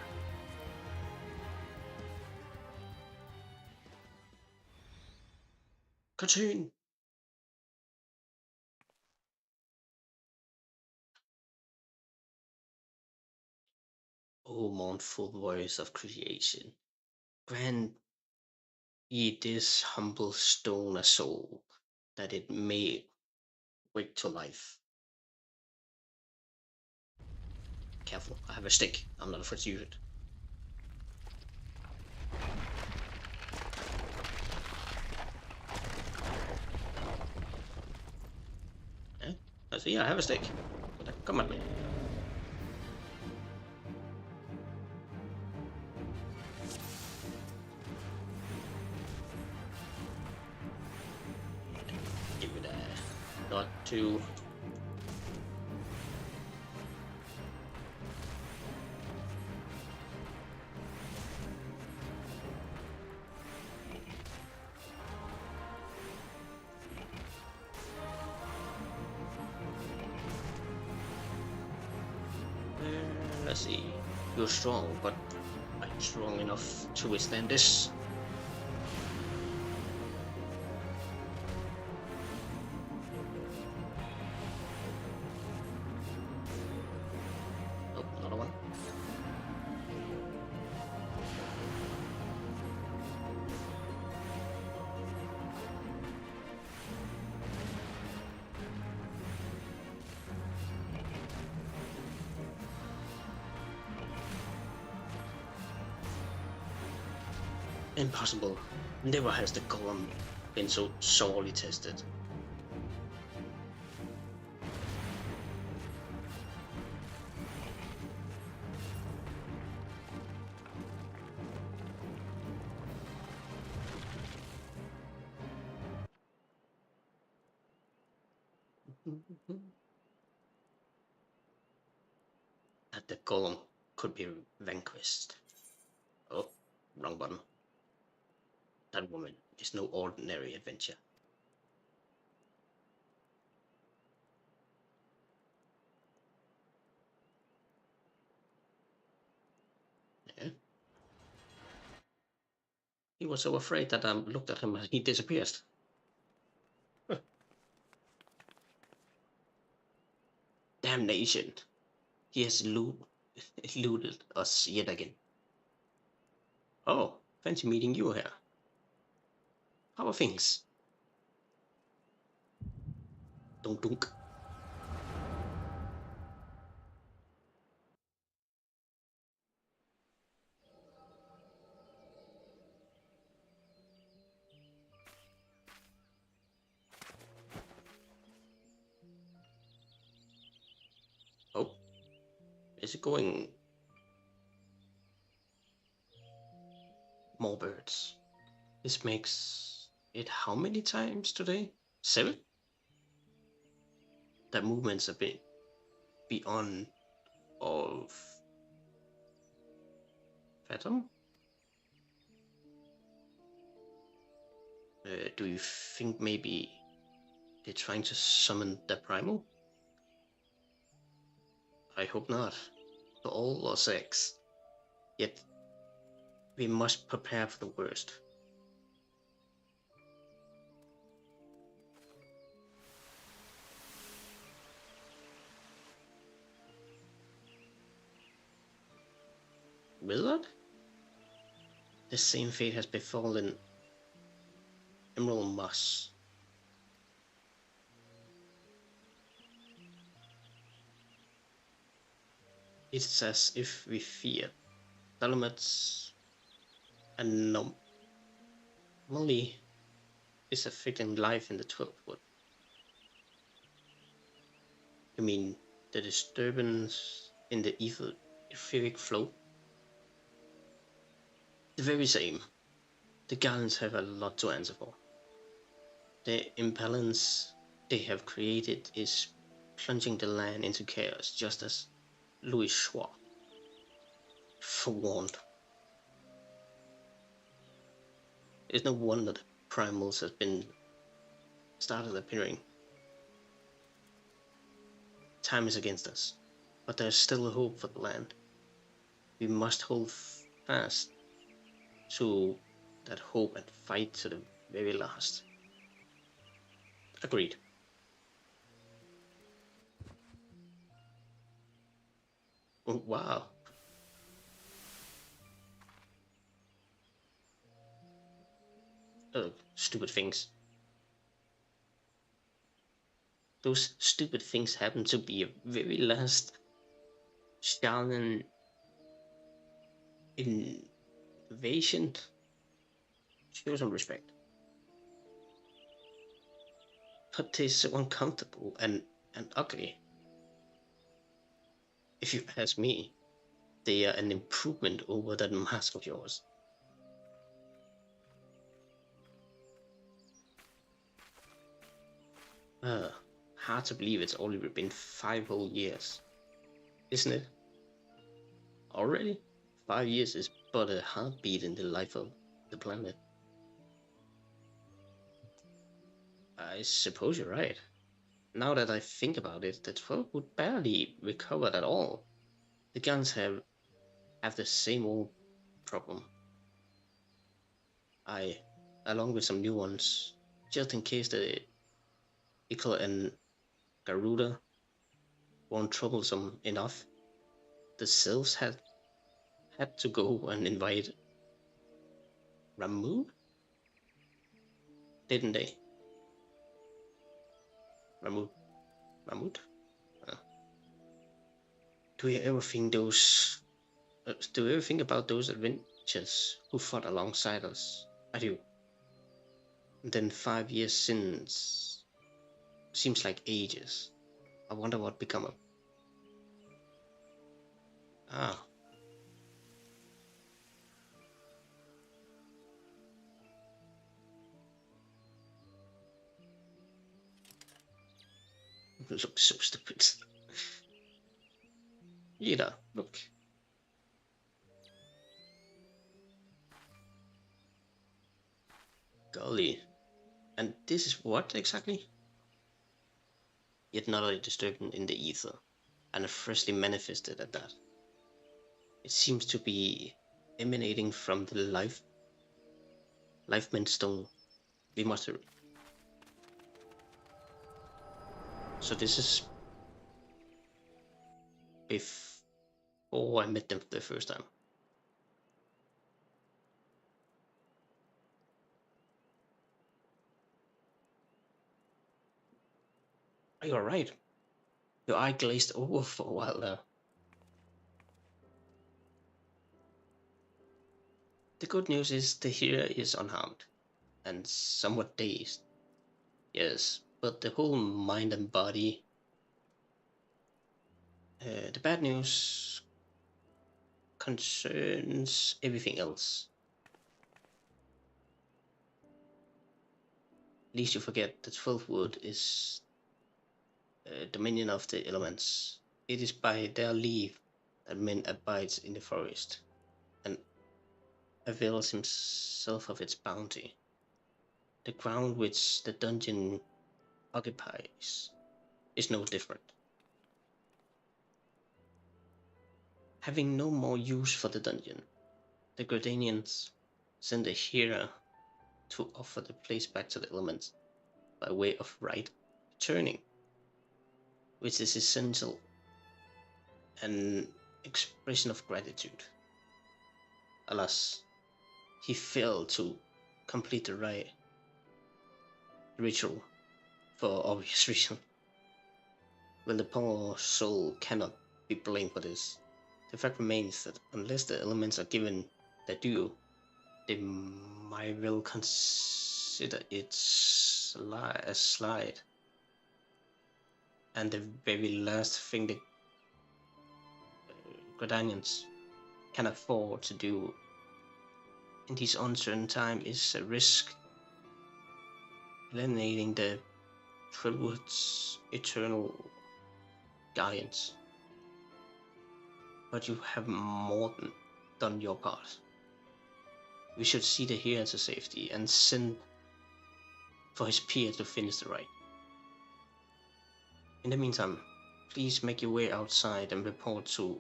A: Katyn! O mournful voice of creation, grant ye this humble stone a soul, that it may wake to life. Careful, I have a stick. I'm not afraid to use it. Yeah, I see, I have a stick. Come at me. Give it a not too. Let's see. You're strong, but I'm strong enough to withstand this. Oh, another one. Impossible. Never has the golem been so sorely tested. That the golem could be vanquished. Oh, wrong button. That woman is no ordinary adventure. Yeah. He was so afraid that I looked at him and he disappeared. Damnation! He has eluded us yet again. Oh, fancy meeting you here. How are things? Dunk dunk. Oh, is it going? More birds. This makes it how many times today? 7? That movement's a bit beyond of Phantom. Do you think maybe they're trying to summon the primal? I hope not. For all or 6. Yet we must prepare for the worst. Wizard? The same fate has befallen Emerald Moss. It's as if we fear Dolomit's anomaly is affecting life in the 12th wood. You mean the disturbance in the etheric flow? The very same. The Guardians have a lot to answer for. The imbalance they have created is plunging the land into chaos, just as Louis Schwab forewarned. It's no wonder the primals has been started appearing. Time is against us, but there's still a hope for the land. We must hold fast to that hope and fight to the very last. Agreed. Oh, wow. Stupid things. Those stupid things happen to be a very last Shaolin invasion. Show some respect. But they're so uncomfortable and ugly. If you ask me, they are an improvement over that mask of yours. Hard to believe it's only been 5 whole years, isn't it? Already? 5 years is but a heartbeat in the life of the planet. I suppose you're right. Now that I think about it, the 12 would barely recover at all. The guns have the same old problem. Along with some new ones, just in case the Ikel and Garuda weren't troublesome enough, the Sylphs had to go and invite Ramuh, didn't they? Ramuh? Do you ever think about those adventures who fought alongside us? I do. And then 5 years since seems like ages. I wonder what become of. Look so stupid. Yida, look. Golly. And this is what exactly? Yet another disturbance in the ether, and freshly manifested at that. It seems to be emanating from the Lifement Stone. We must hurry. So this is before I met them the first time. Are you alright? Your eye glazed over for a while there. The good news is the hero is unharmed, and somewhat dazed. Yes, but the whole mind and body... the bad news concerns everything else. Least you forget that 12 wood is dominion of the elements. It is by their leave that men abides in the forest, and avails himself of its bounty. The ground which the dungeon occupies is no different. Having no more use for the dungeon, the Gradanians send a hero to offer the place back to the elements by way of right returning, which is essential, an expression of gratitude. Alas, he failed to complete the ritual for obvious reason. Well, the poor soul cannot be blamed for this. The fact remains that unless the elements are given their due, they might well consider it a slide. And the very last thing the Gradanians can afford to do in this uncertain time is a risk eliminating the Trillwood's eternal guardians. But you have more than done your part. We should see the hero to safety and send for his peer to finish the rite. In the meantime, please make your way outside and report to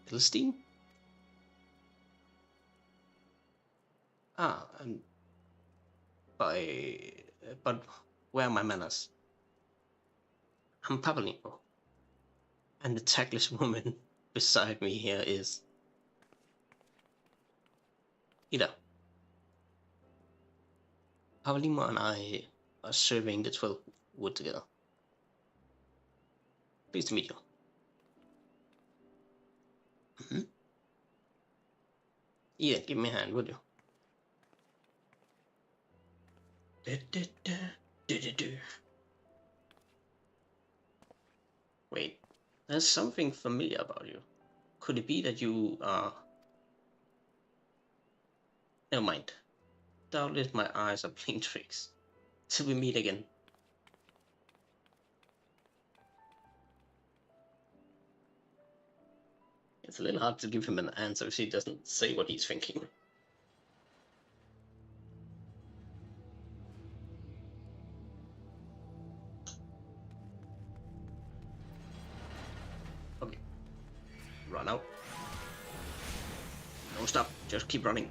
A: Philistine? And but where are my manners? I'm Papalino, and the tactless woman beside me here is Ida. Papalino and I are serving the 12 wood together. Pleased to meet you. Yeah, give me a hand, would you? Wait, there's something familiar about you. Could it be that you are... Never mind. Doubtless my eyes are playing tricks. Till we meet again. It's a little hard to give him an answer if he doesn't say what he's thinking. Okay. Run out. Don't stop, just keep running.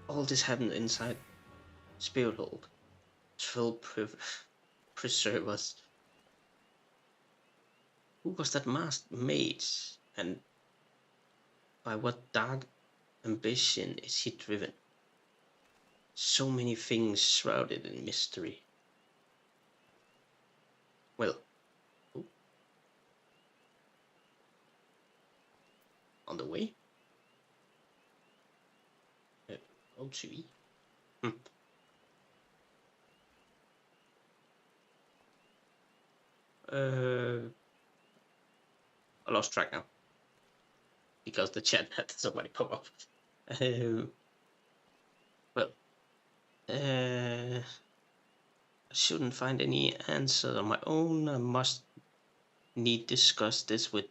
A: All this happened inside Spirit Hold. 12 preservers. Who was that masked mage, and by what dark ambition is he driven? So many things shrouded in mystery. Well, on the way? O2E? I lost track now. Because the chat had somebody pop up. Well, I shouldn't find any answer on my own. I must discuss this with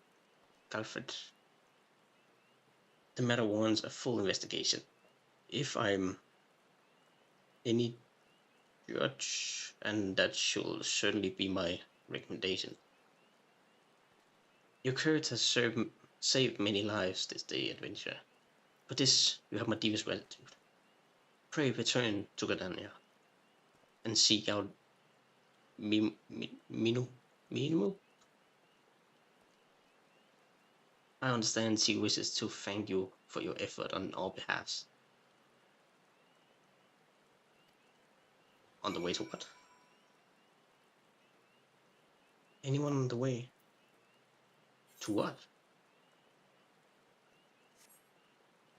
A: Galfred. The matter warrants a full investigation. If I'm any judge, and that should certainly be my recommendation. Your courage has saved many lives this day, adventure. For this, you have my deepest gratitude. Pray return to Gardania and seek out Minu. I understand she wishes to thank you for your effort on our behalf. On the way to what? Anyone on the way? To what?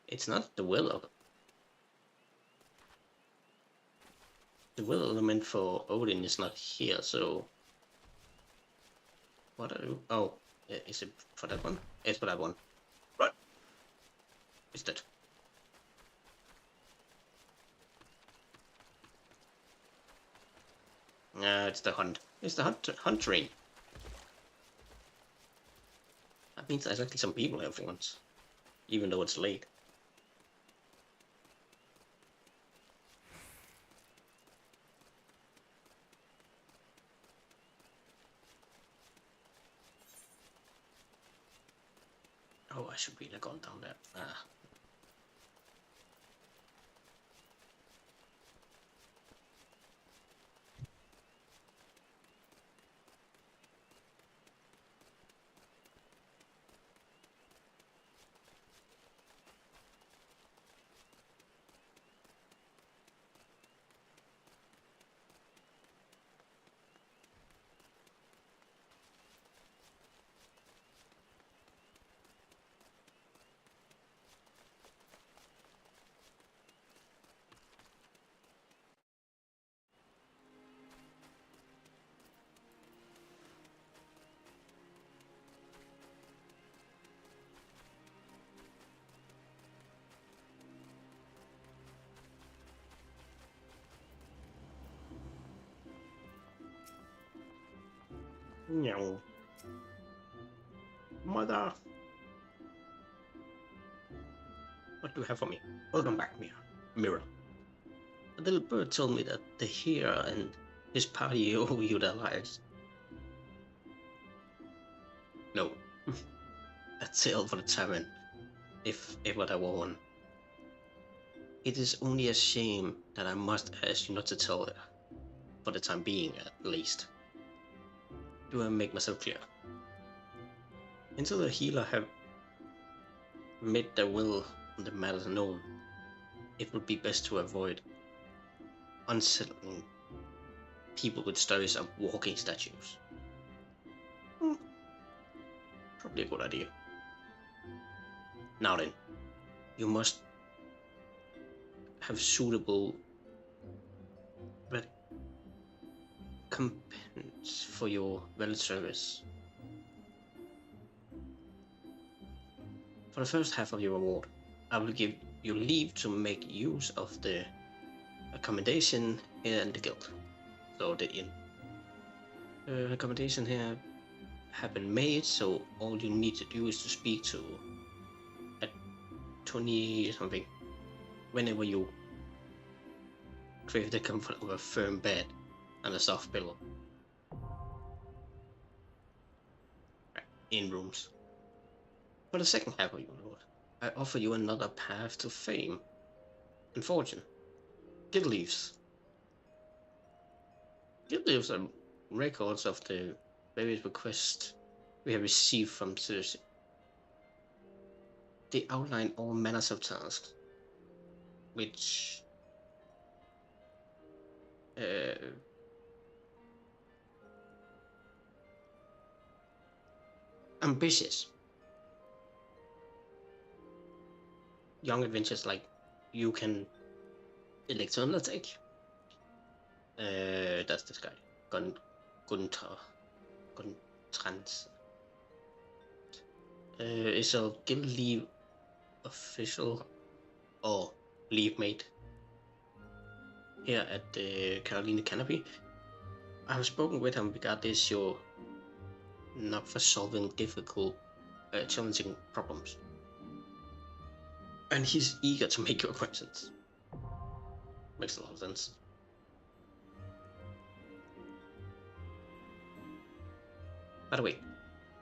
A: It's not the will. The will element for Odin is not here, so... What are you... Oh, is it for that one? It's for that one. Right. It's that. It's the hunt. It's the hunt train. That means there's actually some people here for once. Even though it's late. Oh, I should really have gone down there. No. Mother. What do you have for me? Welcome back, Mirror. A little bird told me that the hero and his party owe you their lives. No. A tale for the tavern, if ever there were one. It is only a shame that I must ask you not to tell her, for the time being at least. Do I make myself clear? Until the healer have made their will on the matters known, it would be best to avoid unsettling people with stories of walking statues. Probably a good idea. Now then, you must have suitable recompense for your valid service. For the first half of your reward, I will give you leave to make use of the accommodation here in the guild. So the inn. Accommodation here have been made, so all you need to do is to speak to a 20 something whenever you crave the comfort of a firm bed and a soft pillow. In rooms. For the second half of your reward, I offer you another path to fame and fortune. Guild leaves. Guild leaves are records of the various requests we have received from Circe. They outline all manners of tasks, which ambitious young adventures like you can elect to undertake. That's this guy, Guntrans. Is a guild leave official or leave mate here at the Caroline Canopy. I have spoken with him regarding this issue, not for solving difficult, challenging problems. And he's eager to make your acquaintance. Makes a lot of sense. By the way,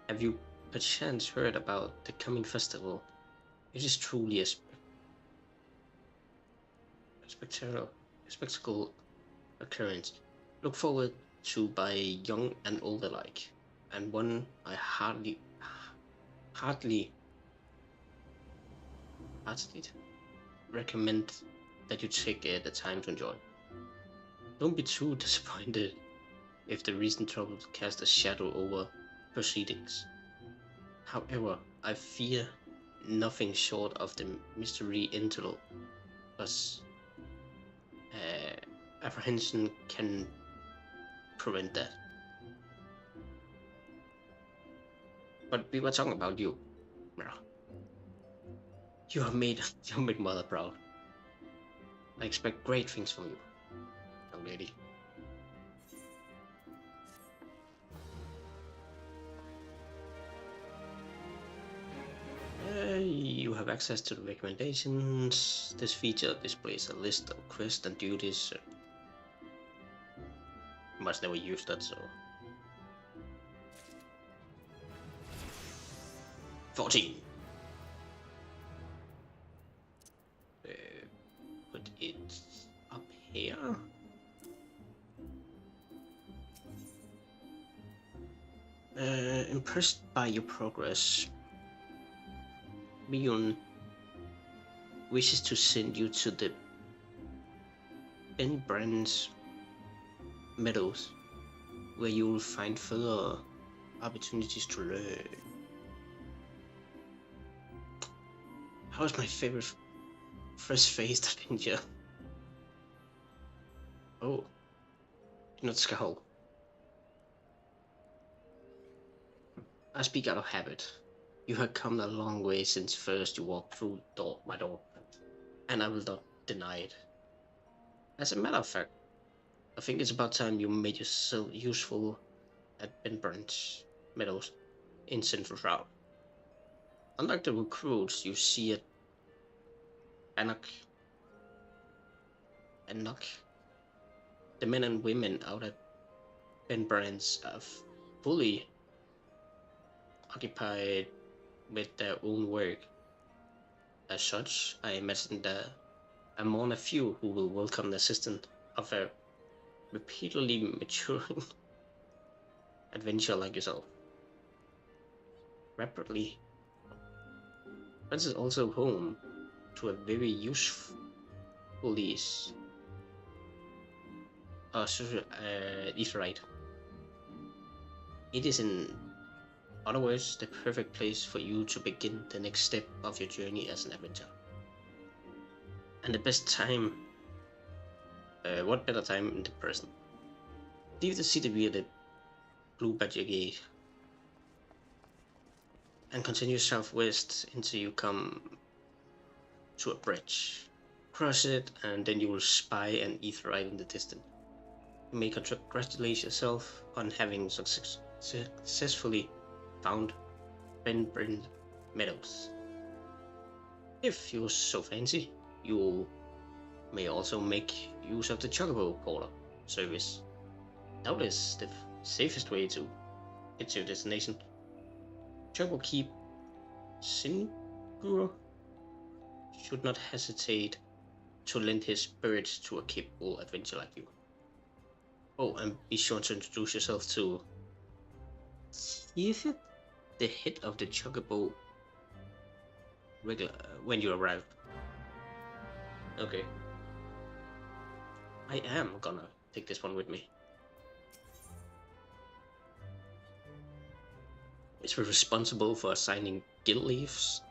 A: have you perchance heard about the coming festival? It is truly a spectacle occurrence. Look forward to by young and old alike, and one I heartily recommend that you take the time to enjoy. Don't be too disappointed if the recent troubles cast a shadow over proceedings. However, I fear nothing short of the mystery interval, thus apprehension can prevent that. But we were talking about you, Mira. You have made mother proud. I expect great things from you, young lady. You have access to the recommendations. This feature displays a list of quests and duties. You must never use that, so. 14. Put it up here. Impressed by your progress, Mion wishes to send you to the Ben Brands Meadows, where you will find further opportunities to learn. How's my favorite fresh-faced adventure? Oh, do not scowl. I speak out of habit. You have come a long way since first you walked through my door, and I will not deny it. As a matter of fact, I think it's about time you made yourself useful at Ben Branch Meadows in Central Shroud. Unlike the recruits you see at Anok, the men and women out at Ben Branch are fully occupied with their own work. As such, I imagine there are more than a few who will welcome the assistance of a repeatedly maturing adventure like yourself. Rapidly, Branch is also home to a very useful police. Right. It is in other words the perfect place for you to begin the next step of your journey as an adventurer. And the best time, what better time in the present? Leave the city via the Blue Badger Gate and continue southwest until you come to a bridge. Cross it and then you will spy an aetheryte in the distance. You may congratulate yourself on having successfully found Ben Brands Meadows. If you so fancy, you may also make use of the Chocobo Porter service. Doubtless the safest way to get to your destination. Chocobo Keep Singur should not hesitate to lend his spirit to a capable adventurer like you. Oh, and be sure to introduce yourself to Keith, the head of the Chocobo when you arrive. Okay. I am gonna take this one with me. Is responsible for assigning guild leaves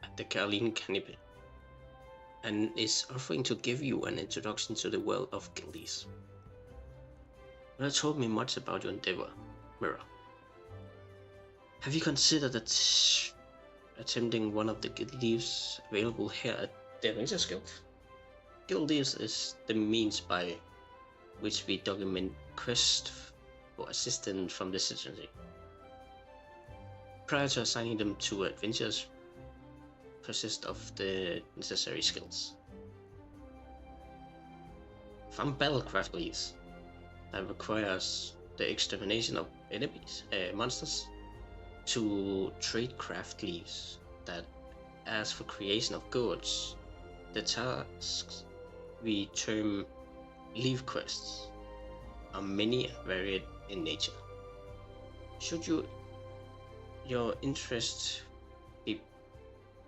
A: at the Caroline Canopy, and is offering to give you an introduction to the world of guildies. That told me much about your endeavor, Mira. Have you considered that attempting one of the guild leaves available here at the Adventures Guild. Guild leaves is the means by which we document quests for assistance from the citizenry. Prior to assigning them to adventures, possessed of the necessary skills. Farm battlecraft leaves that requires the extermination of enemies, monsters, to trade craft leaves that ask for creation of goods. The tasks we term leaf quests are many and varied in nature. Should your interest be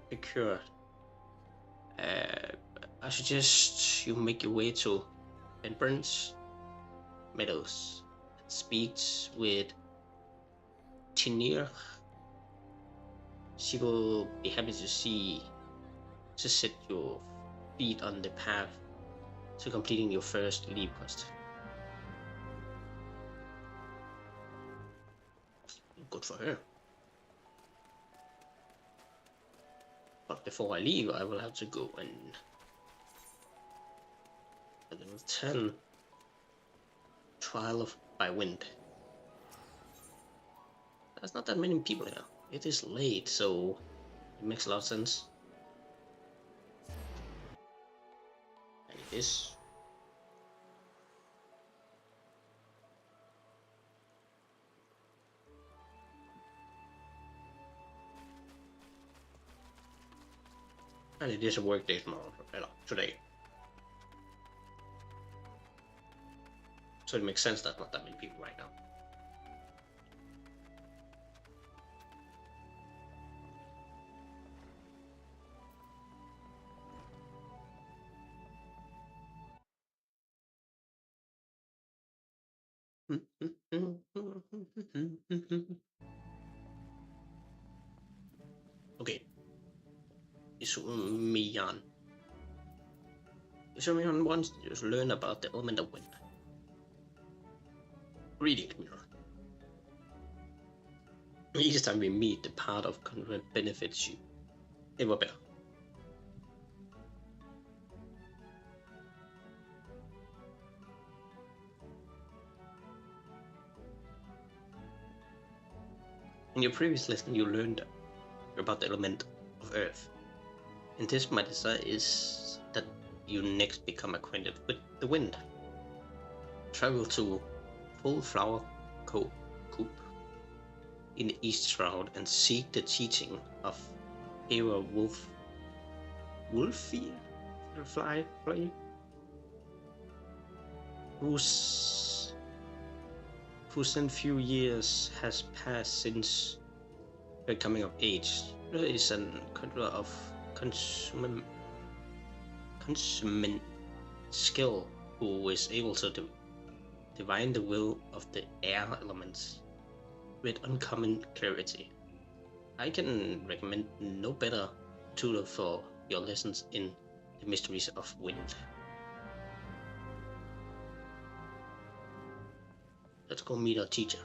A: procured, I suggest you make your way to Benburns Meadows and speak with Tinir. She will be happy to set your feet on the path to completing your first leap quest. Good for her. But before I leave, I will have to go and level 10 Trial by Wind. There's not that many people here. It is late, so it makes a lot of sense. And it is. And it is a work day tomorrow, today. So it makes sense that not that many people right now. Okay. Isumiyan. Isumiyan wants to learn about the element of wind. Greetings, Mirror. Each time we meet, the path of convent benefits you. Ever better. In your previous lesson, you learned about the element of earth. And this, my desire is that you next become acquainted with the wind. Travel to Full Flower Coop in the East Shroud and seek the teaching of Hera Wolfie, whose few years has passed since her coming of age. There is an conjurer of consummate skill who is able to divine the will of the air elements with uncommon clarity. I can recommend no better tutor for your lessons in the mysteries of wind. Let's go meet our teacher.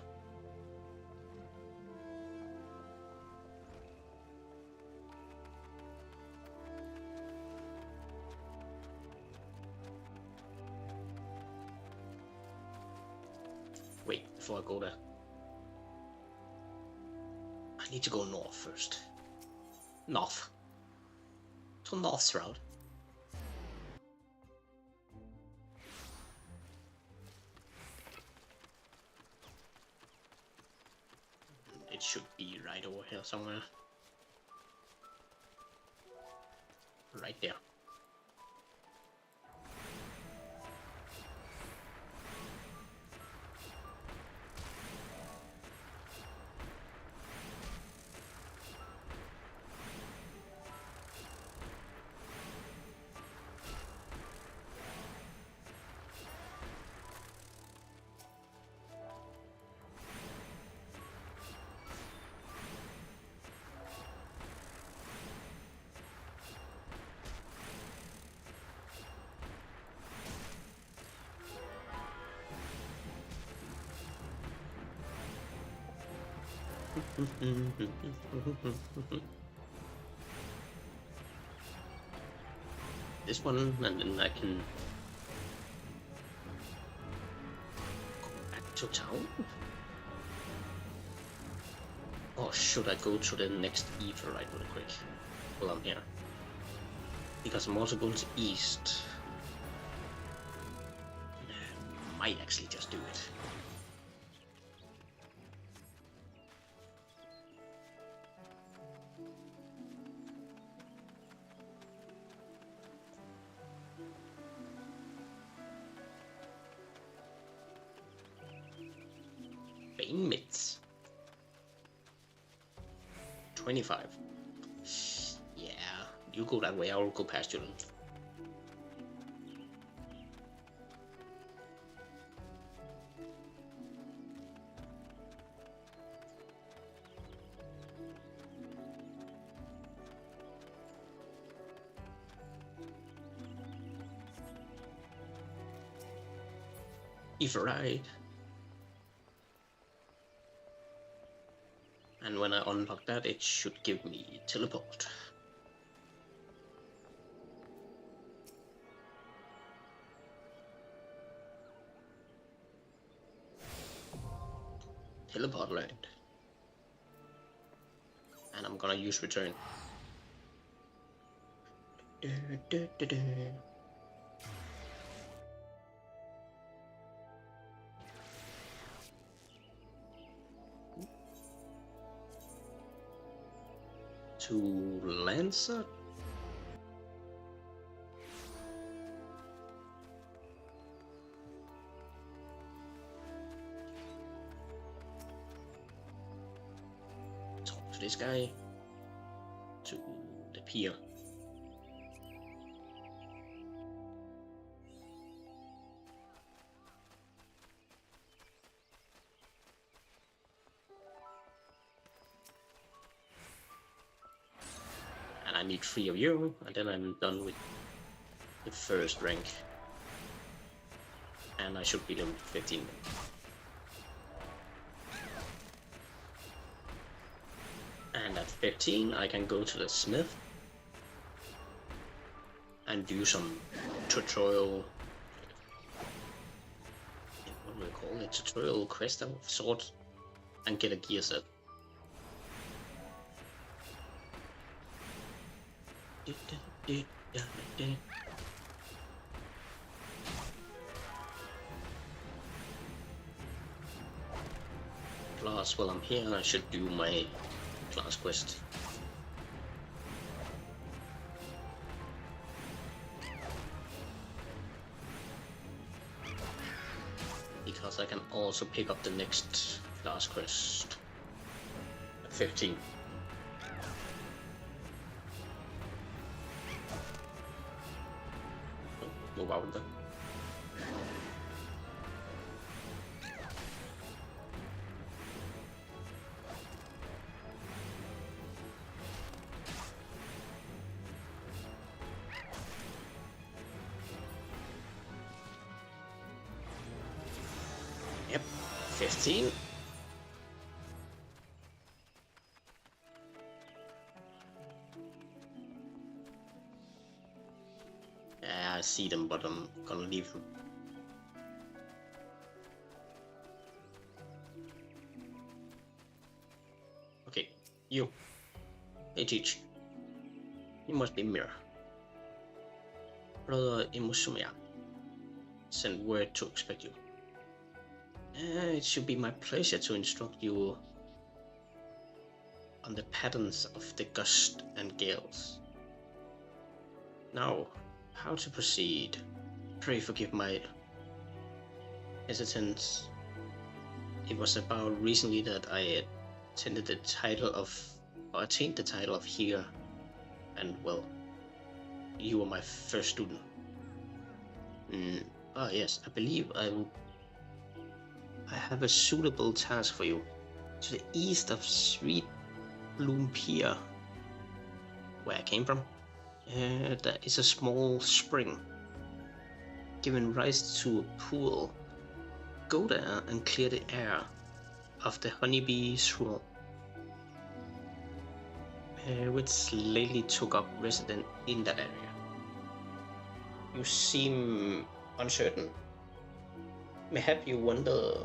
A: Wait, before I go there, I need to go north first. North. To North Shroud. It should be right over here somewhere. Right there. this one, and then I can go back to town. Or should I go to the next Aetheryte really quick while I'm here? Because I'm also going to east. Might actually just do it. Bane Mitts. 25. Yeah, you go that way, I'll go past you then. Aetheryte. And when I unlock that, it should give me teleport. Teleport land. And I'm gonna use return. To Lancer. Talk to this guy. To the pier. And I need 3 of you, and then I'm done with the first rank. And I should be level 15. And at 15 I can go to the smith and do some tutorial, what do we call it, tutorial quest of sorts, and get a gear set. Plus, while I'm here, I should do my class quest. Because I can also pick up the next class quest at 15. Move out then. Yep, 15. I see them, but I'm gonna leave them. Okay, you. Hey, Teach. You must be Mirror. Brother Imusumiya sent word to expect you. It should be my pleasure to instruct you on the patterns of the gust and gales. Now, how to proceed? Pray forgive my hesitance. It was about recently that I attained the title of Healer, and well, you were my first student. Yes, I believe I have a suitable task for you. To the east of Sweet Bloom Pier, where I came from, there is a small spring, giving rise to a pool. Go there and clear the air of the honeybee swarm, which lately took up residence in that area. You seem uncertain. Mayhap you wonder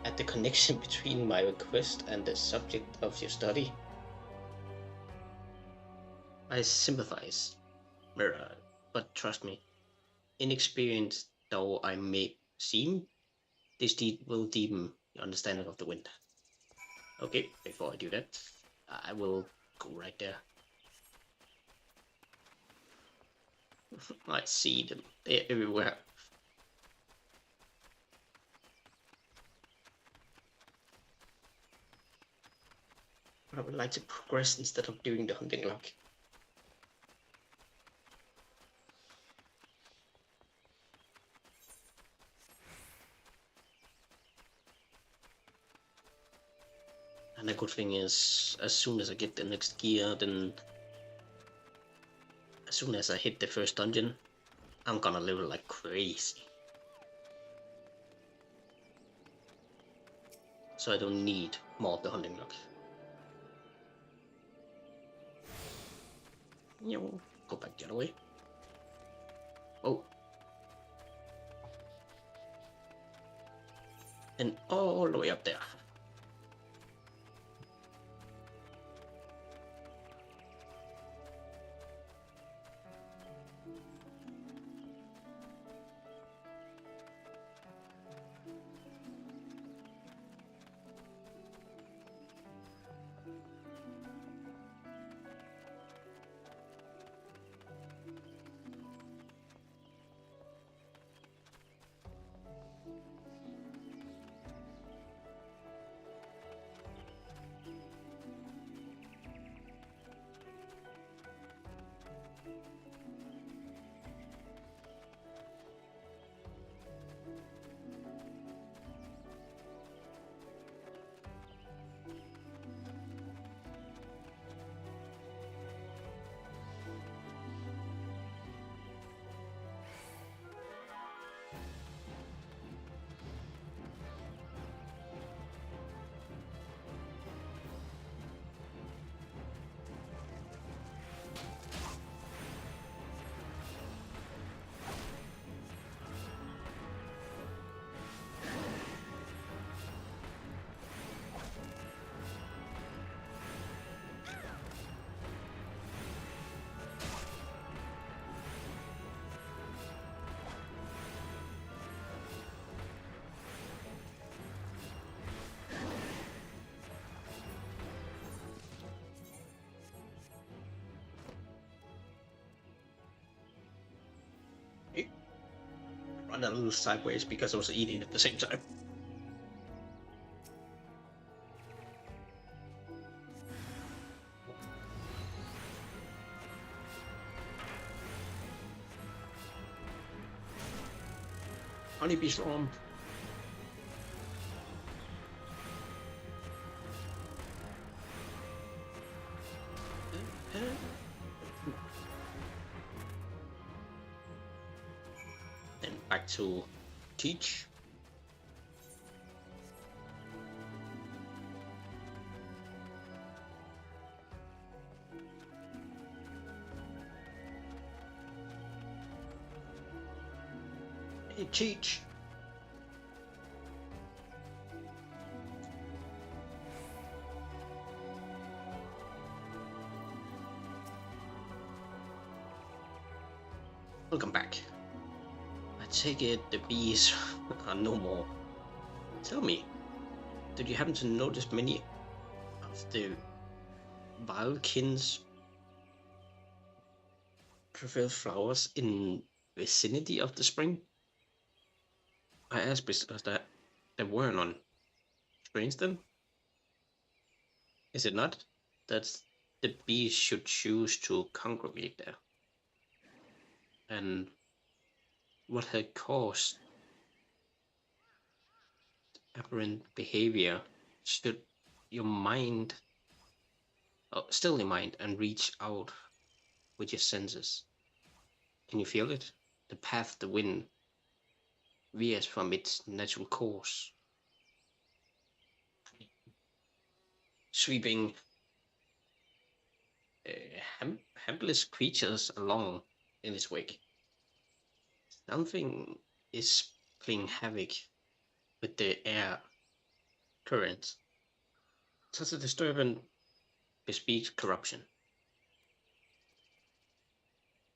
A: at the connection between my request and the subject of your study. I sympathize, Mira, but trust me, inexperienced though I may seem, this deed will deepen your understanding of the wind. Okay, before I do that, I will go right there. I see them. They're everywhere. But I would like to progress instead of doing the hunting log. And the good thing is, as soon as I get the next gear, then as soon as I hit the first dungeon, I'm gonna level like crazy. So I don't need more of the hunting log. Go back the other way. Oh. And all the way up there. Run a little sideways because I was eating at the same time. Honeybee swarm. And back to teach. Hey, teach. Welcome back. I take it the bees are no more. Tell me, did you happen to notice many of the Wildkins prefer flowers in vicinity of the spring? I asked because there were none. Strange then? Is it not that the bees should choose to congregate there? And what had caused aberrant behavior should your mind still your mind and reach out with your senses? Can you feel it? The path the wind veers from its natural course, sweeping helpless creatures along in its wake. Something is playing havoc with the air currents. Such a disturbance bespeaks corruption.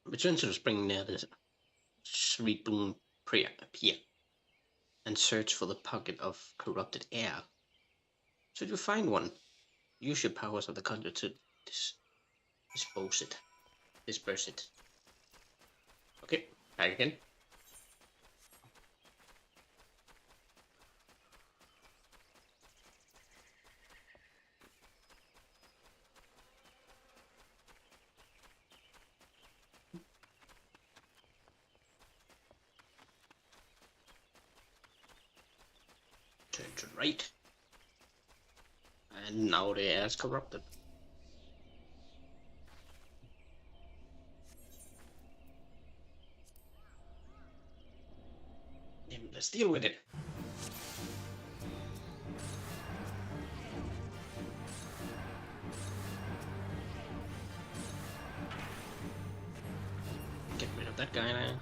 A: Return to the spring near the sweet bloom pier and search for the pocket of corrupted air. Should you find one, use your powers of the conjure to disperse it. Okay, back again. Turn to the right. And now the air is corrupted. And let's deal with it. Get rid of that guy now.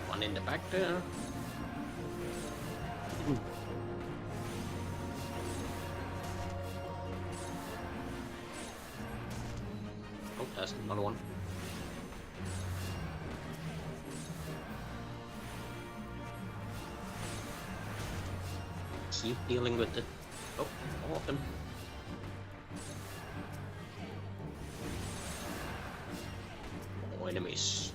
A: One in the back there. Oh, that's another one. Keep dealing with it. Oh, all of them. More enemies.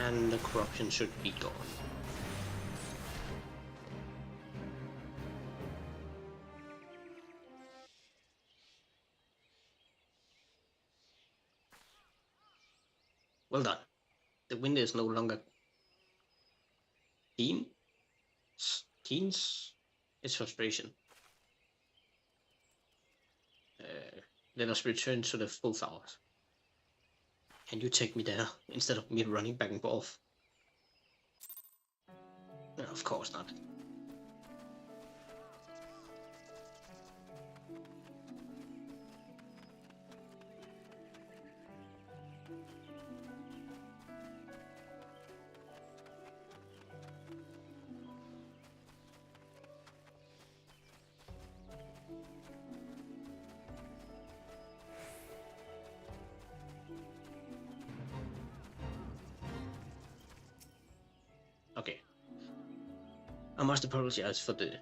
A: And the corruption should be gone. Well done. The wind is no longer keen. Keens its frustration. Let us return to the full hours. Can you take me there instead of me running back and forth? No, of course not. Okay. I must apologize for the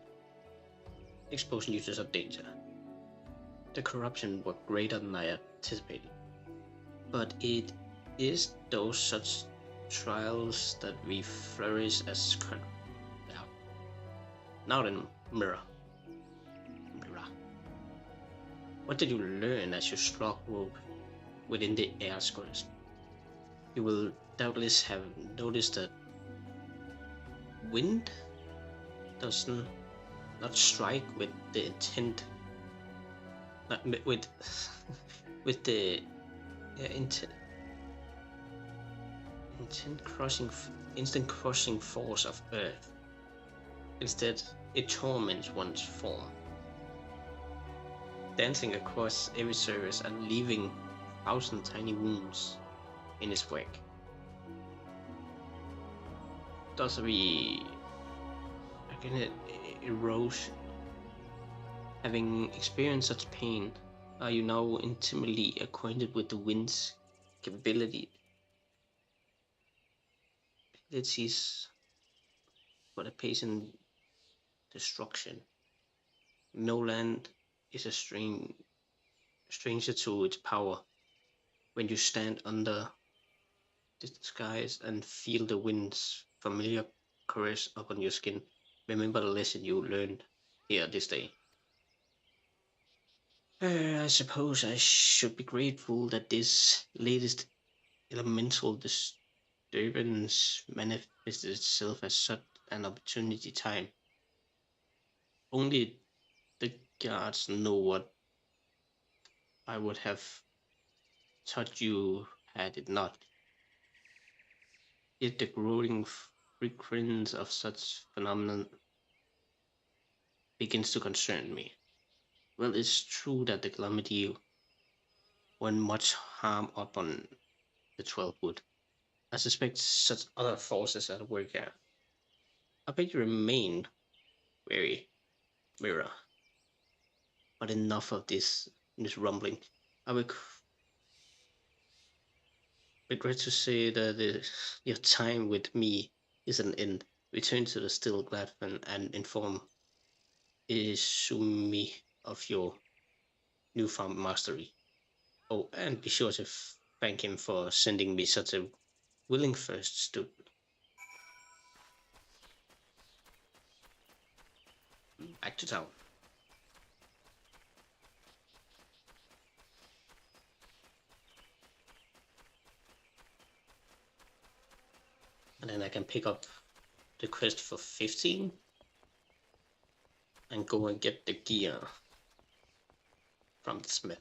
A: exposing users of danger. The corruption were greater than I anticipated. But it is those such trials that we flourish as Now then, Mira. What did you learn as you struck rope within the air squares? You will doubtless have noticed that wind does not strike with the intent, with the instant crushing force of Earth. Instead, it torments one's form, dancing across every surface and leaving 1,000 tiny wounds in its wake. Thus erosion. Having experienced such pain, are you now intimately acquainted with the wind's capabilities for the patient destruction? No land is a stranger to its power. When you stand under the skies and feel the wind's familiar caress upon your skin, remember the lesson you learned here this day. I suppose I should be grateful that this latest elemental disturbance manifested itself as such an opportunity time. Only the gods know what I would have taught you had it not. Yet the growing frequency of such phenomenon begins to concern me. Well, it's true that the calamity went much harm upon the 12 wood. I suspect such other forces at work here. I bet you remain wary, Mira. But enough of this rumbling. I would regret to say that your time with me is an end. Return to the still Gladfen and inform Izumi of your newfound mastery. Oh, and be sure to thank him for sending me such a willing first student. Back to town. And then I can pick up the quest for 15 and go and get the gear from the smith.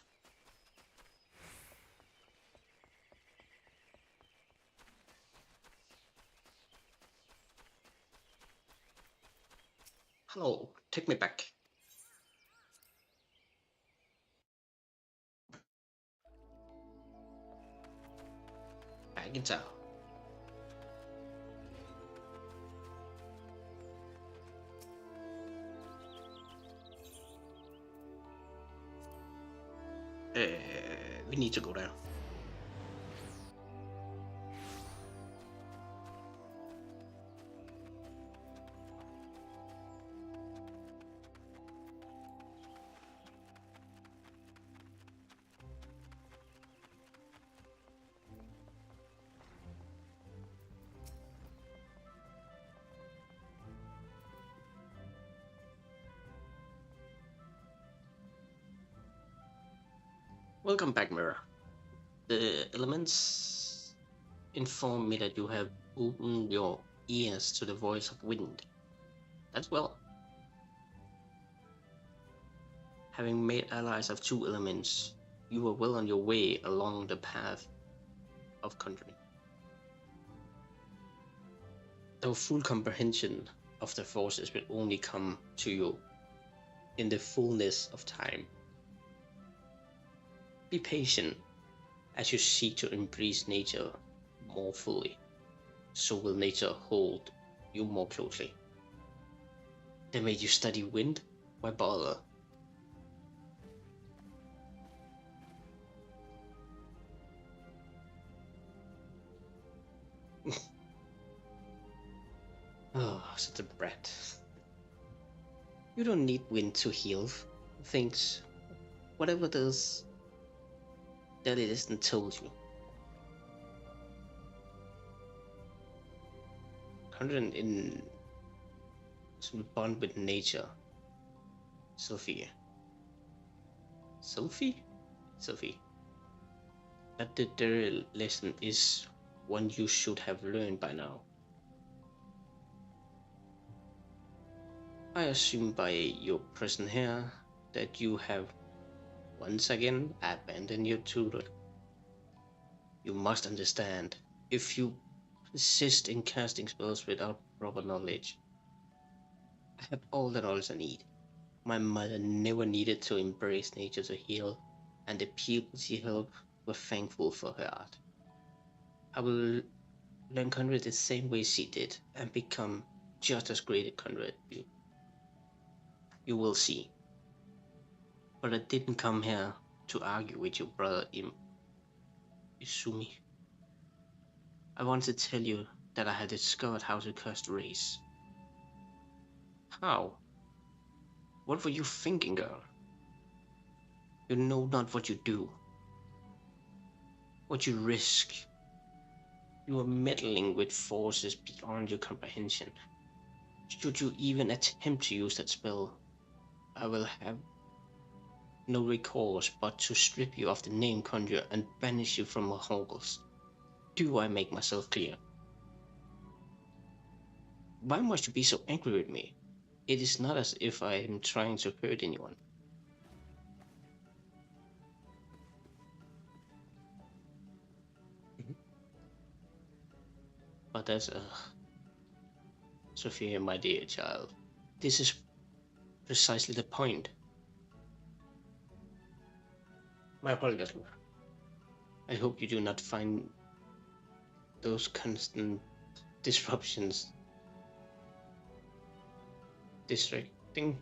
A: Hello, take me back. Back in town. We need to go there. Welcome back, Mira. The elements inform me that you have opened your ears to the voice of wind. That's well. Having made allies of 2 elements, you are well on your way along the path of conjuring. Though full comprehension of the forces will only come to you in the fullness of time. Be patient as you seek to embrace nature more fully. So will nature hold you more closely. They made you study wind? Why bother? Oh, such a brat. You don't need wind to heal things. Whatever does that it isn't told you. Content in bond with nature. Sophie. That the lesson is one you should have learned by now. I assume by your presence here that you have once again abandoned your tutor. You must understand, if you persist in casting spells without proper knowledge, I have all the knowledge I need. My mother never needed to embrace nature to heal, and the people she helped were thankful for her art. I will learn Conrad the same way she did, and become just as great at Conrad. You will see. But I didn't come here to argue with your brother Izumi. I want to tell you that I had discovered how to curse the race. How? What were you thinking, girl? You know not what you do. What you risk. You are meddling with forces beyond your comprehension. Should you even attempt to use that spell, I will have no recourse but to strip you of the name Conjurer and banish you from my halls. Do I make myself clear? Why must you be so angry with me? It is not as if I am trying to hurt anyone. But that's Sophia, my dear child, this is precisely the point. My apologies. I hope you do not find those constant disruptions distracting.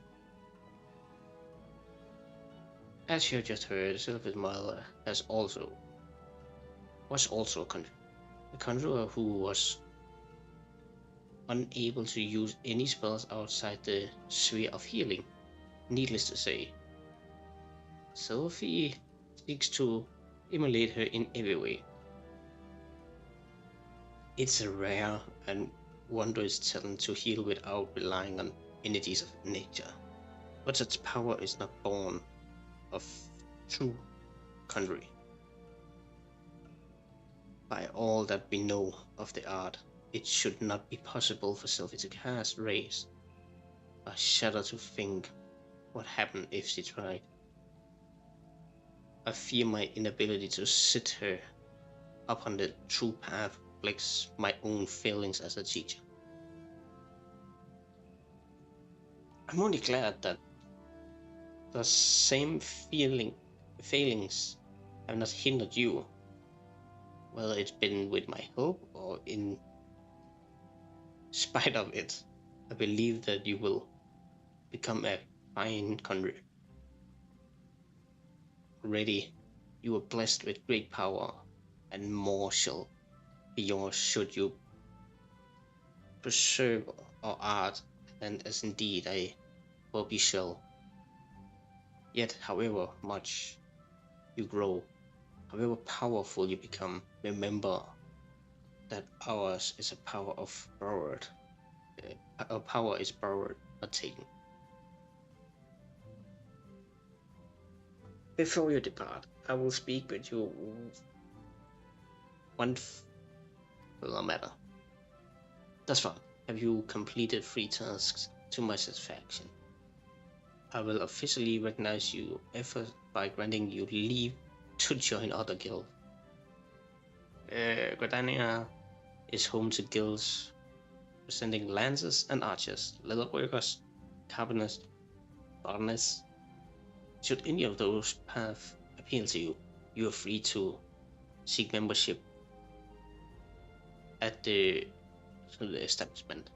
A: As you have just heard, Sylphid Mother was also a conjurer who was unable to use any spells outside the sphere of healing. Needless to say, Sophie seeks to emulate her in every way. It's a rare and wondrous talent to heal without relying on energies of nature, but such power is not born of true conjuring. By all that we know of the art, it should not be possible for Sophie to cast rays. I shudder to think what happened if she tried. I fear my inability to set her upon the true path reflects my own failings as a teacher. I'm only glad that the same failings have not hindered you, whether it's been with my help or in spite of it. I believe that you will become a fine conjurer. Already, you are blessed with great power, and more shall be yours should you preserve our art, and as indeed I hope you shall. Yet, however much you grow, however powerful you become, remember that ours is a power of borrowed. Our power is borrowed, not taken. Before you depart, I will speak with you one matter. Thus far, have you completed 3 tasks to my satisfaction? I will officially recognize your effort by granting you leave to join other guilds. Gridania is home to guilds representing lancers and archers, leatherworkers, carpenters, botanists. Should any of those paths appeal to you, you are free to seek membership at the establishment.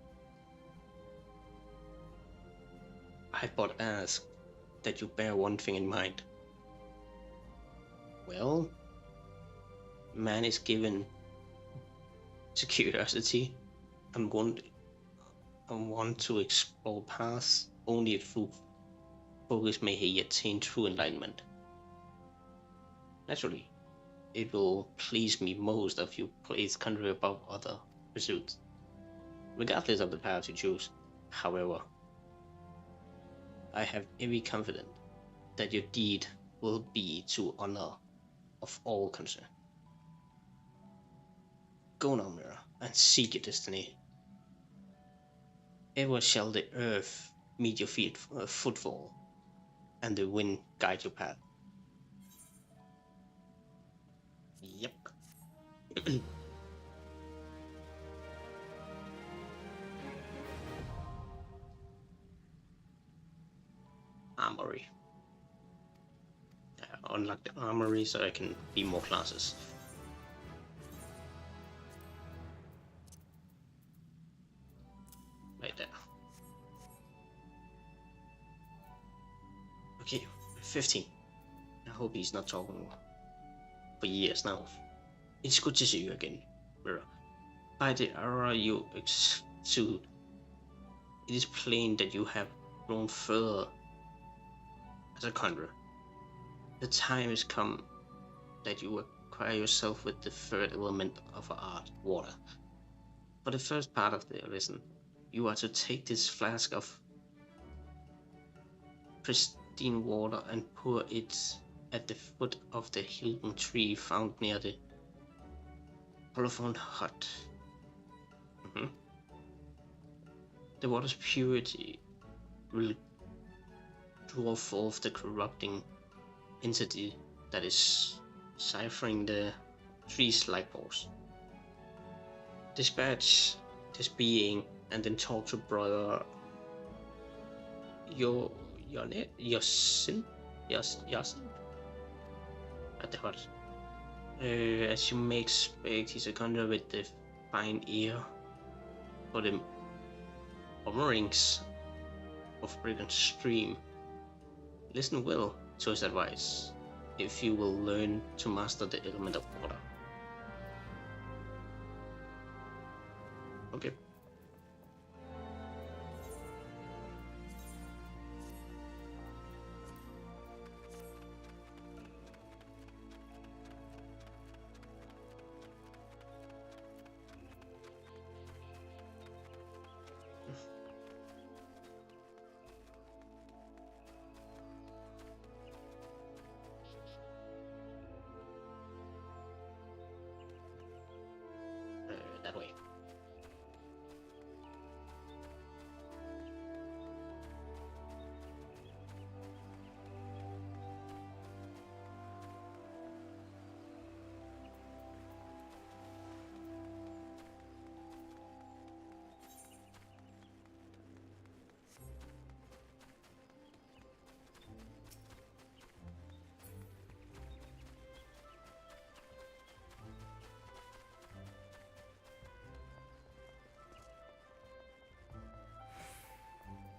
A: I but ask that you bear one thing in mind. Well, man is given to curiosity and want to explore paths only through focus may he attain true enlightenment. Naturally, it will please me most if you place conjuring above other pursuits, regardless of the path you choose. However, I have every confidence that your deed will be to honor of all concerned. Go now, Mira, and seek your destiny. Ever shall the earth meet your footfall, and the wind guide your path. Yep. Armory. Unlock the armory so I can be more classes. Right there. Okay, 15. I hope he's not talking for years now. It's good to see you again, Mira. By the aura you exude, it is plain that you have grown further as a conjurer. The time has come that you acquire yourself with the third element of our art, water. For the first part of the lesson, you are to take this flask of pristine water and pour it at the foot of the Hilton tree found near the Colophon hut. The water's purity will draw forth the corrupting entity that is ciphering the tree's light force. Dispatch this being and then talk to brother Yasin at the hut. As you may expect, he's a conjurer with the fine ear for the murmurings of Brigand Stream. Listen well to his advice, if you will learn to master the element of water. Okay. That way.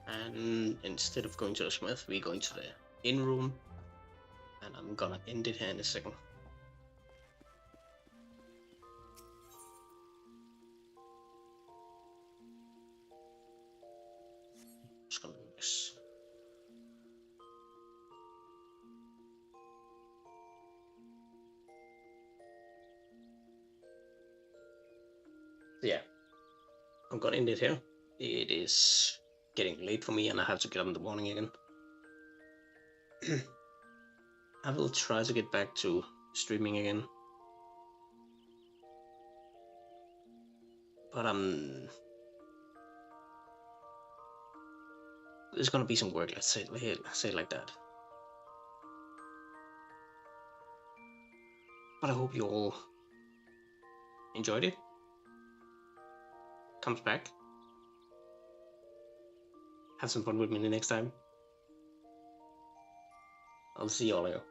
A: And instead of going to the smith, we're going to the inn room, and I'm gonna end it here in a second. Just gonna mix. Yeah, I'm gonna end it here. It is getting late for me and I have to get up in the morning again. I will try to get back to streaming again. But there's gonna be some work, let's say it like that. But I hope you all enjoyed it. Comes back. Have some fun with me the next time. I'll see you all later.